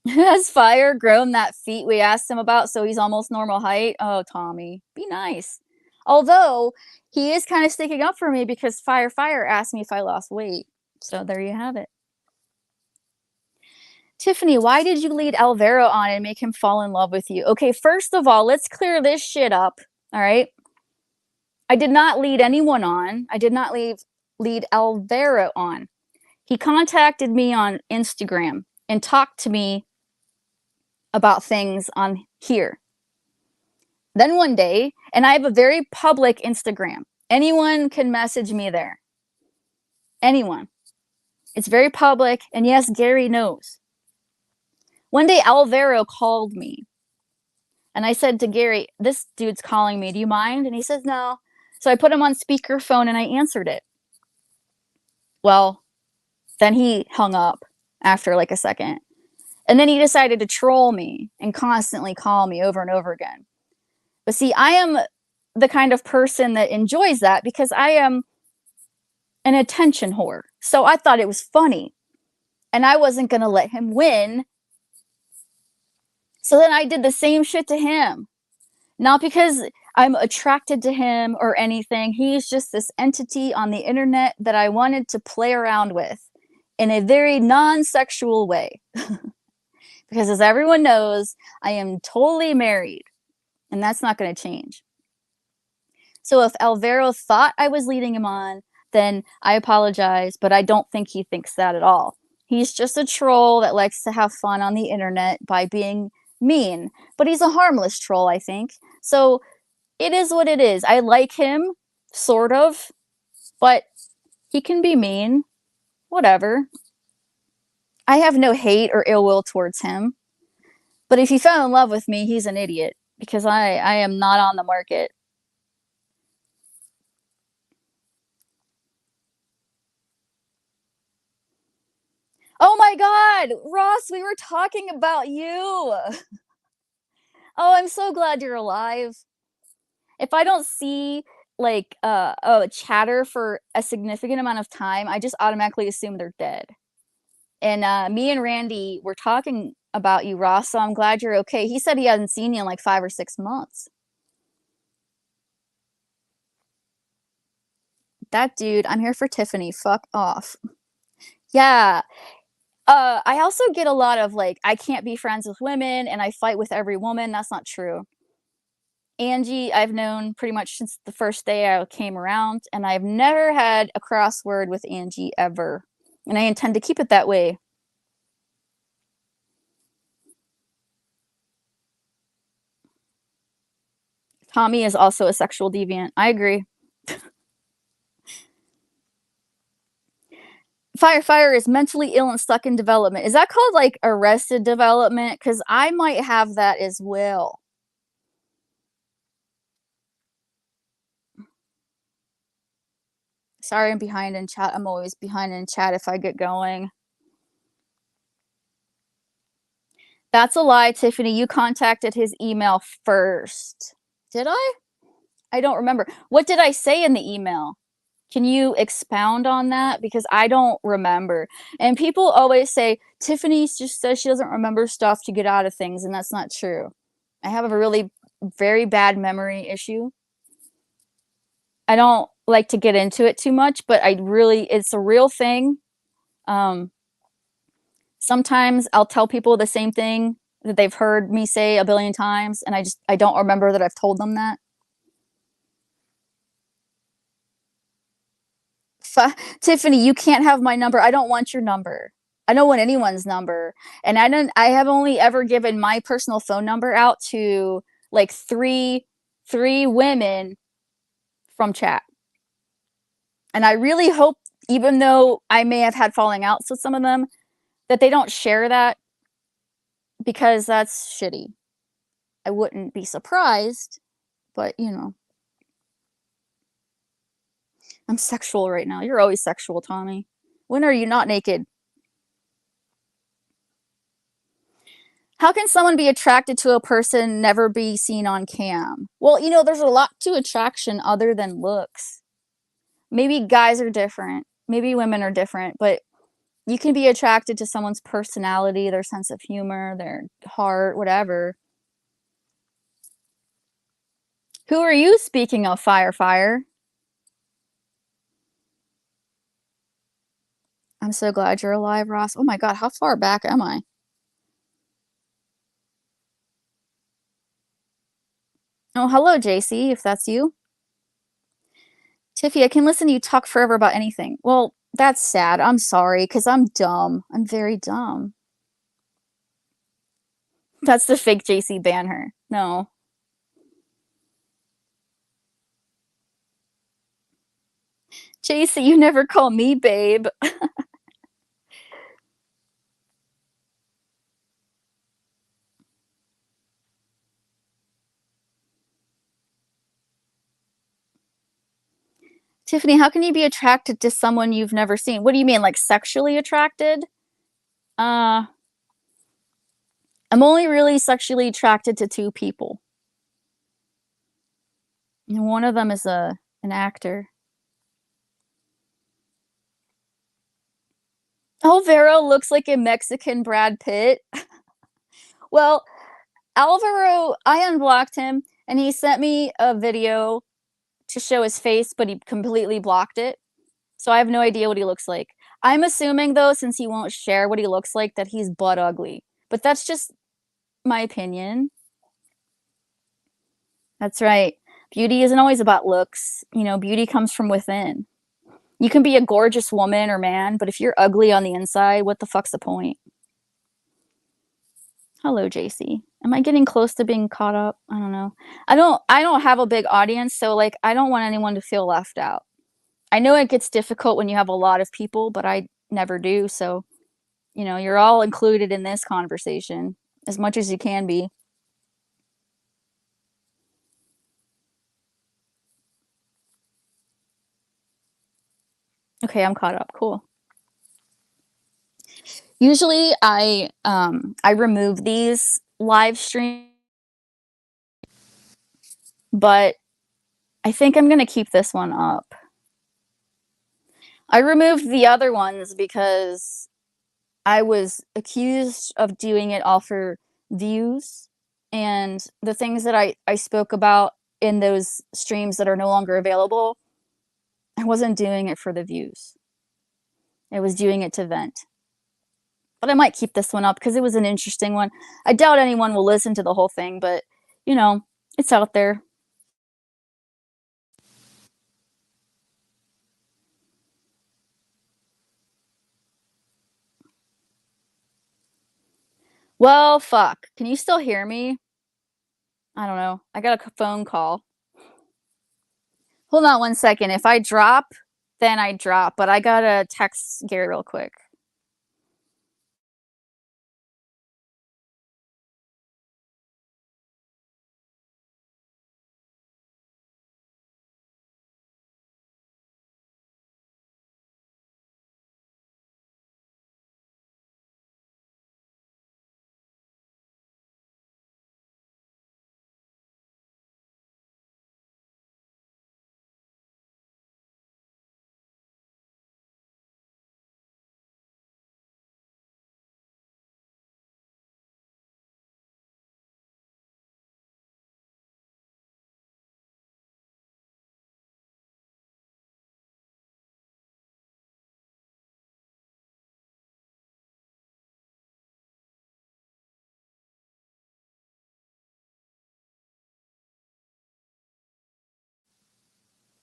Has Fire grown that feet we asked him about so he's almost normal height? Oh, Tommy, be nice. Although, he is kind of sticking up for me because Fire asked me if I lost weight. So there you have it. Tiffany, why did you lead Alvaro on and make him fall in love with you? Okay, first of all, let's clear this shit up. All right. I did not lead anyone on. I did not lead Alvaro on. He contacted me on Instagram and talked to me about things on here. Then one day, and I have a very public Instagram. Anyone can message me there. Anyone. It's very public, and yes, Gary knows. One day, Alvaro called me. And I said to Gary, this dude's calling me. Do you mind? And he says, no. So I put him on speakerphone and I answered it. Well, then he hung up after like a second. And then he decided to troll me and constantly call me over and over again. But see, I am the kind of person that enjoys that because I am an attention whore. So I thought it was funny. And I wasn't going to let him win. So then I did the same shit to him. Not because I'm attracted to him or anything. He's just this entity on the internet that I wanted to play around with in a very non-sexual way. Because as everyone knows, I am totally married. And that's not going to change. So if Alvaro thought I was leading him on, then I apologize. But I don't think he thinks that at all. He's just a troll that likes to have fun on the internet by being mean. But he's a harmless troll, I think. So it is what it is. I like him, sort of. But he can be mean. Whatever. I have no hate or ill will towards him. But if he fell in love with me, he's an idiot. Because I am not on the market. Oh my God, Ross, we were talking about you. Oh, I'm so glad you're alive. If I don't see like a chatter for a significant amount of time, I just automatically assume they're dead. And me and Randy were talking about you, Ross, so I'm glad you're okay. He said he hasn't seen you in like 5 or 6 months. That dude, I'm here for Tiffany. Fuck off. Yeah. I also get a lot of like, I can't be friends with women and I fight with every woman. That's not true. Angie, I've known pretty much since the first day I came around, and I've never had a crossword with Angie ever. And I intend to keep it that way. Tommy is also a sexual deviant. I agree. Fire is mentally ill and stuck in development. Is that called like arrested development? Because I might have that as well. Sorry, I'm behind in chat. I'm always behind in chat if I get going. That's a lie, Tiffany. You contacted his email first. Did I? I don't remember. What did I say in the email? Can you expound on that? Because I don't remember. And people always say, Tiffany just says she doesn't remember stuff to get out of things, and that's not true. I have a really very bad memory issue. I don't like to get into it too much, but it's a real thing. Sometimes I'll tell people the same thing that they've heard me say a billion times, and I don't remember that I've told them that. Tiffany, you can't have my number. I don't want your number. I don't want anyone's number. And I have only ever given my personal phone number out to like three women from chat. And I really hope, even though I may have had falling outs with some of them, that they don't share that, because that's shitty. I wouldn't be surprised, but you know. I'm sexual right now. You're always sexual, Tommy. When are you not naked? How can someone be attracted to a person never be seen on cam? Well, you know, there's a lot to attraction other than looks. Maybe guys are different. Maybe women are different, but you can be attracted to someone's personality, their sense of humor, their heart, whatever. Who are you, speaking of fire? I'm so glad you're alive, Ross. Oh my god, how far back am I? Oh, hello, JC, if that's you. Tiffy, I can listen to you talk forever about anything. Well, that's sad. I'm sorry, because I'm dumb. I'm very dumb. That's the fake JC, ban her. No. JC, you never call me babe. Tiffany, how can you be attracted to someone you've never seen? What do you mean, like sexually attracted? I'm only really sexually attracted to 2 people. And one of them is an actor. Alvaro looks like a Mexican Brad Pitt. Well, Alvaro, I unblocked him, and he sent me a video to show his face, but he completely blocked it. So I have no idea what he looks like. I'm assuming, though, since he won't share what he looks like, that he's butt ugly. But that's just my opinion. That's right. Beauty isn't always about looks. You know, beauty comes from within. You can be a gorgeous woman or man, but if you're ugly on the inside, what the fuck's the point? Hello, JC. Am I getting close to being caught up? I don't know. I don't have a big audience, so like I don't want anyone to feel left out. I know it gets difficult when you have a lot of people, but I never do, so you know, you're all included in this conversation as much as you can be. Okay, I'm caught up. Cool. Usually I remove these live streams, but I think I'm going to keep this one up. I removed the other ones because I was accused of doing it all for views, and the things that I spoke about in those streams that are no longer available, I wasn't doing it for the views. I was doing it to vent. But I might keep this one up because it was an interesting one. I doubt anyone will listen to the whole thing, but you know, it's out there. Well, fuck. Can you still hear me? I don't know. I got a phone call. Hold on one second. If I drop, then I drop, but I gotta text Gary real quick.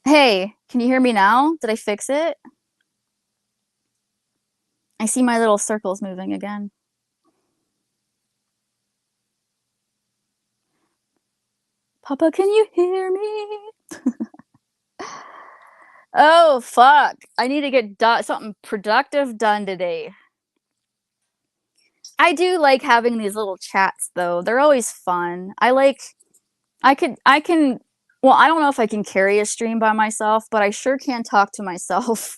Hey, can you hear me now? Did I fix it? I see my little circles moving again. Papa, can you hear me? Oh, fuck. I need to get something productive done today. I do like having these little chats, though. They're always fun. I can, well, I don't know if I can carry a stream by myself, but I sure can talk to myself.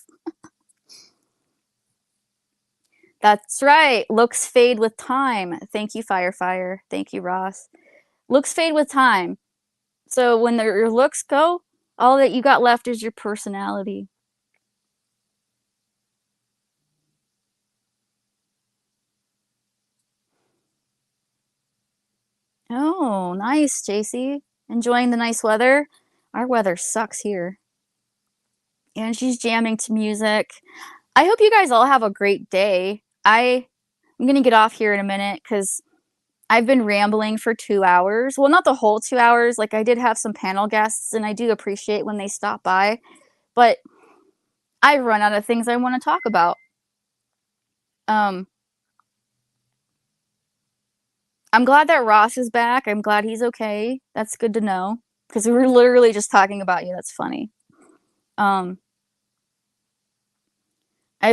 That's right. Looks fade with time. Thank you, Firefire. Thank you, Ross. Looks fade with time. So when your looks go, all that you got left is your personality. Oh, nice, JC. Enjoying the nice weather? Our weather sucks here. And she's jamming to music. I hope you guys all have a great day. I'm going to get off here in a minute because I've been rambling for 2 hours. Well, not the whole 2 hours. Like, I did have some panel guests, and I do appreciate when they stop by. But I've run out of things I want to talk about. I'm glad that Ross is back. I'm glad he's okay. That's good to know. Because we were literally just talking about you. That's funny. I've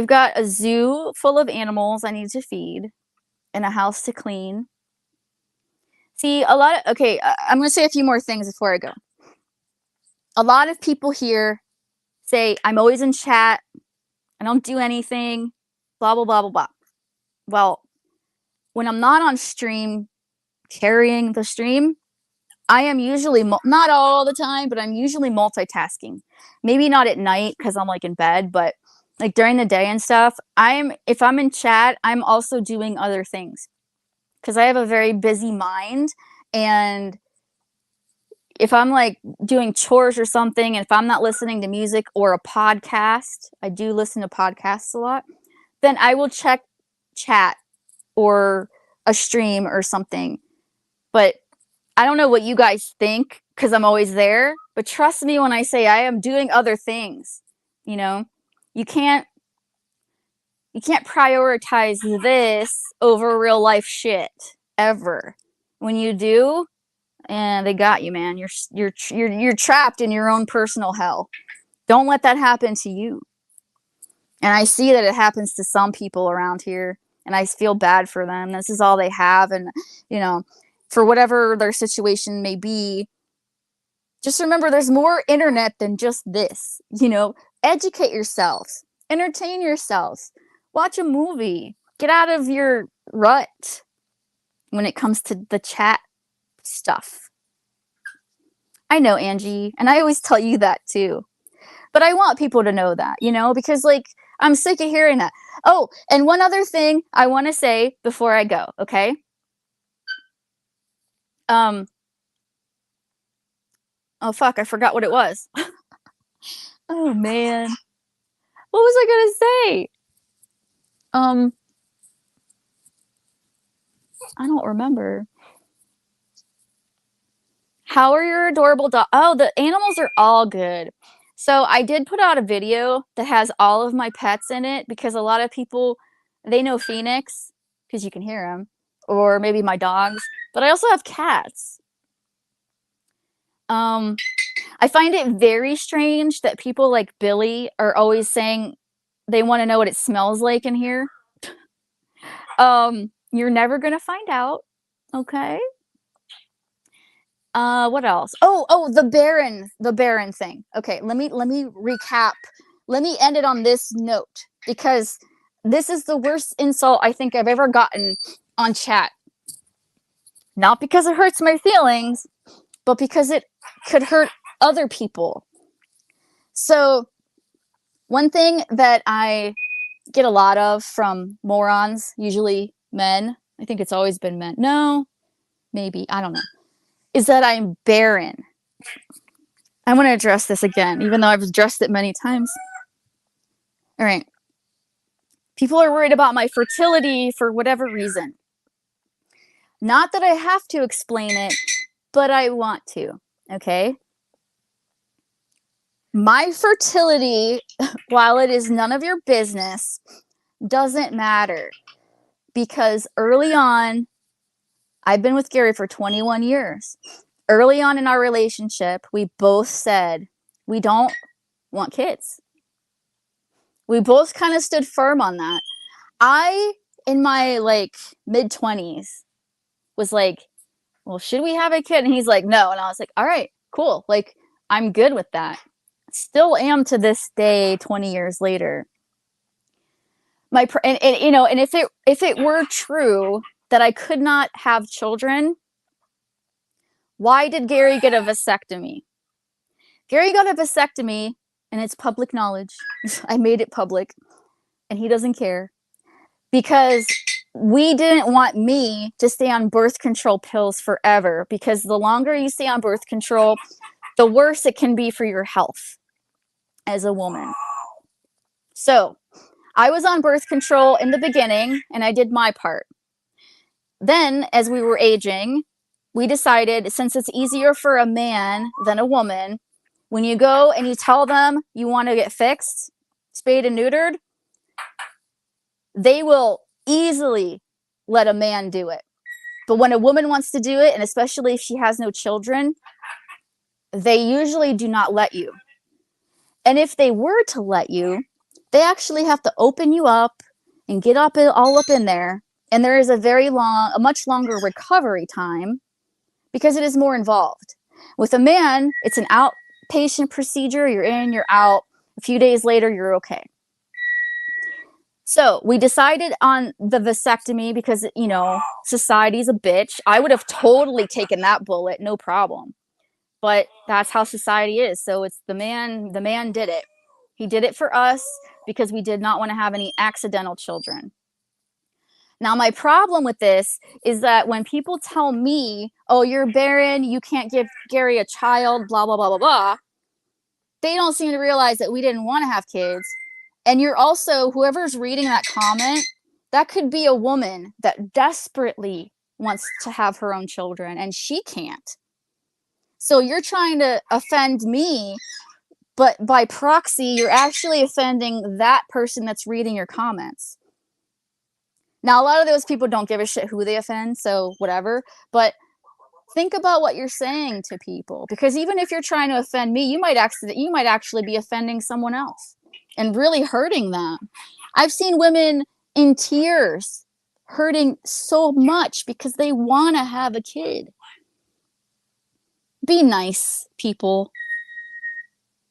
got a zoo full of animals I need to feed and a house to clean. See, okay, I'm going to say a few more things before I go. A lot of people here say, I'm always in chat. I don't do anything. Blah, blah, blah, blah, blah. Well, when I'm not on stream, carrying the stream, I am usually, not all the time, but I'm usually multitasking. Maybe not at night because I'm like in bed, but like during the day and stuff, if I'm in chat, I'm also doing other things because I have a very busy mind. And if I'm like doing chores or something, and if I'm not listening to music or a podcast, I do listen to podcasts a lot, then I will check chat or a stream or something. But I don't know what you guys think because I'm always there, but trust me when I say I am doing other things. You know, you can't prioritize this over real life shit ever. When you do, and they got you, man. You're trapped in your own personal hell. Don't let that happen to you. And I see that it happens to some people around here, and I feel bad for them. This is all they have, and you know, for whatever their situation may be, just remember there's more internet than just this. You know, educate yourselves, entertain yourselves, watch a movie, get out of your rut when it comes to the chat stuff. I know, Angie, and I always tell you that too. But I want people to know that, you know, because like I'm sick of hearing that. Oh, and one other thing I want to say before I go, okay? Oh fuck, I forgot what it was. Oh man. What was I going to say? I don't remember. How are your adorable dogs? Oh, the animals are all good. So I did put out a video that has all of my pets in it because a lot of people, they know Phoenix because you can hear him, or maybe my dogs, but I also have cats. I find it very strange that people like Billy are always saying they want to know what it smells like in here. You're never gonna find out, okay? What else? Oh, the Baron thing. Okay, let me recap. Let me end it on this note because this is the worst insult I think I've ever gotten on chat. Not because it hurts my feelings, but because it could hurt other people. So, one thing that I get a lot of from morons, usually men, I think it's always been men. No, maybe, I don't know. Is that I'm barren. I want to address this again, even though I've addressed it many times. All right. People are worried about my fertility for whatever reason. Not that I have to explain it, but I want to, okay? My fertility, while it is none of your business, doesn't matter, because early on, I've been with Gary for 21 years. Early on in our relationship, we both said we don't want kids. We both kind of stood firm on that. I, in my like mid-20s, was like, well, should we have a kid? And he's like, no. And I was like, all right, cool. Like, I'm good with that. Still am to this day, 20 years later. And you know, and if it were true that I could not have children, why did Gary get a vasectomy? Gary got a vasectomy, and it's public knowledge. I made it public, and he doesn't care, because we didn't want me to stay on birth control pills forever, because the longer you stay on birth control, the worse it can be for your health as a woman. So I was on birth control in the beginning, and I did my part. Then, as we were aging, we decided, since it's easier for a man than a woman, when you go and you tell them you want to get fixed, spayed and neutered, they will easily let a man do it. But when a woman wants to do it, and especially if she has no children, they usually do not let you. And if they were to let you, they actually have to open you up and get all up in there. And there is a much longer recovery time, because it is more involved. With a man, it's an outpatient procedure. You're in, you're out. A few days later, you're okay. So we decided on the vasectomy because, you know, society's a bitch. I would have totally taken that bullet, no problem. But that's how society is. So it's the man did it. He did it for us because we did not want to have any accidental children. Now, my problem with this is that when people tell me, oh, you're barren, you can't give Gary a child, blah, blah, blah, blah, blah, they don't seem to realize that we didn't want to have kids. And you're also, whoever's reading that comment, that could be a woman that desperately wants to have her own children, and she can't. So you're trying to offend me, but by proxy, you're actually offending that person that's reading your comments. Now, a lot of those people don't give a shit who they offend, so whatever. But think about what you're saying to people, because even if you're trying to offend me, you might actually be offending someone else and really hurting them. I've seen women in tears hurting so much because they want to have a kid. Be nice, people.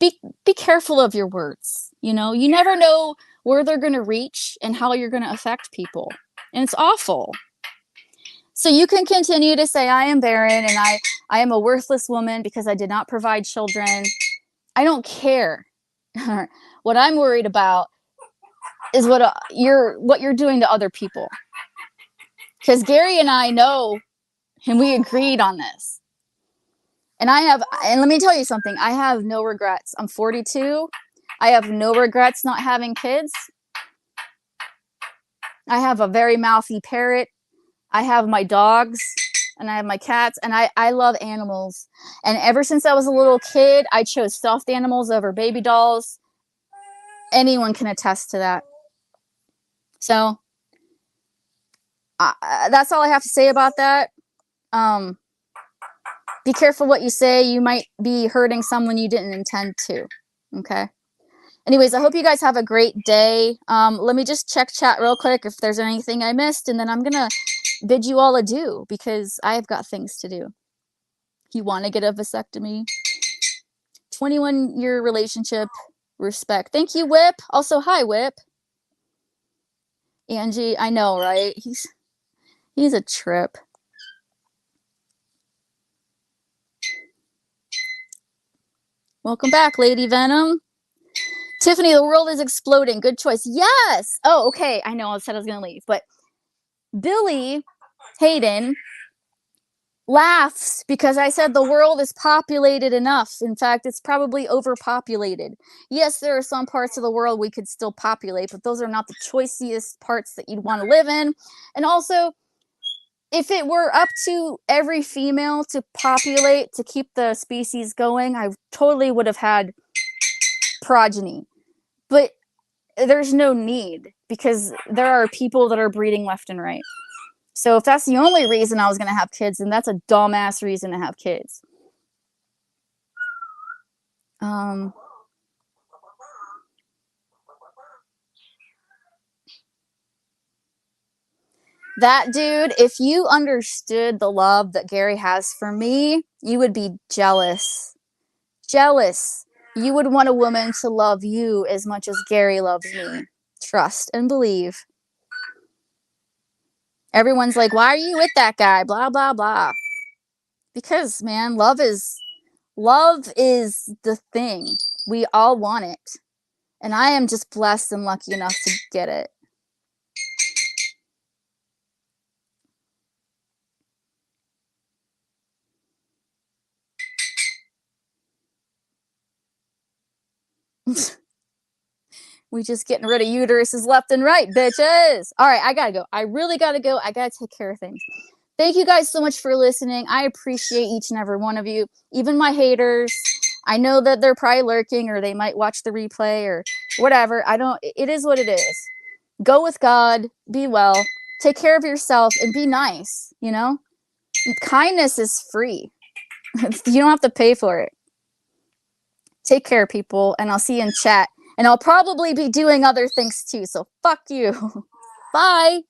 Be careful of your words. You know, you never know where they're going to reach and how you're going to affect people. And it's awful. So you can continue to say, I am barren and I am a worthless woman because I did not provide children. I don't care. What I'm worried about is what you're doing to other people. Because Gary and I know, and we agreed on this. And let me tell you something, I have no regrets. I'm 42. I have no regrets not having kids. I have a very mouthy parrot. I have my dogs and I have my cats, and I love animals. And ever since I was a little kid, I chose stuffed animals over baby dolls. Anyone can attest to that. So that's all I have to say about that. Be careful what you say. You might be hurting someone you didn't intend to. Okay. Anyways, I hope you guys have a great day. Let me just check chat real quick if there's anything I missed, and then I'm going to bid you all adieu because I have got things to do. You want to get a vasectomy? 21-year relationship, respect. Thank you, Whip. Also, hi, Whip. Angie, I know, right? He's a trip. Welcome back, Lady Venom. Tiffany, the world is exploding. Good choice. Yes. Oh, okay. I know I said I was going to leave, but Billy Hayden laughs because I said the world is populated enough. In fact, it's probably overpopulated. Yes, there are some parts of the world we could still populate, but those are not the choicest parts that you'd want to live in. And also, if it were up to every female to populate to keep the species going, I totally would have had progeny. But there's no need because there are people that are breeding left and right. So if that's the only reason I was going to have kids, then that's a dumbass reason to have kids. That dude, if you understood the love that Gary has for me, you would be jealous. Jealous. You would want a woman to love you as much as Gary loves me. Trust and believe. Everyone's like, why are you with that guy? Blah, blah, blah. Because, man, love is the thing. We all want it. And I am just blessed and lucky enough to get it. We just getting rid of uteruses left and right, bitches. All right, I gotta go. I really gotta go. I gotta take care of things. Thank you guys so much for listening. I appreciate each and every one of you, even my haters. I know that they're probably lurking or they might watch the replay or whatever. It is what it is. Go with God, be well, take care of yourself, and be nice, you know? Kindness is free. You don't have to pay for it. Take care, people, and I'll see you in chat. And I'll probably be doing other things too, so fuck you. Bye.